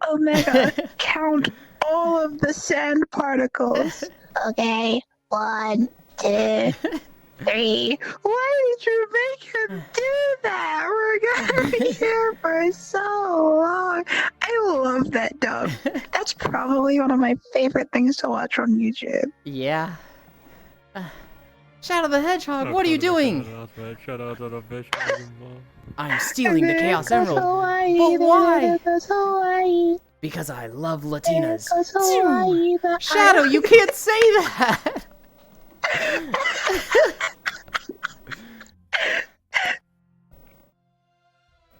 Omega, count all of the sand particles. Okay, 1, 2, 3. Why did you make him do that? We're gonna be here for so long. I love that dub. That's probably one of my favorite things to watch on YouTube. Yeah. Shadow the Hedgehog, what are you doing? I'm stealing the Chaos Emerald. But why? Because I love Latinas. Shadow, you can't say that!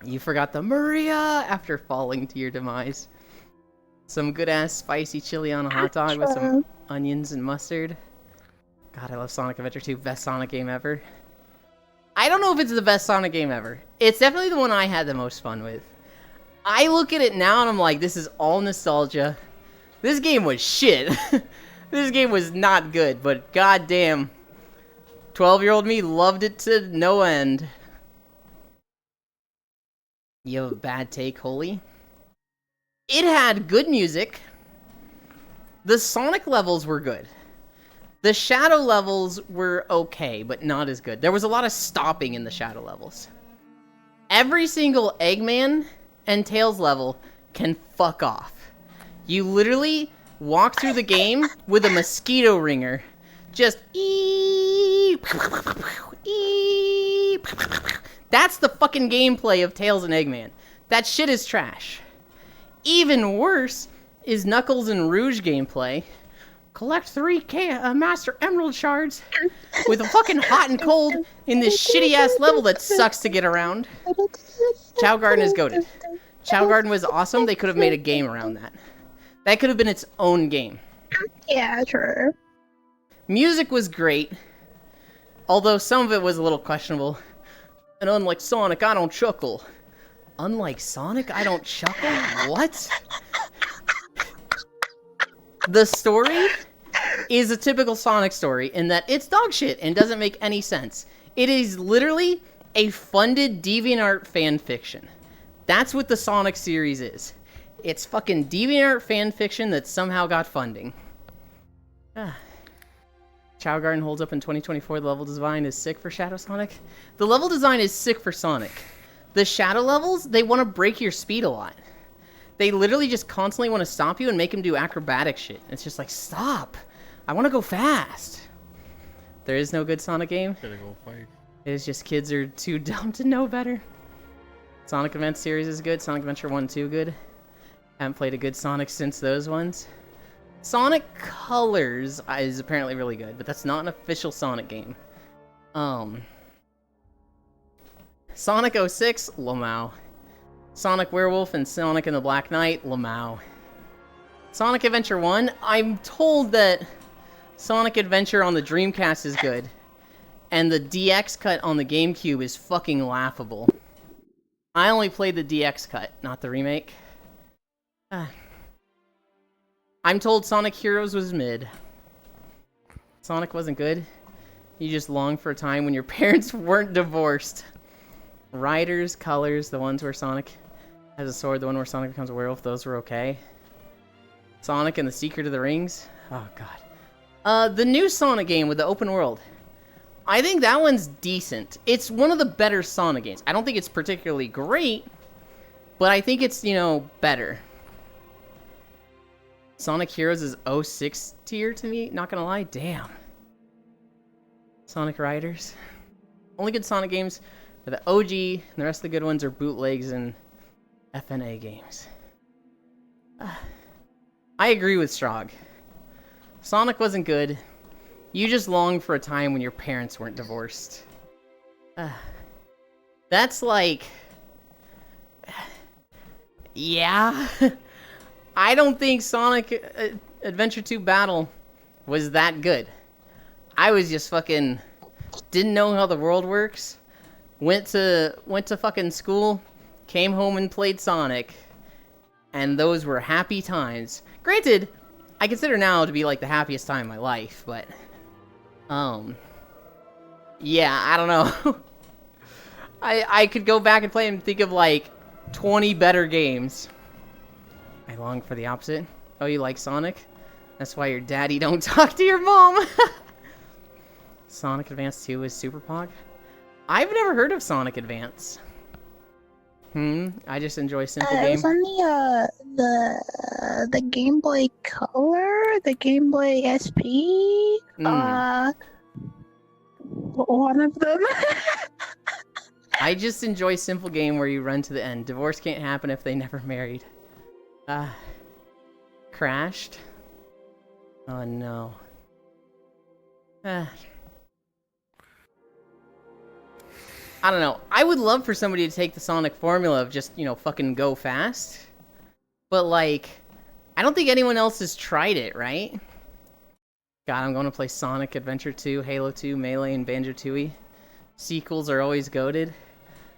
You forgot the Maria after falling to your demise. Some good-ass spicy chili on a hot dog with some onions and mustard. God, I love Sonic Adventure 2. Best Sonic game ever. I don't know if it's the best Sonic game ever. It's definitely the one I had the most fun with. I look at it now and I'm like, this is all nostalgia. This game was shit. This game was not good, but goddamn, 12-year-old me loved it to no end. You have a bad take, Holy? It had good music. The Sonic levels were good. The Shadow levels were okay, but not as good. There was a lot of stopping in the Shadow levels. Every single Eggman and Tails level can fuck off. You literally walk through the game with a mosquito ringer. Just eep, eep. That's the fucking gameplay of Tails and Eggman. That shit is trash. Even worse is Knuckles and Rouge gameplay. Collect 3 Master Emerald shards with a fucking hot and cold in this shitty-ass level that sucks to get around. Chao Garden is goated. Chao Garden was awesome. They could have made a game around that. That could have been its own game. Yeah, true. Music was great, although some of it was a little questionable. And unlike Sonic, I don't chuckle. Unlike Sonic, I don't chuckle? What? The story is a typical Sonic story in that it's dog shit and doesn't make any sense. It is literally a funded DeviantArt fan fiction. That's what the Sonic series is. It's fucking DeviantArt fan fiction that somehow got funding. Chao Garden holds up in 2024. The level design is sick for Shadow Sonic. The level design is sick for Sonic. The Shadow levels, they want to break your speed a lot. They literally just constantly want to stop you and make him do acrobatic shit. It's just like, stop. I want to go fast. There is no good Sonic game. Gotta go fight. It is just kids are too dumb to know better. Sonic Adventure series is good. Sonic Adventure 1 2 good. Haven't played a good Sonic since those ones. Sonic Colors is apparently really good, but that's not an official Sonic game. Sonic 06, Lamau. Sonic Werewolf and Sonic and the Black Knight, Lamau. Sonic Adventure 1, I'm told that Sonic Adventure on the Dreamcast is good, and the DX cut on the GameCube is fucking laughable. I only played the DX cut, not the remake. I'm told Sonic Heroes was mid. Sonic wasn't good. You just long for a time when your parents weren't divorced. Riders, Colors, the ones where Sonic has a sword, the one where Sonic becomes a werewolf, those were okay. Sonic and the Secret of the Rings? Oh, God. The new Sonic game with the open world. I think that one's decent. It's one of the better Sonic games. I don't think it's particularly great, but I think it's, better. Sonic Heroes is 06 tier to me, not gonna lie. Damn. Sonic Riders. Only good Sonic games are the OG, and the rest of the good ones are bootlegs and FNA games. I agree with Strog. Sonic wasn't good. You just longed for a time when your parents weren't divorced. That's like... Yeah. I don't think Sonic Adventure 2 Battle was that good. I was just fucking... Didn't know how the world works. Went to fucking school came home and played Sonic, and those were happy times. Granted, I consider now to be like the happiest time in my life, but yeah, I don't know. I could go back and play and think of like 20 better games. I long for the opposite. Oh, you like Sonic? That's why your daddy don't talk to your mom. Sonic Advance 2 is Super Pog? I've never heard of Sonic Advance. I just enjoy simple It games. was on the Game Boy Color, the Game Boy SP, one of them. I just enjoy simple game where you run to the end. Divorce can't happen if they never married. Crashed? Oh no. I don't know. I would love for somebody to take the Sonic formula of just, fucking go fast. But, like, I don't think anyone else has tried it, right? God, I'm going to play Sonic Adventure 2, Halo 2, Melee, and Banjo-Tooie. Sequels are always goated.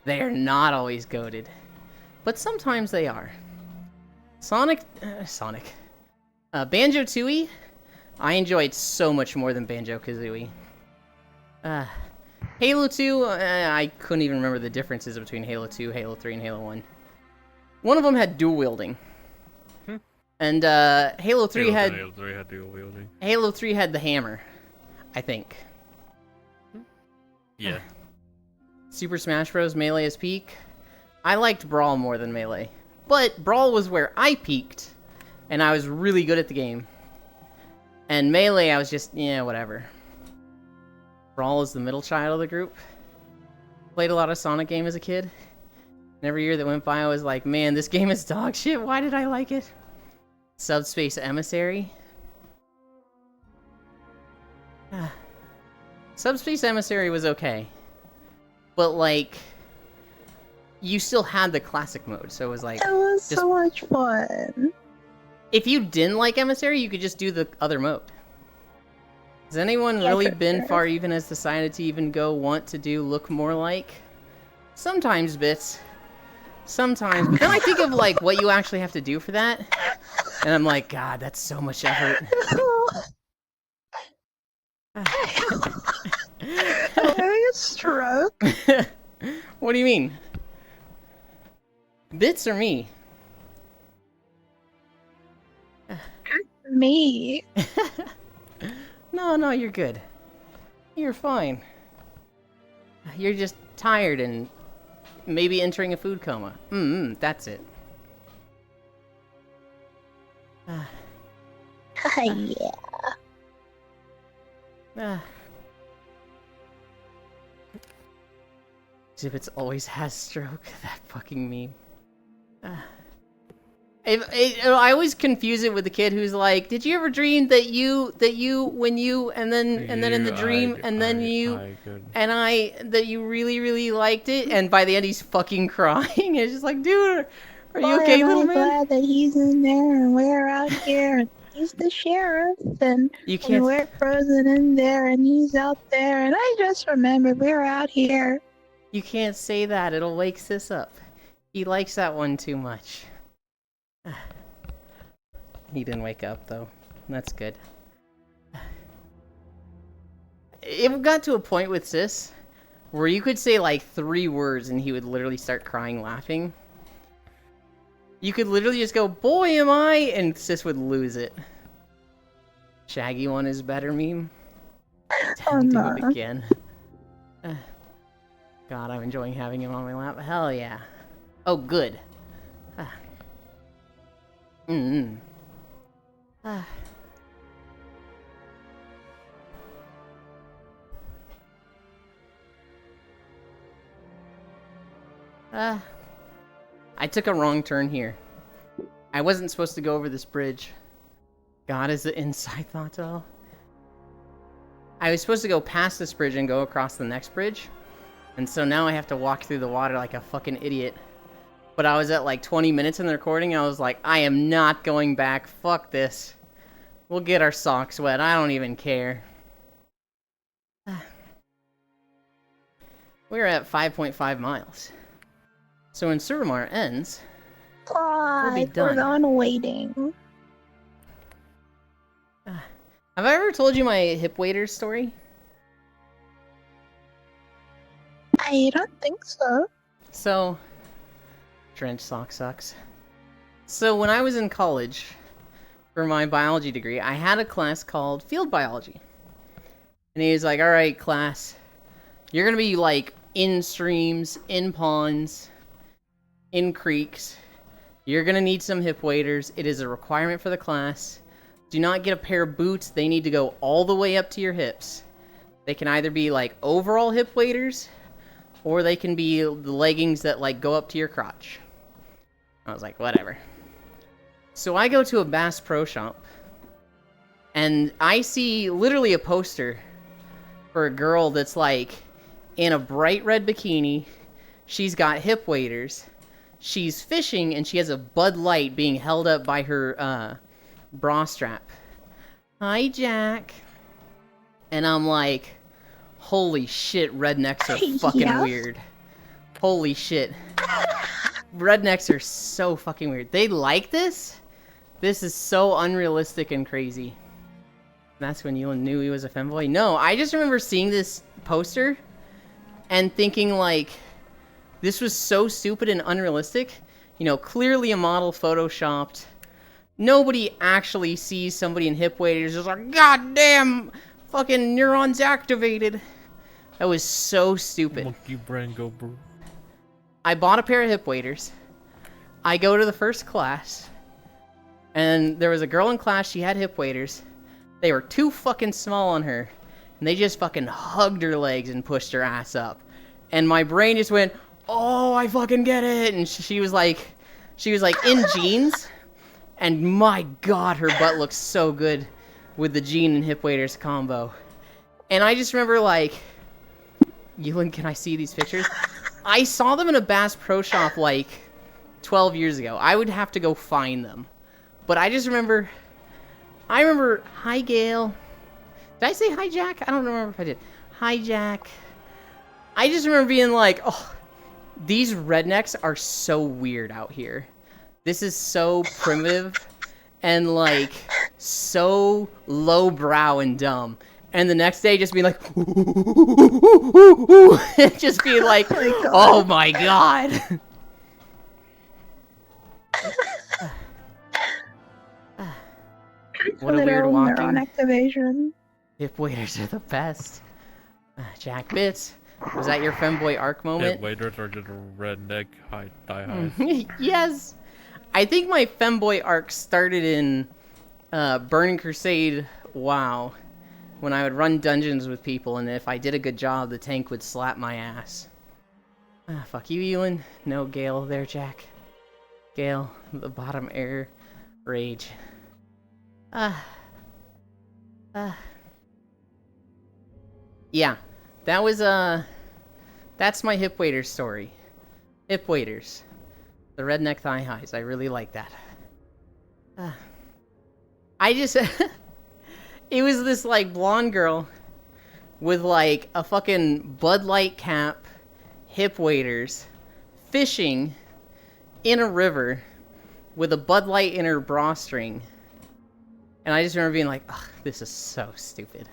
They are not always goated. But sometimes they are. Banjo-Tooie, I enjoyed so much more than Banjo-Kazooie. Halo 2, I couldn't even remember the differences between Halo 2, Halo 3, and Halo 1. One of them had dual wielding. And Halo 3 had dual wielding. Halo 3 had the hammer, I think. Yeah. Super Smash Bros. Melee is peak. I liked Brawl more than Melee. But Brawl was where I peaked, and I was really good at the game. And Melee, I was just, whatever. Brawl is the middle child of the group. Played a lot of Sonic game as a kid. And every year that went by, I was like, man, this game is dog shit. Why did I like it? Subspace Emissary. Subspace Emissary was okay. But, like, you still had the classic mode, so it was like... It was so much fun. If you didn't like Emissary, you could just do the other mode. Has anyone really been far even has decided to even want to do look more like? Sometimes, Bits. Sometimes. But then I think of, like, what you actually have to do for that. And I'm like, God, that's so much effort. Having a stroke? What do you mean? Bits or me? Me. No, you're good. You're fine. You're just tired and maybe entering a food coma. That's it. Yeah. Zibbits always has stroke. That fucking meme. I always confuse it with the kid who's like, "Did you ever dream that you, when you, and then in the dream, that you really, really liked it?" And by the end, he's fucking crying. It's just like, dude, are you okay, little man? I'm glad that he's in there and we're out here. He's the sheriff, and we're frozen in there, and he's out there. And I just remember we're out here. You can't say that. It'll wake Sis up. He likes that one too much. He didn't wake up, though. That's good. It got to a point with Sis where you could say like 3 words and he would literally start crying laughing. You could literally just go, "Boy, am I," and Sis would lose it. Shaggy one is better meme. Do it again. God, I'm enjoying having him on my lap. Hell yeah. Oh, good. I took a wrong turn here. I wasn't supposed to go over this bridge. God, is it inside Thoughto? I was supposed to go past this bridge and go across the next bridge. And so now I have to walk through the water like a fucking idiot. But I was at like 20 minutes in the recording, and I was like, I am not going back. Fuck this. We'll get our socks wet. I don't even care. We're at 5.5 miles. So when Suramar ends, God, be we're done. going waiting. Have I ever told you my hip waders story? I don't think so. So, trench sock sucks. So when I was in college, for my biology degree, I had a class called field biology. And he was like, all right, class, you're going to be like in streams, in ponds, in creeks. You're going to need some hip waders. It is a requirement for the class. Do not get a pair of boots. They need to go all the way up to your hips. They can either be like overall hip waders, or they can be the leggings that like go up to your crotch. I was like, whatever. So I go to a Bass Pro Shop, and I see literally a poster for a girl that's like in a bright red bikini. She's got hip waders. She's fishing, and she has a Bud Light being held up by her bra strap. Hi, Jack. And I'm like, holy shit, rednecks are fucking Yeah. weird. Holy shit. Rednecks are so fucking weird. They like this? This is so unrealistic and crazy. That's when you knew he was a femboy? No, I just remember seeing this poster and thinking like, this was so stupid and unrealistic. You know, clearly a model photoshopped. Nobody actually sees somebody in hip waders just like, god damn, fucking neurons activated. That was so stupid. Monkey brain go bro. I bought a pair of hip waders. I go to the first class, and there was a girl in class, she had hip waders. They were too fucking small on her, and they just fucking hugged her legs and pushed her ass up. And my brain just went, oh, I fucking get it. And she was like in jeans, and my god, her butt looks so good with the jean and hip waders combo. And I just remember like, Ewan, can I see these pictures? I saw them in a Bass Pro Shop like 12 years ago. I would have to go find them. But I just remember, hi Gail. Did I say hi Jack? I don't remember if I did. Hi Jack. I just remember being like, oh, these rednecks are so weird out here. This is so primitive and like so lowbrow and dumb. And the next day just being like, just being like, oh my god. What a weird Literal neuron walking. activation. Hip waders are the best. Jack Bits, was that your femboy arc moment? Hip waders are just redneck high thigh highs. Yes. I think my femboy arc started in Burning Crusade WoW, when I would run dungeons with people, and if I did a good job, the tank would slap my ass. Fuck you, Ewan. No Gale there, Jack. Gale, the bottom air rage. Yeah, that was, that's my hip waders story. Hip waders. The redneck thigh highs. I really like that. I just... It was this, like, blonde girl with, like, a fucking Bud Light cap, hip waders, fishing in a river with a Bud Light in her bra string. And I just remember being like, ugh, this is so stupid.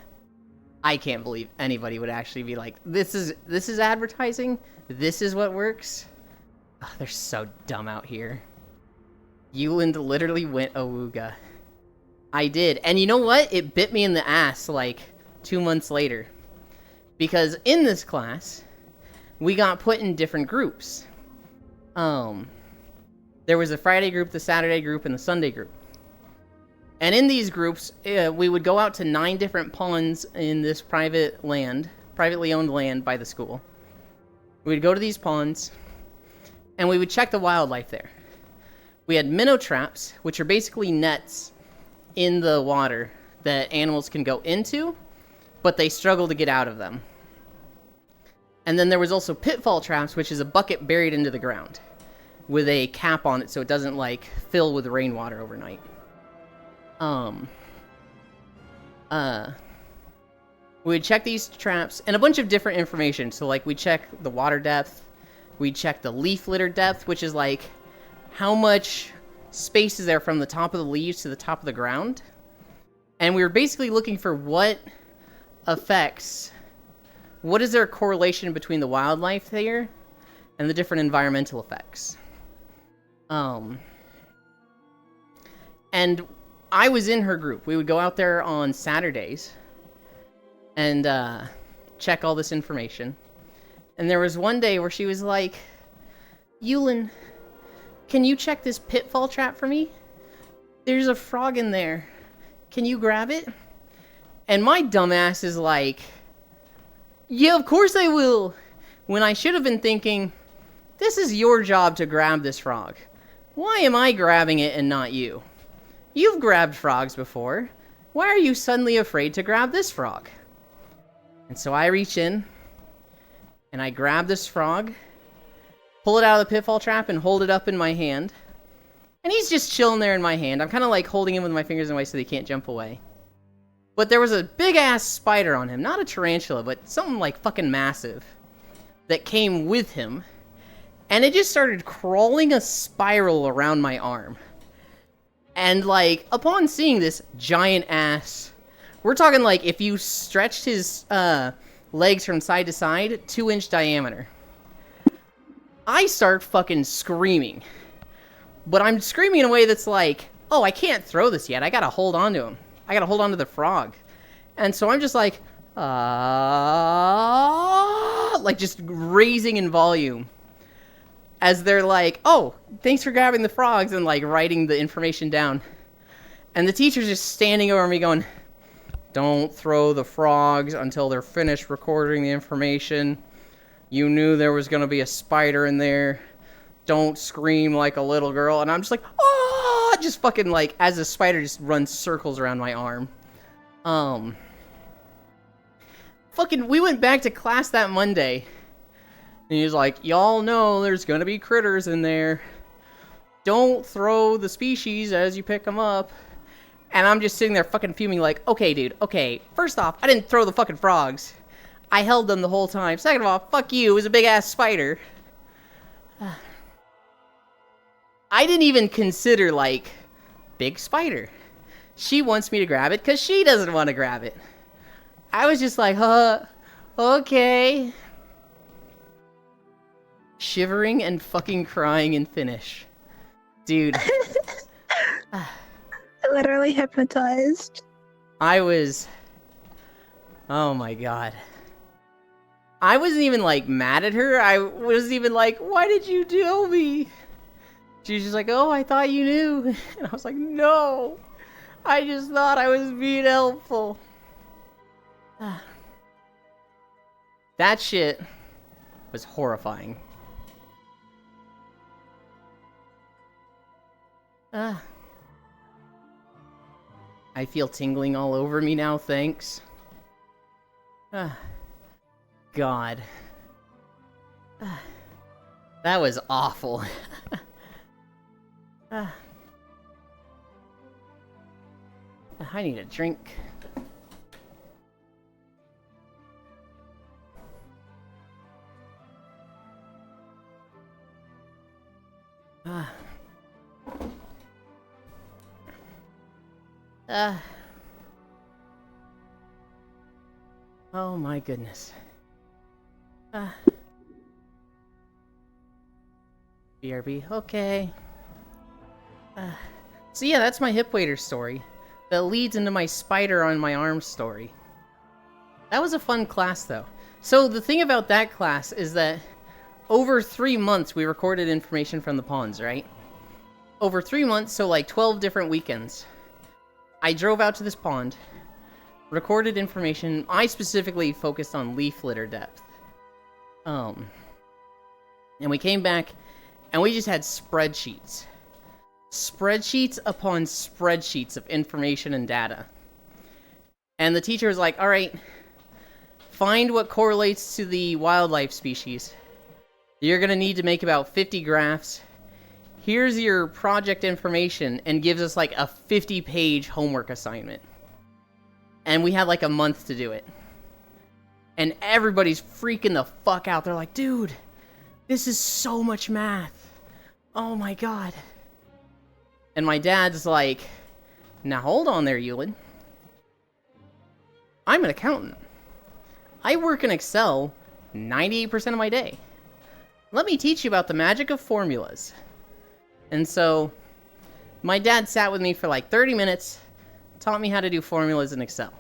I can't believe anybody would actually be like, this is advertising? This is what works? Ugh, they're so dumb out here. Euland literally went awooga. I did. And you know what? It bit me in the ass like 2 months later. Because in this class, we got put in different groups. There was a Friday group, the Saturday group, and the Sunday group. And in these groups, we would go out to 9 different ponds in this privately owned land by the school. We would go to these ponds, and we would check the wildlife there. We had minnow traps, which are basically nets in the water that animals can go into, but they struggle to get out of them. And then there was also pitfall traps, which is a bucket buried into the ground with a cap on it so it doesn't like fill with rainwater overnight. We would check these traps and a bunch of different information. So like we check the water depth, We'd check the leaf litter depth, which is like how much space is there from the top of the leaves to the top of the ground. And we were basically looking for what is there a correlation between the wildlife there and the different environmental effects. And I was in her group. We would go out there on Saturdays and check all this information. And there was one day where she was like, Yulin, can you check this pitfall trap for me? There's a frog in there. Can you grab it? And my dumbass is like, yeah, of course I will. When I should have been thinking, this is your job to grab this frog. Why am I grabbing it and not you? You've grabbed frogs before. Why are you suddenly afraid to grab this frog? And so I reach in, and I grab this frog, pull it out of the pitfall trap, and hold it up in my hand. And he's just chilling there in my hand. I'm kind of like holding him with my fingers in a way so he can't jump away. But there was a big-ass spider on him. Not a tarantula, but something like fucking massive that came with him. And it just started crawling a spiral around my arm. And, like, upon seeing this giant ass, we're talking like if you stretched his legs from side to side, 2-inch diameter. I start fucking screaming. But I'm screaming in a way that's like, oh, I can't throw this yet. I gotta hold on to him. I gotta hold on to the frog. And so I'm just like just raising in volume. As they're like, oh, thanks for grabbing the frogs, and like writing the information down. And the teacher's just standing over me going, don't throw the frogs until they're finished recording the information. You knew there was gonna be a spider in there. Don't scream like a little girl. And I'm just like, oh, just fucking like, as the spider just runs circles around my arm. We went back to class that Monday. And he was like, y'all know there's gonna be critters in there. Don't throw the species as you pick them up. And I'm just sitting there fucking fuming like, okay, dude, okay. First off, I didn't throw the fucking frogs. I held them the whole time. Second of all, fuck you, it was a big-ass spider. I didn't even consider, like, big spider. She wants me to grab it because she doesn't want to grab it. I was just like, okay. Shivering and fucking crying in Finnish. Dude. Literally hypnotized. I was... Oh my god. I wasn't even, like, mad at her. I wasn't even like, why did you tell me? She was just like, oh, I thought you knew. And I was like, no. I just thought I was being helpful. That shit was horrifying. I feel tingling all over me now, thanks. God. That was awful. I need a drink. Oh my goodness. BRB, okay. So yeah, that's my hip waiter story. That leads into my spider on my arm story. That was a fun class though. So the thing about that class is that over 3 months we recorded information from the ponds, right? Over 3 months, so like 12 different weekends. I drove out to this pond, recorded information. I specifically focused on leaf litter depth. And we came back, and we just had spreadsheets. Spreadsheets upon spreadsheets of information and data. And the teacher was like, alright, find what correlates to the wildlife species. You're gonna need to make about 50 graphs. Here's your project information, and gives us like a 50-page homework assignment. And we had like a month to do it. And everybody's freaking the fuck out. They're like, dude, This is so much math. Oh my god. And my dad's like, now hold on there, Ewan. I'm an accountant. I work in Excel 98% of my day. Let me teach you about the magic of formulas. And so, my dad sat with me for like 30 minutes, taught me how to do formulas in Excel.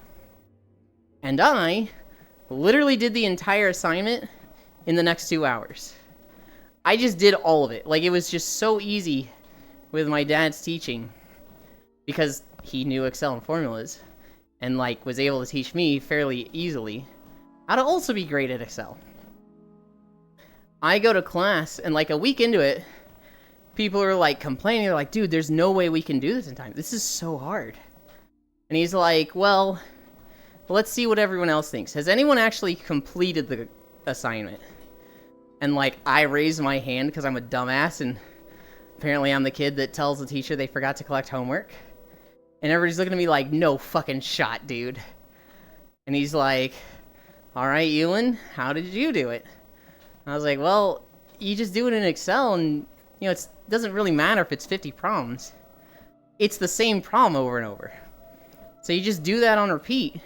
And I literally did the entire assignment in the next 2 hours. I just did all of it. Like, it was just so easy with my dad's teaching because he knew Excel and formulas and, like, was able to teach me fairly easily how to also be great at Excel. I go to class, and, like, a week into it, people are, like, complaining. They're like, dude, there's no way we can do this in time. This is so hard. And he's like, well, let's see what everyone else thinks. Has anyone actually completed the assignment? And, like, I raise my hand because I'm a dumbass, and apparently I'm the kid that tells the teacher they forgot to collect homework. And everybody's looking at me like, no fucking shot, dude. And he's like, all right, Ewan, how did you do it? And I was like, well, you just do it in Excel, and, you know, it doesn't really matter if it's 50 problems. It's the same problem over and over. So you just do that on repeat. And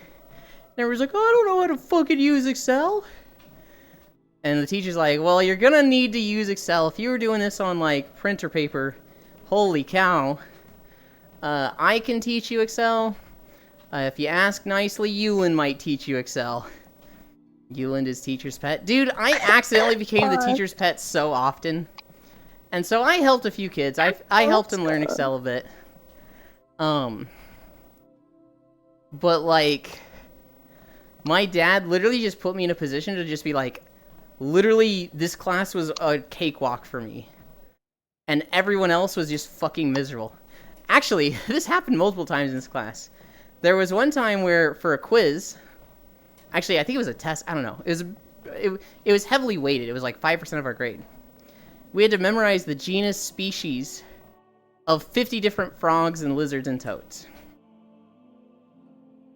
everybody's like, oh, I don't know how to fucking use Excel. And the teacher's like, well, you're gonna need to use Excel. If you were doing this on, like, printer paper, holy cow. I can teach you Excel. If you ask nicely, Ewan might teach you Excel. Ewan is teacher's pet. Dude, I accidentally became the teacher's pet so often. And so I helped a few kids. I helped them learn Excel a bit. But, like, my dad literally just put me in a position to just be like, literally, this class was a cakewalk for me. And everyone else was just fucking miserable. Actually, this happened multiple times in this class. There was one time where, for a quiz... Actually, I think it was a test. I don't know. It was heavily weighted. It was like 5% of our grade. We had to memorize the genus species of 50 different frogs and lizards and toads.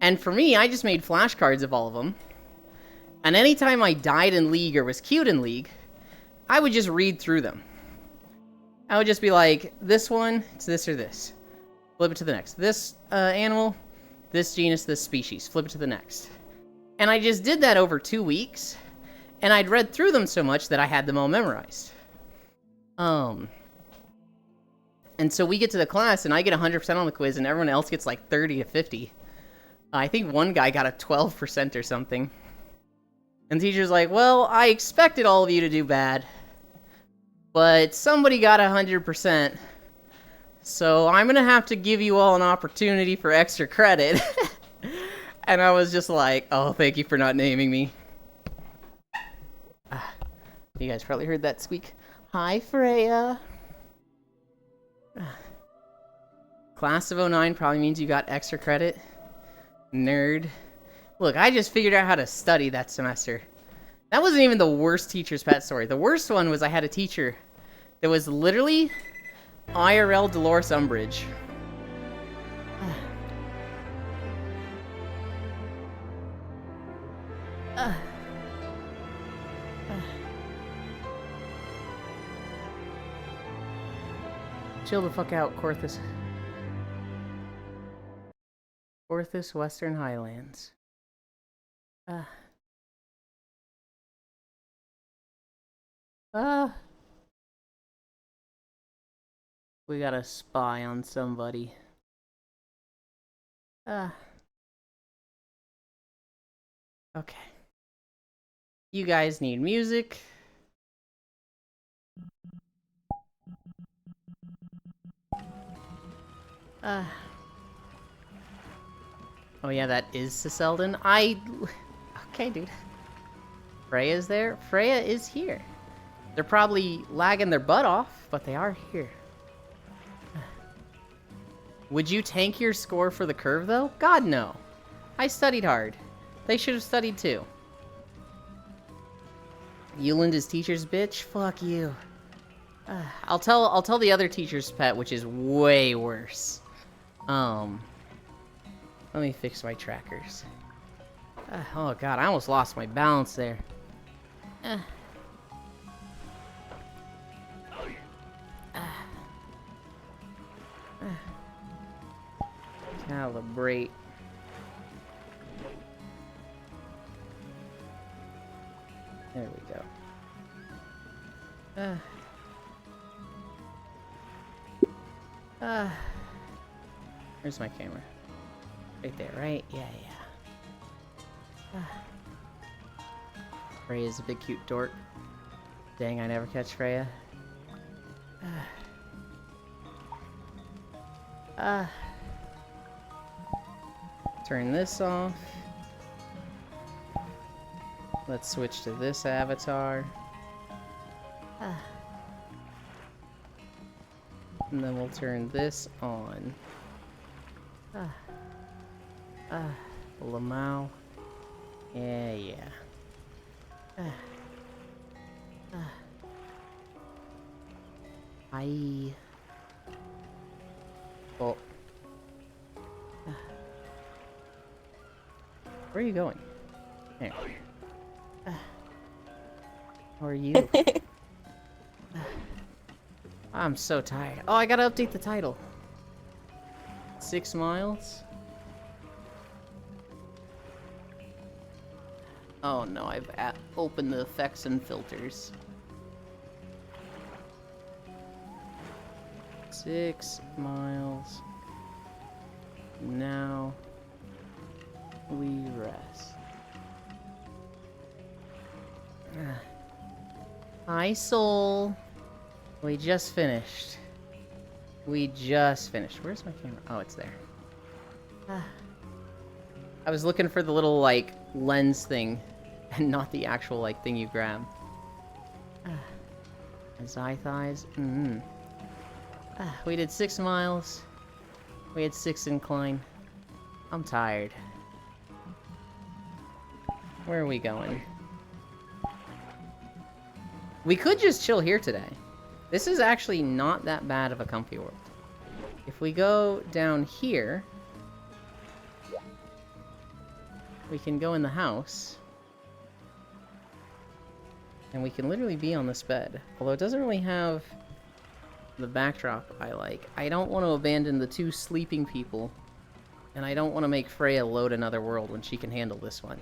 And for me, I just made flashcards of all of them. And anytime I died in League or was cute in League, I would just read through them. I would just be like, this one, it's this or this. Flip it to the next. This animal, this genus, this species. Flip it to the next. And I just did that over 2 weeks. And I'd read through them so much that I had them all memorized. And so we get to the class, and I get 100% on the quiz, and everyone else gets like 30 to 50. I think one guy got a 12% or something. And the teacher's like, well, I expected all of you to do bad. But somebody got 100%. So I'm going to have to give you all an opportunity for extra credit. And I was just like, oh, thank you for not naming me. You guys probably heard that squeak. Hi, Freya. Class of 09 probably means you got extra credit. Nerd. Look, I just figured out how to study that semester. That wasn't even the worst teacher's pet story. The worst one was I had a teacher that was literally IRL Dolores Umbridge. Chill the fuck out, Corthus. Corthus Western Highlands. We got a spy on somebody. Okay. You guys need music. Oh yeah, that is Ciseldon. Okay, dude. Freya's there? Freya is here. They're probably lagging their butt off, but they are here. Would you tank your score for the curve, though? God, no. I studied hard. They should have studied, too. Euland is teacher's bitch? Fuck you. I'll tell the other teacher's pet, which is way worse. Let me fix my trackers. Oh god, I almost lost my balance there. great. There we go. Where's my camera? Right there, right? Yeah, yeah. Freya's a big cute dork. Dang, I never catch Freya. Turn this off. Let's switch to this avatar. And then we'll turn this on. Lamau. Yeah, yeah. Oh. Where are you going? There. How are you? I'm so tired. Oh, I gotta update the title. 6 miles? Oh no, I've opened the effects and filters. 6 miles. Now we rest. Hi, Soul. We just finished. We just finished. Where's my camera? Oh, it's there. I was looking for the little, like, lens thing, and not the actual, like, thing you grab. His eye thighs. We did 6 miles. We had 6 incline. I'm tired. Where are we going? We could just chill here today. This is actually not that bad of a comfy world. If we go down here, we can go in the house. And we can literally be on this bed. Although it doesn't really have the backdrop I like. I don't want to abandon the 2 sleeping people. And I don't want to make Freya load another world when she can handle this one.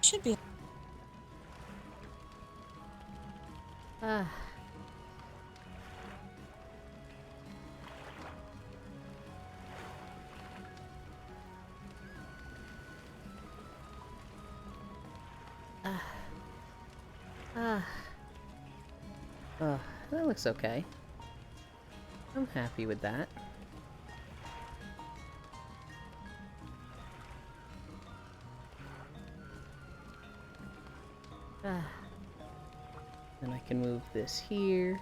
Should be. That looks okay. I'm happy with that. Then I can move this here.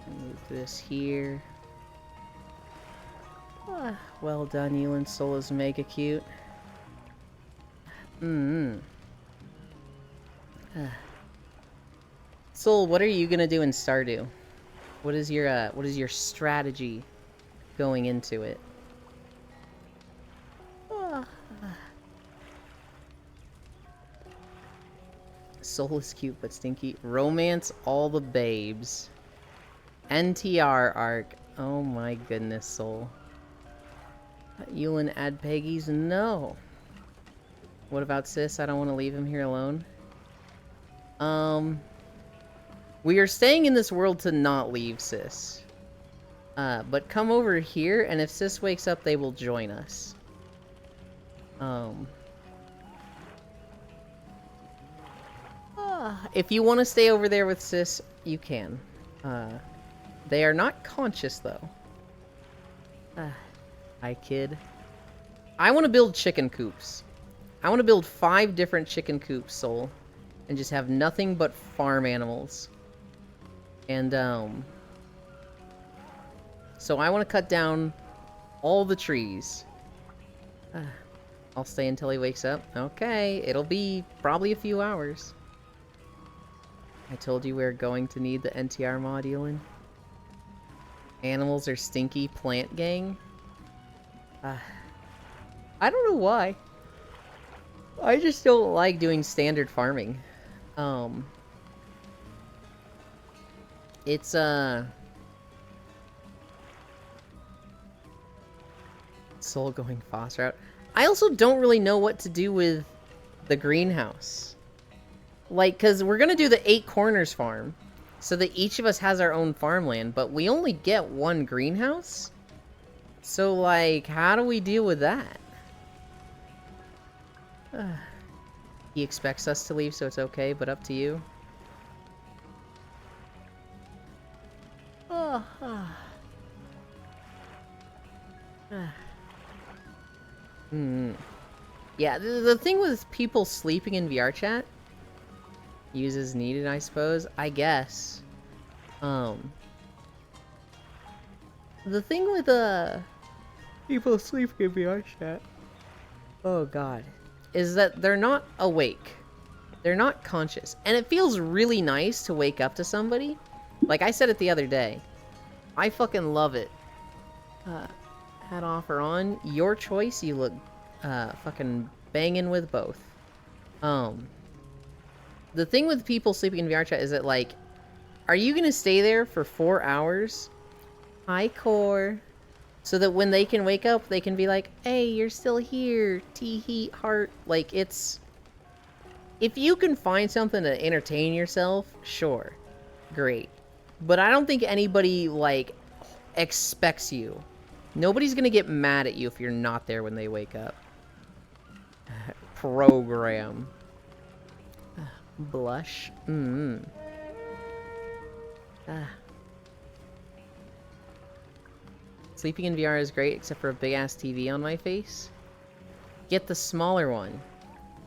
And move this here. Well done, Elin. Soul is mega cute. Soul, what are you gonna do in Stardew? What is your strategy going into it? Soul is cute but stinky. Romance all the babes. NTR arc. Oh my goodness, Soul. Elin add Peggies? No. What about Sis? I don't want to leave him here alone. We are staying in this world to not leave Sis. But come over here, and if Sis wakes up, they will join us. If you want to stay over there with Sis, you can. They are not conscious, though. Hi, kid. I want to build chicken coops. I want to build 5 different chicken coops, Soul. And just have nothing but farm animals. And, so I want to cut down all the trees. I'll stay until he wakes up. Okay, it'll be probably a few hours. I told you we're going to need the NTR mod, Elin. Animals are stinky plant gang. I don't know why. I just don't like doing standard farming. It's Soul going Foss route. I also don't really know what to do with the greenhouse. Like, cause we're gonna do the 8 Corners farm, so that each of us has our own farmland, but we only get 1 greenhouse. So like, how do we deal with that? He expects us to leave, so it's okay, but up to you. Yeah, the thing with people sleeping in VR chat, use as needed, I suppose. I guess. The thing with people sleeping in VR chat, oh god, is that they're not awake. They're not conscious. And it feels really nice to wake up to somebody. Like I said it the other day. I fucking love it. Hat off or on. Your choice. You look fucking banging with both. The thing with people sleeping in VR chat is that, like, are you gonna stay there for 4 hours? Hi, Core. So that when they can wake up, they can be like, hey, you're still here. Tee-hee, heart. Like, it's... If you can find something to entertain yourself, sure. Great. But I don't think anybody, like, expects you. Nobody's gonna get mad at you if you're not there when they wake up. Program. Blush. Sleeping in VR is great, except for a big-ass TV on my face. Get the smaller one.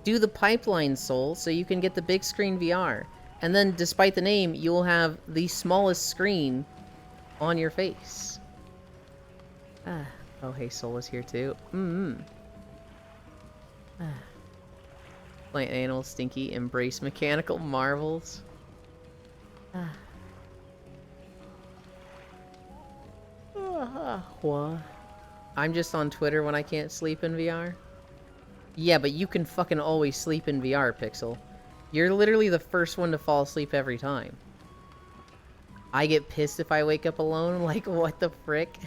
Do the pipeline, Soul, so you can get the big screen VR. And then, despite the name, you'll have the smallest screen on your face. Oh, hey, Soul is here too. Plant animal, stinky, embrace mechanical marvels. I'm just on Twitter when I can't sleep in VR. Yeah, but you can fucking always sleep in VR, Pixel. You're literally the first one to fall asleep every time. I get pissed if I wake up alone, like, what the frick?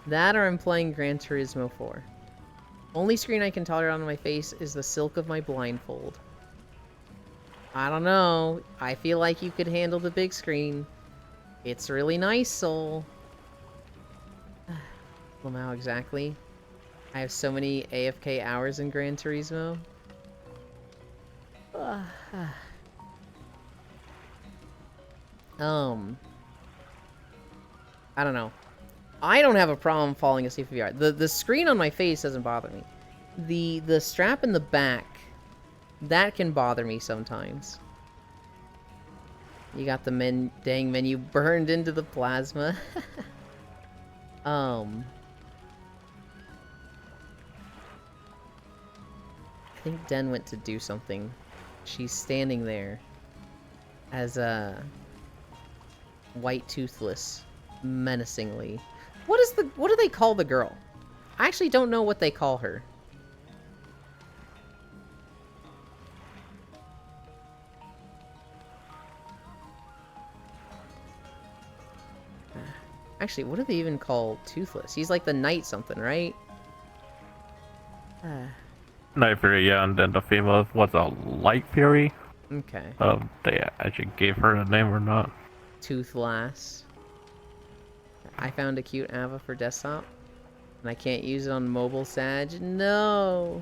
That or I'm playing Gran Turismo 4. Only screen I can tolerate on my face is the silk of my blindfold. I don't know. I feel like you could handle the big screen. It's really nice, Soul. Lamau, exactly. I have so many AFK hours in Gran Turismo. I don't know. I don't have a problem falling asleep in VR. The screen on my face doesn't bother me. The strap in the back, that can bother me sometimes. You got the dang menu burned into the plasma. I think Den went to do something. She's standing there as a white toothless, menacingly. What do they call the girl? I actually don't know what they call her. Actually, what do they even call Toothless? He's like the knight something, right? Night Fury, yeah, and then the female was a Light Fury. Okay. They actually gave her a name or not. Toothlass. I found a cute Ava for desktop, and I can't use it on mobile, Sag. No!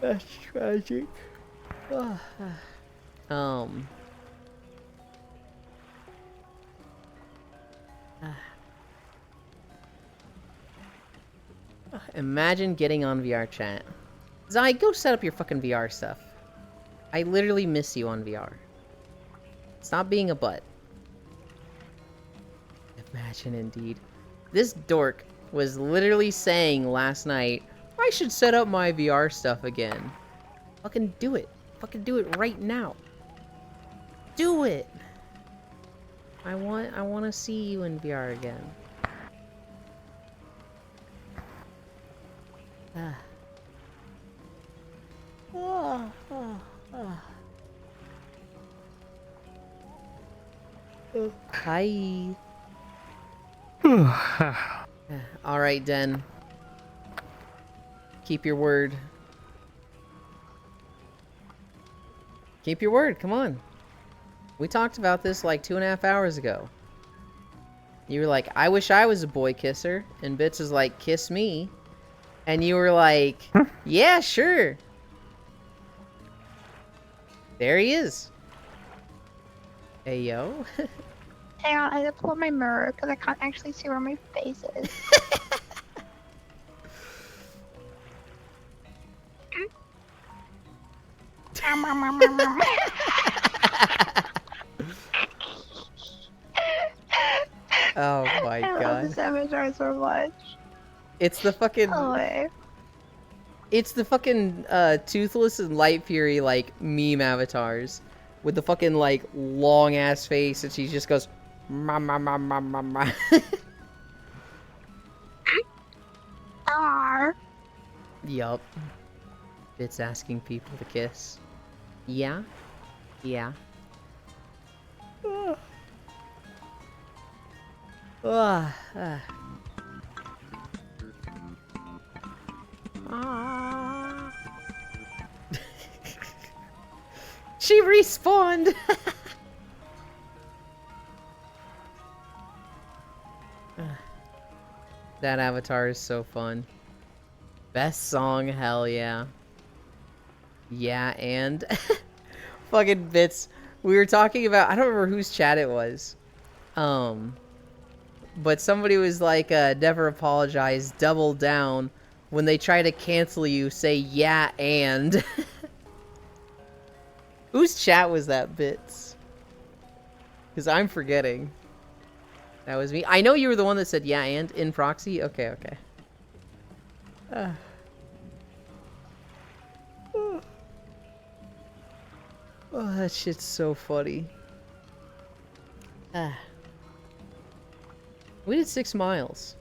That's tragic. Imagine getting on VR chat. Zai, go set up your fucking VR stuff. I literally miss you on VR. Stop being a butt. Imagine indeed. This dork was literally saying last night, I should set up my VR stuff again. Fucking do it. Fucking do it right now. Do it! I want to see you in VR again. Hi. All right, Den. Keep your word. Keep your word. Come on. We talked about this like 2.5 hours ago. You were like, I wish I was a boy kisser. And Bits was like, kiss me. And you were like, yeah, sure. There he is. Hey, yo. Hang on, I gotta pull up my mirror because I can't actually see where my face is. Oh my I love god. this avatar so much. It's the fucking... Oh, wait. It's the fucking Toothless and Light Fury like meme avatars with the fucking like long ass face, and she just goes ma ma ma ma ma ma. Yup. It's asking people to kiss. Yeah. Yeah. She respawned! That avatar is so fun. Best song, hell yeah. Yeah, and... fucking Bits. We were talking about... I don't remember whose chat it was. But somebody was like, never apologize, double down. When they try to cancel you, say yeah and. Whose chat was that, Bits? Because I'm forgetting. That was me. I know you were the one that said yeah and in proxy. Okay, okay. Oh, that shit's so funny. We did 6 miles.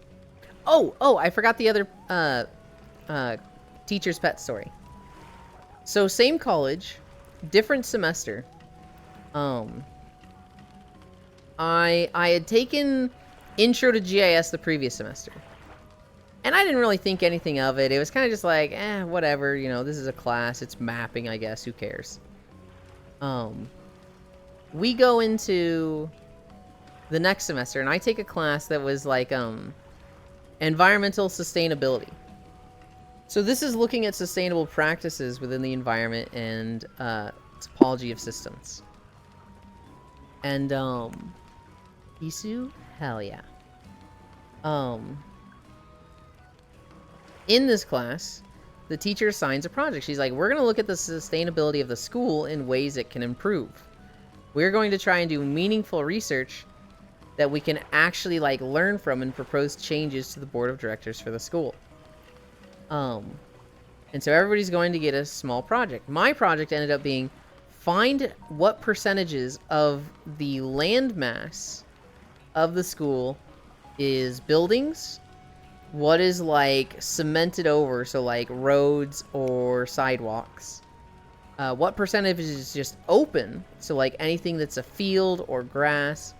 Oh, I forgot the other teacher's pet story. So same college, different semester. I had taken Intro to GIS the previous semester. And I didn't really think anything of it. It was kind of just like, whatever, you know, this is a class, it's mapping, I guess, who cares. We go into the next semester, and I take a class that was like, environmental sustainability. So this is looking at sustainable practices within the environment and, topology of systems. And, Isu? Hell yeah. In this class, the teacher assigns a project. She's like, we're going to look at the sustainability of the school in ways it can improve. We're going to try and do meaningful research that we can actually, like, learn from and propose changes to the board of directors for the school. And so everybody's going to get a small project. My project ended up being find what percentages of the land mass of the school is buildings, what is like cemented over, so like roads or sidewalks, what percentage is just open, so like anything that's a field or grass,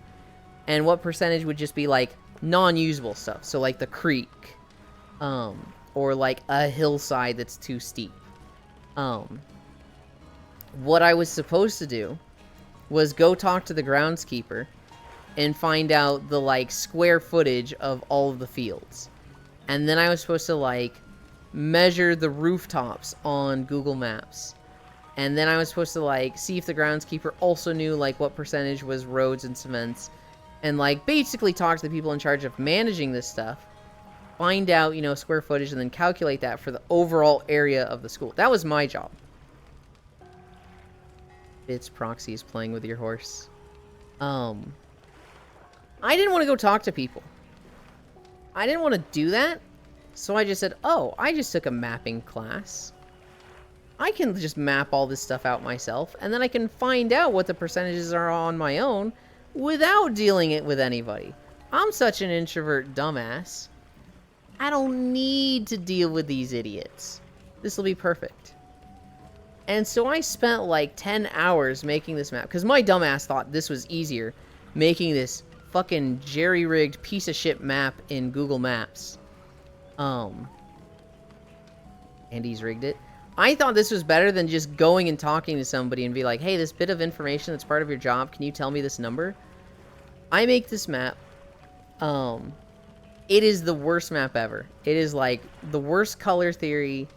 and what percentage would just be like non-usable stuff, so like the creek, or like a hillside that's too steep. What I was supposed to do was go talk to the groundskeeper and find out the like square footage of all of the fields. And then I was supposed to like measure the rooftops on Google Maps. And then I was supposed to like see if the groundskeeper also knew like what percentage was roads and cements. And like basically talk to the people in charge of managing this stuff. Find out, you know, square footage and then calculate that for the overall area of the school. That was my job. It's Proxy is playing with your horse. I didn't want to go talk to people. I didn't want to do that. So I just said, oh, I just took a mapping class. I can just map all this stuff out myself, and then I can find out what the percentages are on my own without dealing it with anybody. I'm such an introvert dumbass. I don't need to deal with these idiots. This will be perfect. And so I spent like 10 hours making this map, because my dumbass thought this was easier. making this fucking jerry-rigged piece of shit map in Google Maps. Andy's rigged it. I thought this was better than just going and talking to somebody and be like, hey, this bit of information that's part of your job, can you tell me this number? I make this map. It is the worst map ever. It is like the worst color theory.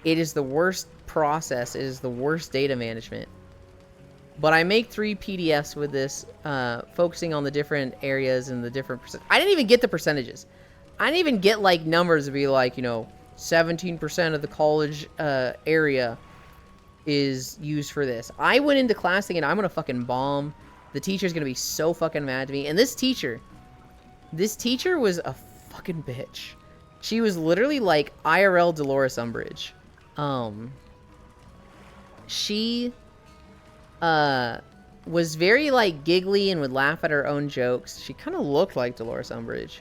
It is the worst process. It is the worst data management. But I make 3 PDFs with this, focusing on the different areas and the different I didn't even get the percentages. I didn't even get like numbers to be like, you know, 17% of the college area is used for this. I went into class thinking I'm gonna fucking bomb. The teacher's gonna be so fucking mad to me. And this teacher was a fucking bitch. She was literally like IRL Dolores Umbridge. She was very like giggly and would laugh at her own jokes. She kind of looked like Dolores Umbridge.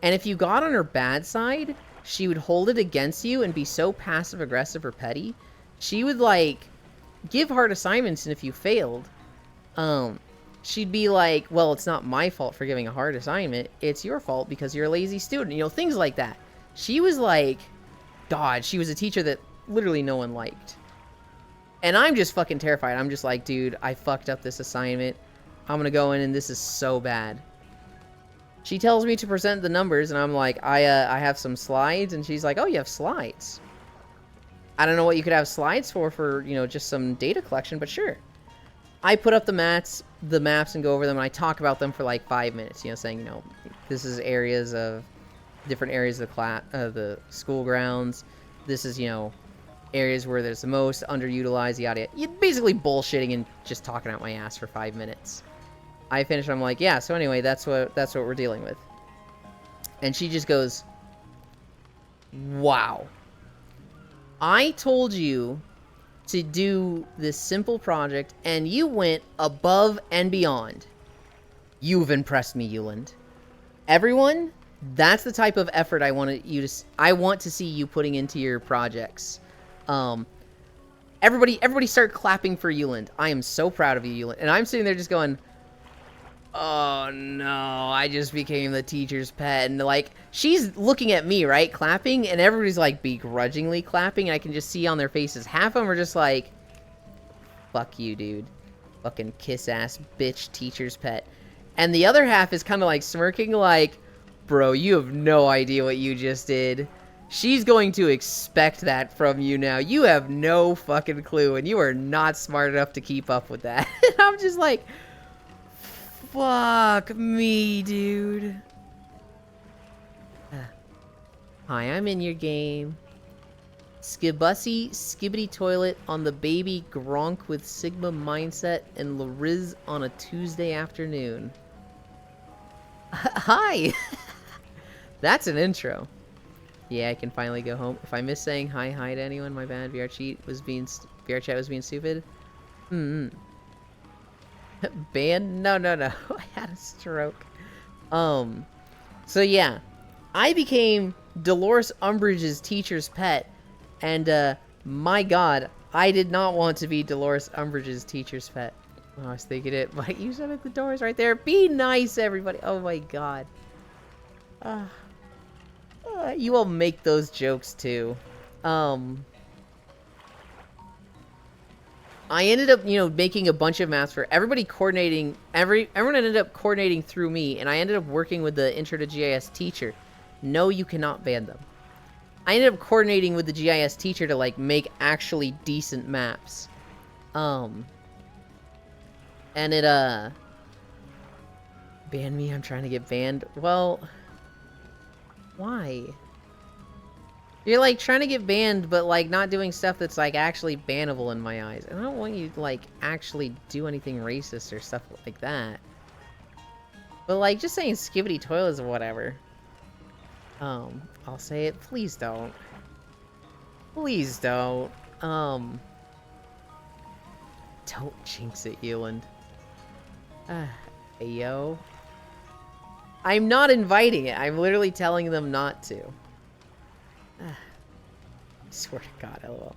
And if you got on her bad side, she would hold it against you and be so passive-aggressive or petty. She would, like, give hard assignments, and if you failed, she'd be like, well, it's not my fault for giving a hard assignment. It's your fault because you're a lazy student. You know, things like that. She was like, God, she was a teacher that literally no one liked. And I'm just fucking terrified. I'm just like, dude, I fucked up this assignment. I'm gonna go in and this is so bad. She tells me to present the numbers, and I'm like, I have some slides, and she's like, oh, you have slides. I don't know what you could have slides for, you know, just some data collection, but sure. I put up the maps, and go over them, and I talk about them for like 5 minutes, you know, saying, you know, this is different areas of the school grounds. This is, you know, areas where there's the most underutilized, yada yada. You're basically bullshitting and just talking out my ass for 5 minutes. I finish, I'm like, yeah, so anyway, that's what we're dealing with. And she just goes, wow. I told you to do this simple project, and you went above and beyond. You've impressed me, Yuland. Everyone, that's the type of effort I want to see you putting into your projects. Everybody start clapping for Yuland. I am so proud of you, Yuland. And I'm sitting there just going, oh no, I just became the teacher's pet. And like, she's looking at me, right, clapping, and everybody's like begrudgingly clapping, and I can just see on their faces, half of them are just like, fuck you, dude. Fucking kiss-ass bitch teacher's pet. And the other half is kind of like smirking like, bro, you have no idea what you just did. She's going to expect that from you now. You have no fucking clue, and you are not smart enough to keep up with that. And I'm just like, fuck me, dude. Hi, I'm in your game. Skibussy Skibbity Toilet on the baby Gronk with Sigma mindset and Lariz on a Tuesday afternoon. Hi! That's an intro. Yeah, I can finally go home. If I miss saying hi to anyone, my bad. VR chat was being stupid. Banned? No. I had a stroke. So yeah, I became Dolores Umbridge's teacher's pet, and my God, I did not want to be Dolores Umbridge's teacher's pet. Oh, I was thinking it, but you said it, the door's right there. Be nice, everybody. Oh my God. You all make those jokes too. I ended up, you know, making a bunch of maps for everybody coordinating. Everyone ended up coordinating through me, and I ended up working with the Intro to GIS teacher. No, you cannot ban them. I ended up coordinating with the GIS teacher to like make actually decent maps. And it ban me. I'm trying to get banned. Well, why? You're like trying to get banned, but like not doing stuff that's like actually bannable in my eyes. And I don't want you to like actually do anything racist or stuff like that. But like just saying skibbity toilets or whatever. I'll say it. Please don't. Please don't. Don't jinx it, Yuland. Hey, yo. I'm not inviting it. I'm literally telling them not to. I swear to God, lol.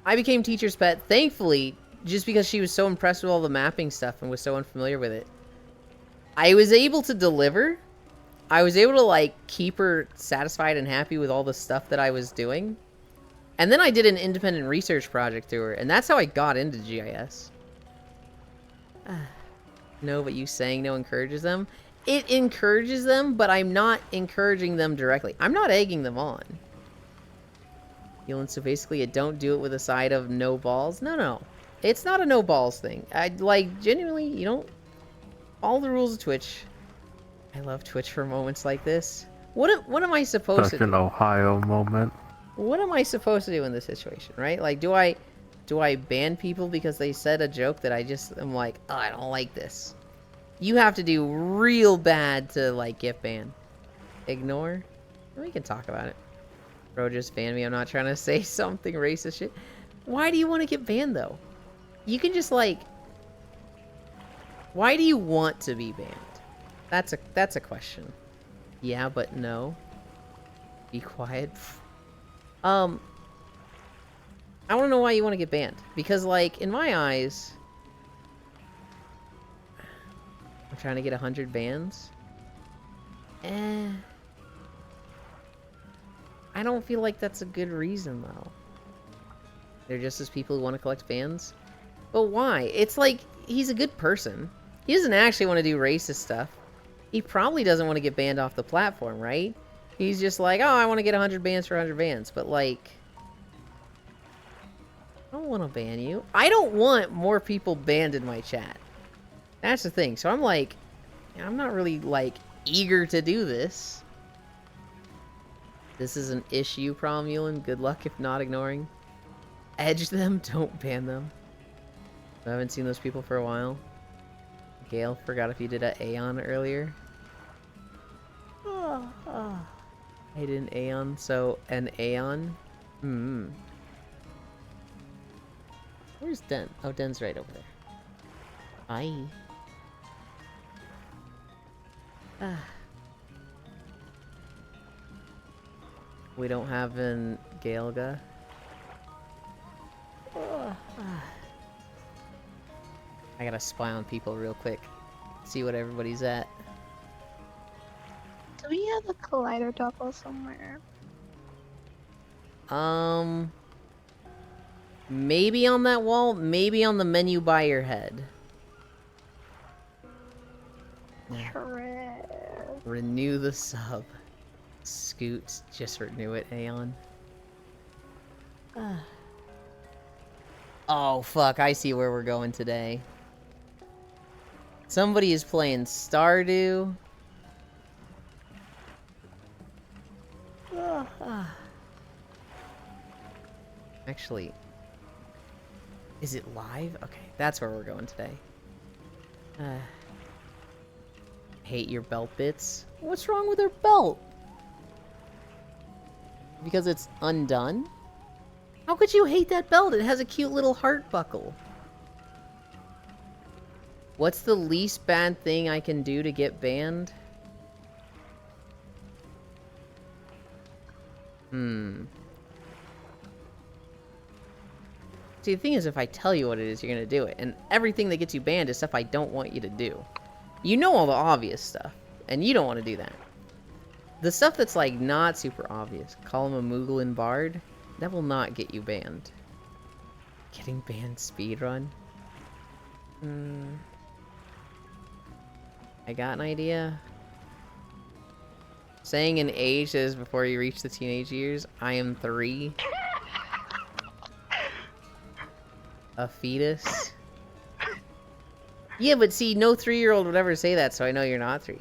I became teacher's pet. Thankfully, just because she was so impressed with all the mapping stuff and was so unfamiliar with it. I was able to deliver. I was able to, like, keep her satisfied and happy with all the stuff that I was doing. And then I did an independent research project through her, and that's how I got into GIS. No, but you saying no encourages them? It encourages them, but I'm not encouraging them directly. I'm not egging them on. So basically, you don't do it with a side of no balls? No. It's not a no balls thing. Like, genuinely, you don't... All the rules of Twitch. I love Twitch for moments like this. What am I supposed to do? Such an Ohio moment. What am I supposed to do in this situation, right? Like, do I ban people because they said a joke that I just am like, oh, I don't like this? You have to do real bad to, like, get banned. Ignore? We can talk about it. Bro, just ban me. I'm not trying to say something racist shit. Why do you want to get banned, though? You can just, like... Why do you want to be banned? That's a question. Yeah, but no. Be quiet. I want to know why you want to get banned. Because, like, in my eyes... I'm trying to get 100 bans. I don't feel like that's a good reason, though. They're just as people who want to collect bans. But why? It's like, he's a good person. He doesn't actually want to do racist stuff. He probably doesn't want to get banned off the platform, right? He's just like, oh, I want to get 100 bans for 100 bans. But, like... I don't want to ban you. I don't want more people banned in my chat. That's the thing. So I'm like... I'm not really, like, eager to do this. This is an issue, Promulin. Good luck if not ignoring. Edge them, don't ban them. I haven't seen those people for a while. Gale, forgot if you did an Aeon earlier. I did an Aeon, so an Aeon. Where's Den? Oh, Den's right over there. Bye. We don't have an Galga. I gotta spy on people real quick. See what everybody's at. Do we have a collider double somewhere? Maybe on that wall, maybe on the menu by your head. Renew the sub. Scoot, just renew it, Aeon. Oh, fuck, I see where we're going today. Somebody is playing Stardew. Actually, is it live? Okay, that's where we're going today. Hate your belt bits. What's wrong with her belt? Because it's undone? How could you hate that belt? It has a cute little heart buckle. What's the least bad thing I can do to get banned? See, the thing is, if I tell you what it is, you're gonna do it. And everything that gets you banned is stuff I don't want you to do. You know all the obvious stuff, and you don't want to do that. The stuff that's, like, not super obvious, call him a Mooglin Bard, that will not get you banned. Getting banned speedrun? I got an idea. Saying an age that is before you reach the teenage years, I am 3. A fetus? Yeah, but see, no 3-year-old would ever say that, so I know you're not 3.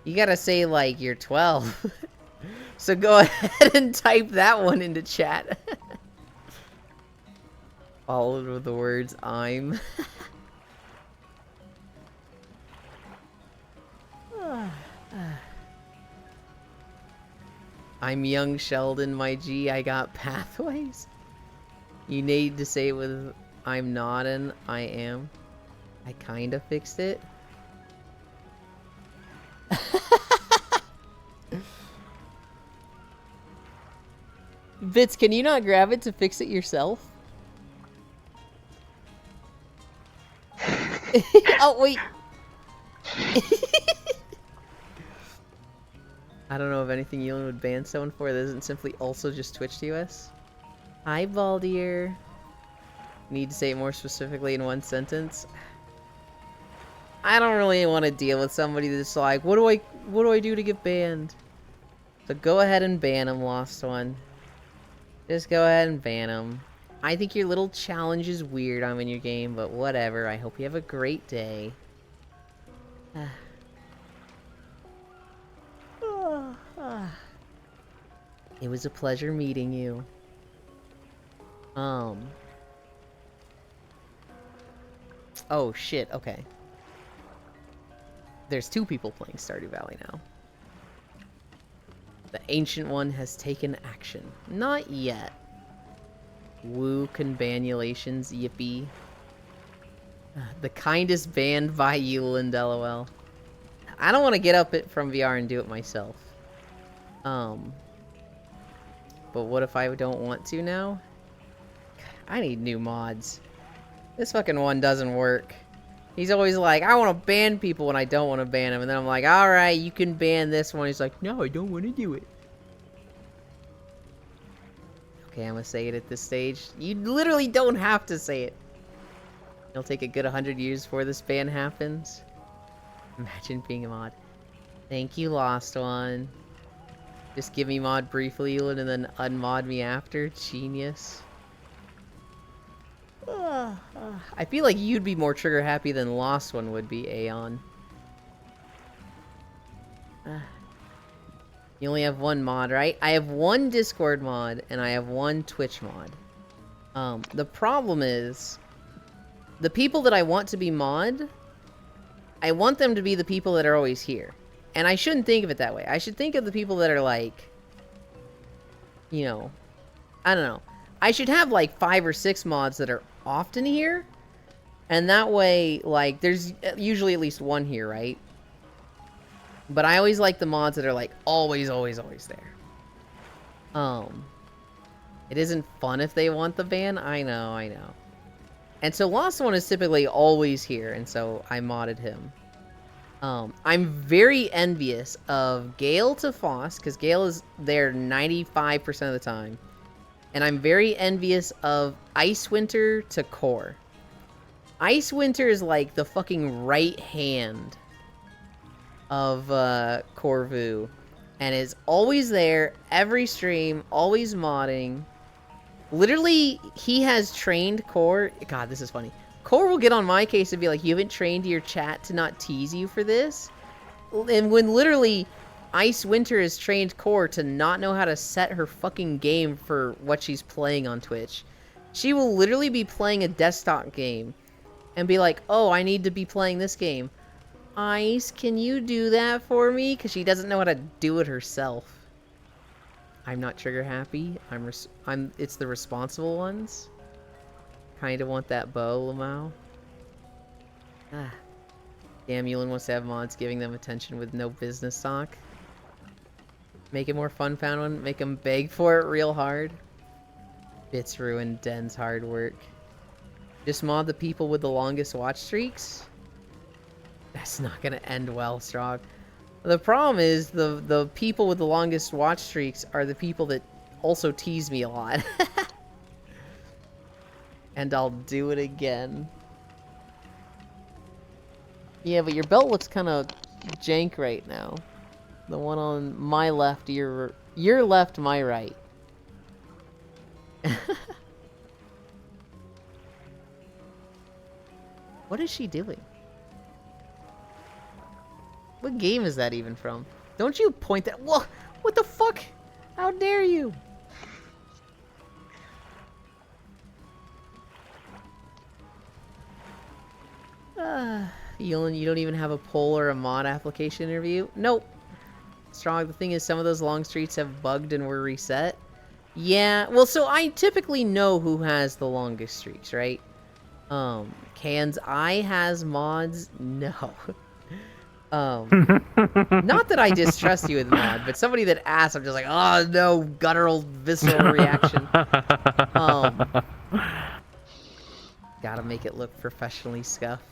You gotta say, like, you're 12. So go ahead and type that one into chat. Followed with the words, I'm. I'm young Sheldon, my G, I got pathways. You need to say it with, I'm not an, I am. I kinda fixed it. Bits, can you not grab it to fix it yourself? Oh, wait. I don't know of anything Elon would ban someone for that isn't simply also just Twitch TOS. Hi, Baldier. Need to say it more specifically in one sentence. I don't really want to deal with somebody that's like, what do I do to get banned? So go ahead and ban him, Lost One. Just go ahead and ban him. I think your little challenge is weird in your game, but whatever. I hope you have a great day. It was a pleasure meeting you. Oh shit, okay. There's 2 people playing Stardew Valley now. The Ancient One has taken action. Not yet. Woo conbanulations, yippee. The kindest banned by Euland, LOL. I don't want to get up it from VR and do it myself. But what if I don't want to now? I need new mods. This fucking one doesn't work. He's always like, I want to ban people when I don't want to ban them. And then I'm like, alright, you can ban this one. He's like, no, I don't want to do it. Okay, I'm gonna say it at this stage. You literally don't have to say it. It'll take a good 100 years before this ban happens. Imagine being a mod. Thank you, Lost One. Just give me mod briefly, and then unmod me after. Genius. I feel like you'd be more trigger happy than Lost One would be, Aeon. You only have 1 mod, right? I have 1 Discord mod, and I have 1 Twitch mod. The problem is, the people that I want to be mod, I want them to be the people that are always here. And I shouldn't think of it that way. I should think of the people that are like, you know, I don't know. I should have like 5 or 6 mods that are often here. And that way, like, there's usually at least 1 here, right? But I always like the mods that are like always, always, always there. It isn't fun if they want the ban. I know. And so Lost One is typically always here, and so I modded him. I'm very envious of Gale to Foss, because Gale is there 95% of the time. And I'm very envious of Icewinter to Core. Icewinter is like the fucking right hand of Corvu, and is always there, every stream, always modding. Literally, he has trained Core. God, this is funny. Core will get on my case and be like, you haven't trained your chat to not tease you for this? And when literally Icewinter has trained Core to not know how to set her fucking game for what she's playing on Twitch. She will literally be playing a desktop game and be like, oh, I need to be playing this game. Ice, can you do that for me? Because she doesn't know how to do it herself. I'm not trigger happy. It's the responsible ones. Kinda want that bow, Lamau. Damn, Yulin wants to have mods giving them attention with no business talk. Make it more fun, found one. Make them beg for it real hard. Bits ruined Den's hard work. Just mod the people with the longest watch streaks? That's not gonna end well, Strog. The problem is the people with the longest watch streaks are the people that also tease me a lot. And I'll do it again. Yeah, but your belt looks kind of jank right now. The one on my left, your left, my right. What is she doing? What game is that even from? Don't you point that— Whoa! What the fuck? How dare you? Yolan, you don't even have a poll or a mod application interview? Nope. Strong, the thing is, some of those long streaks have bugged and were reset. Yeah, well, so I typically know who has the longest streaks, right? Can's Eye has mods? No. Not that I distrust you with mod, but somebody that asks, I'm just like, oh no, guttural, visceral reaction. Oh. Gotta make it look professionally scuffed.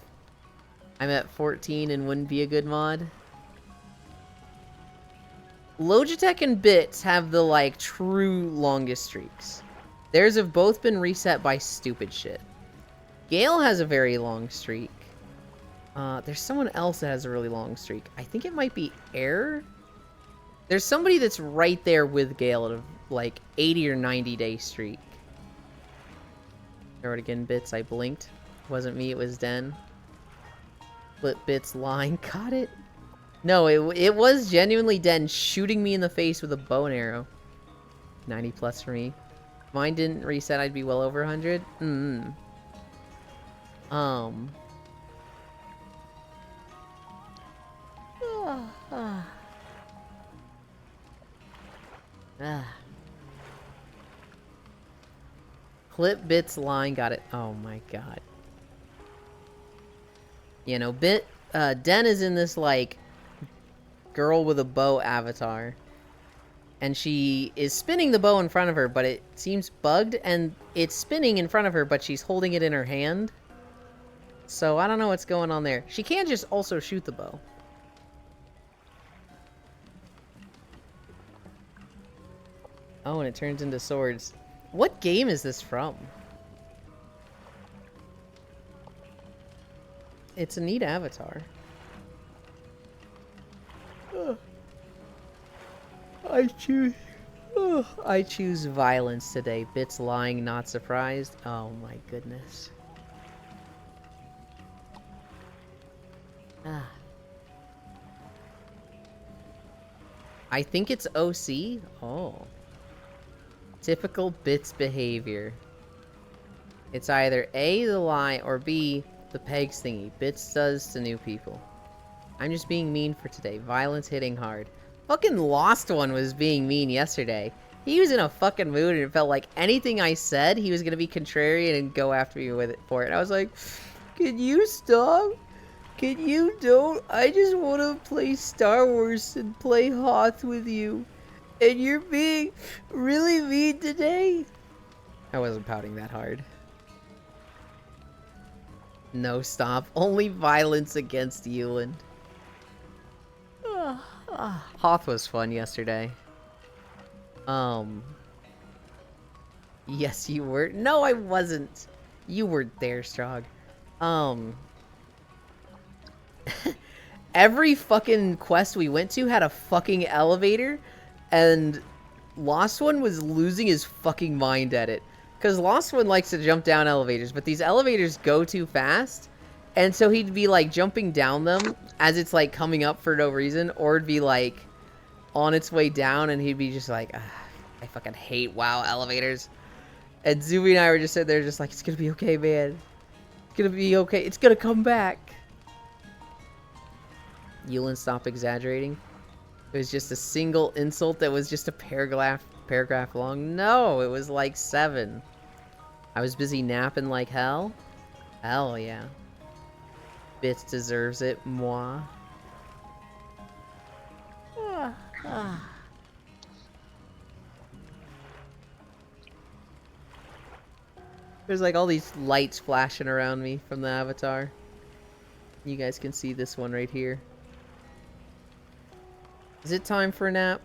I'm at 14 and wouldn't be a good mod. Logitech and Bits have the, like, true longest streaks. Theirs have both been reset by stupid shit. Gale has a very long streak. There's someone else that has a really long streak. I think it might be Air. There's somebody that's right there with Gale at a, like, 80 or 90 day streak. Throw it again, Bits. I blinked. It wasn't me, it was Den. Flip Bits line. Caught it. No, it was genuinely Den shooting me in the face with a bow and arrow. 90 plus for me. If mine didn't reset, I'd be well over 100. Clip Bits line, got it. Oh my god. You know, Den is in this, like, girl with a bow avatar. And she is spinning the bow in front of her, but it seems bugged, and it's spinning in front of her, but she's holding it in her hand. So I don't know what's going on there. She can just also shoot the bow. Oh, and it turns into swords. What game is this from? It's a neat avatar. I choose violence today. Bits lying, not surprised. Oh my goodness. I think it's OC. Oh. Typical Bits behavior. It's either A, the lie, or B, the pegs thingy. Bits does to new people. I'm just being mean for today. Violence hitting hard. Fucking Lost One was being mean yesterday. He was in a fucking mood and it felt like anything I said, he was gonna be contrarian and go after me with it for it. And I was like, can you stop? Can you don't? I just want to play Star Wars and play Hoth with you. And you're being really mean today? I wasn't pouting that hard. No, stop. Only violence against Ewan. Hoth was fun yesterday. Yes, you were. No, I wasn't. You weren't there, Strog. Every fucking quest we went to had a fucking elevator, and Lost One was losing his fucking mind at it. Because Lost One likes to jump down elevators, but these elevators go too fast, and so he'd be, like, jumping down them as it's, like, coming up for no reason, or it'd be, like, on its way down, and he'd be just like, I fucking hate WoW elevators. And Zuby and I were just sitting there just like, it's gonna be okay, man. It's gonna be okay. It's gonna come back. Yulin, stop exaggerating. It was just a single insult that was just a paragraph long. No, it was like 7. I was busy napping like hell. Hell yeah. Bits deserves it, moi. There's like all these lights flashing around me from the avatar. You guys can see this one right here. Is it time for a nap?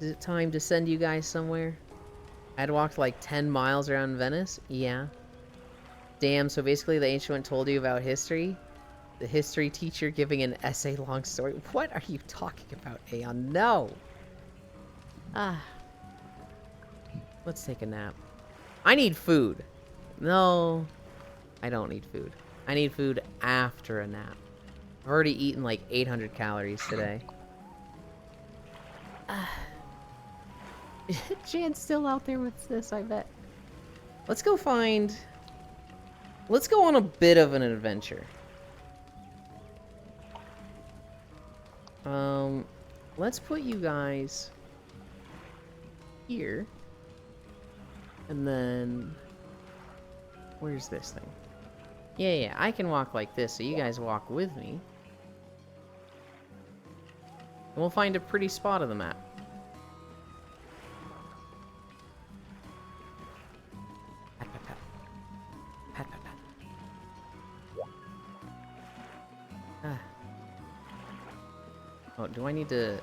Is it time to send you guys somewhere? I'd walked like 10 miles around Venice? Yeah. Damn, so basically the ancient one told you about history? The history teacher giving an essay long story? What are you talking about, Aeon? No! Let's take a nap. I need food. No, I don't need food. I need food after a nap. I've already eaten like 800 calories today. Jan's still out there with this, I bet. Let's go find... Let's go on a bit of an adventure. Let's put you guys here. And then... Where's this thing? Yeah, I can walk like this, so you guys walk with me. And we'll find a pretty spot of the map. Pat, pat, pat. Pat, pat, pat. Oh, do I need to...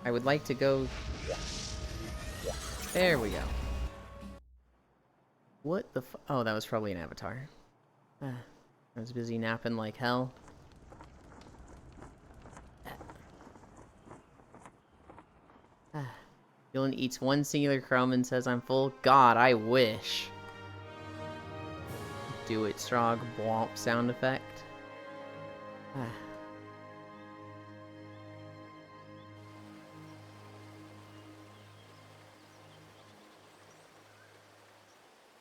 I would like to go... There we go. What the Oh, that was probably an avatar. I was busy napping like hell. Dylan eats one singular crumb and says, I'm full. God, I wish. Do it, Strog. Blomp sound effect.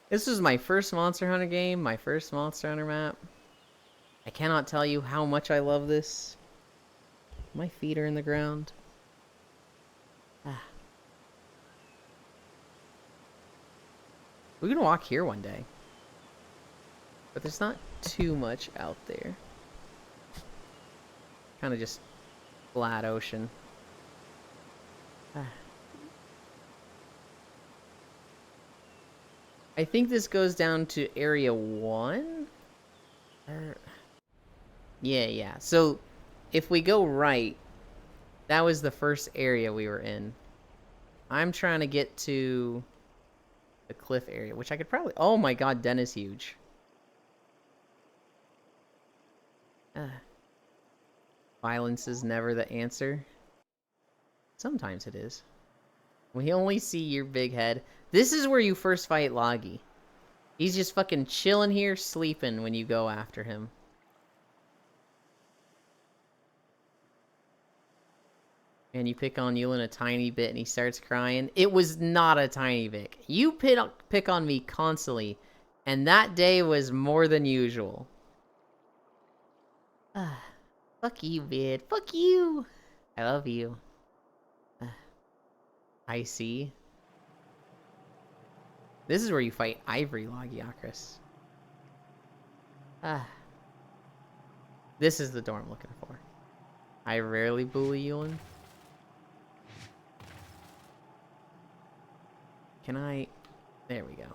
This was my first Monster Hunter game, my first Monster Hunter map. I cannot tell you how much I love this. My feet are in the ground. We can walk here one day. But there's not too much out there. Kind of just flat ocean. I think this goes down to area 1? Yeah. So, if we go right, that was the first area we were in. I'm trying to get to the cliff area, which I could probably... Oh my god, Den is huge. Violence is never the answer. Sometimes it is. We only see your big head. This is where you first fight Logi. He's just fucking chilling here, sleeping when you go after him. And you pick on Yulin a tiny bit and he starts crying. It was not a tiny bit. You pick on me constantly. And that day was more than usual. Fuck you, bid. Fuck you. I love you. I see. This is where you fight Ivory Logiacris. This is the door I'm looking for. I rarely bully Yulin. Can I... There we go.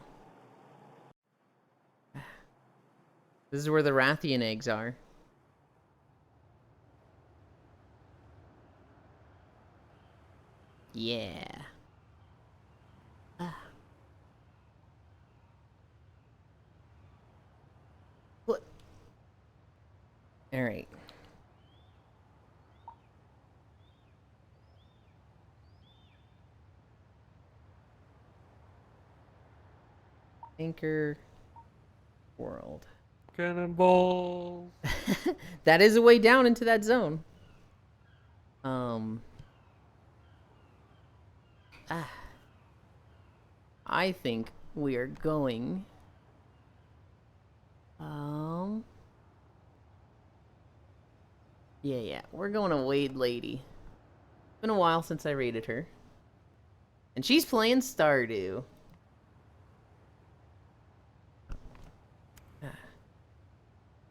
This is where the Rathian eggs are. Yeah. What? Alright. Anchor World. Cannonball. That is a way down into that zone. I think we are going. Yeah, we're going to Wade Lady. It's been a while since I raided her. And she's playing Stardew.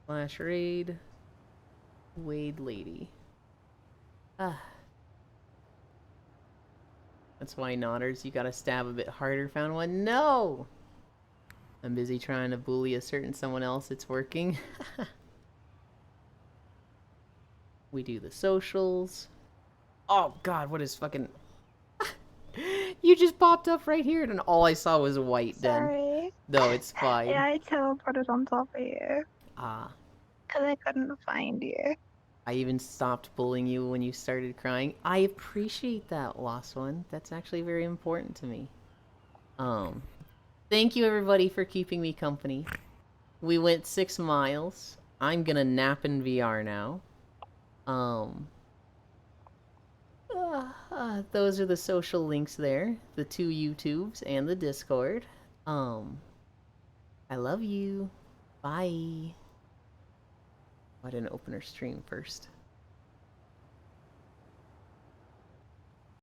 Flash raid. Wade Lady. That's why, Nodders, you gotta stab a bit harder. Found one? No! I'm busy trying to bully a certain someone else. It's working. We do the socials. Oh god, what is fucking... You just popped up right here and all I saw was white. Sorry. Then. No, it's fine. Yeah, I teleported on top of you. Ah. Because I couldn't find you. I even stopped bullying you when you started crying. I appreciate that, Lost One. That's actually very important to me. Thank you everybody for keeping me company. We went 6 miles. I'm gonna nap in VR now. Those are the social links there. The 2 YouTubes and the Discord. I love you. Bye. Why didn't open her stream first?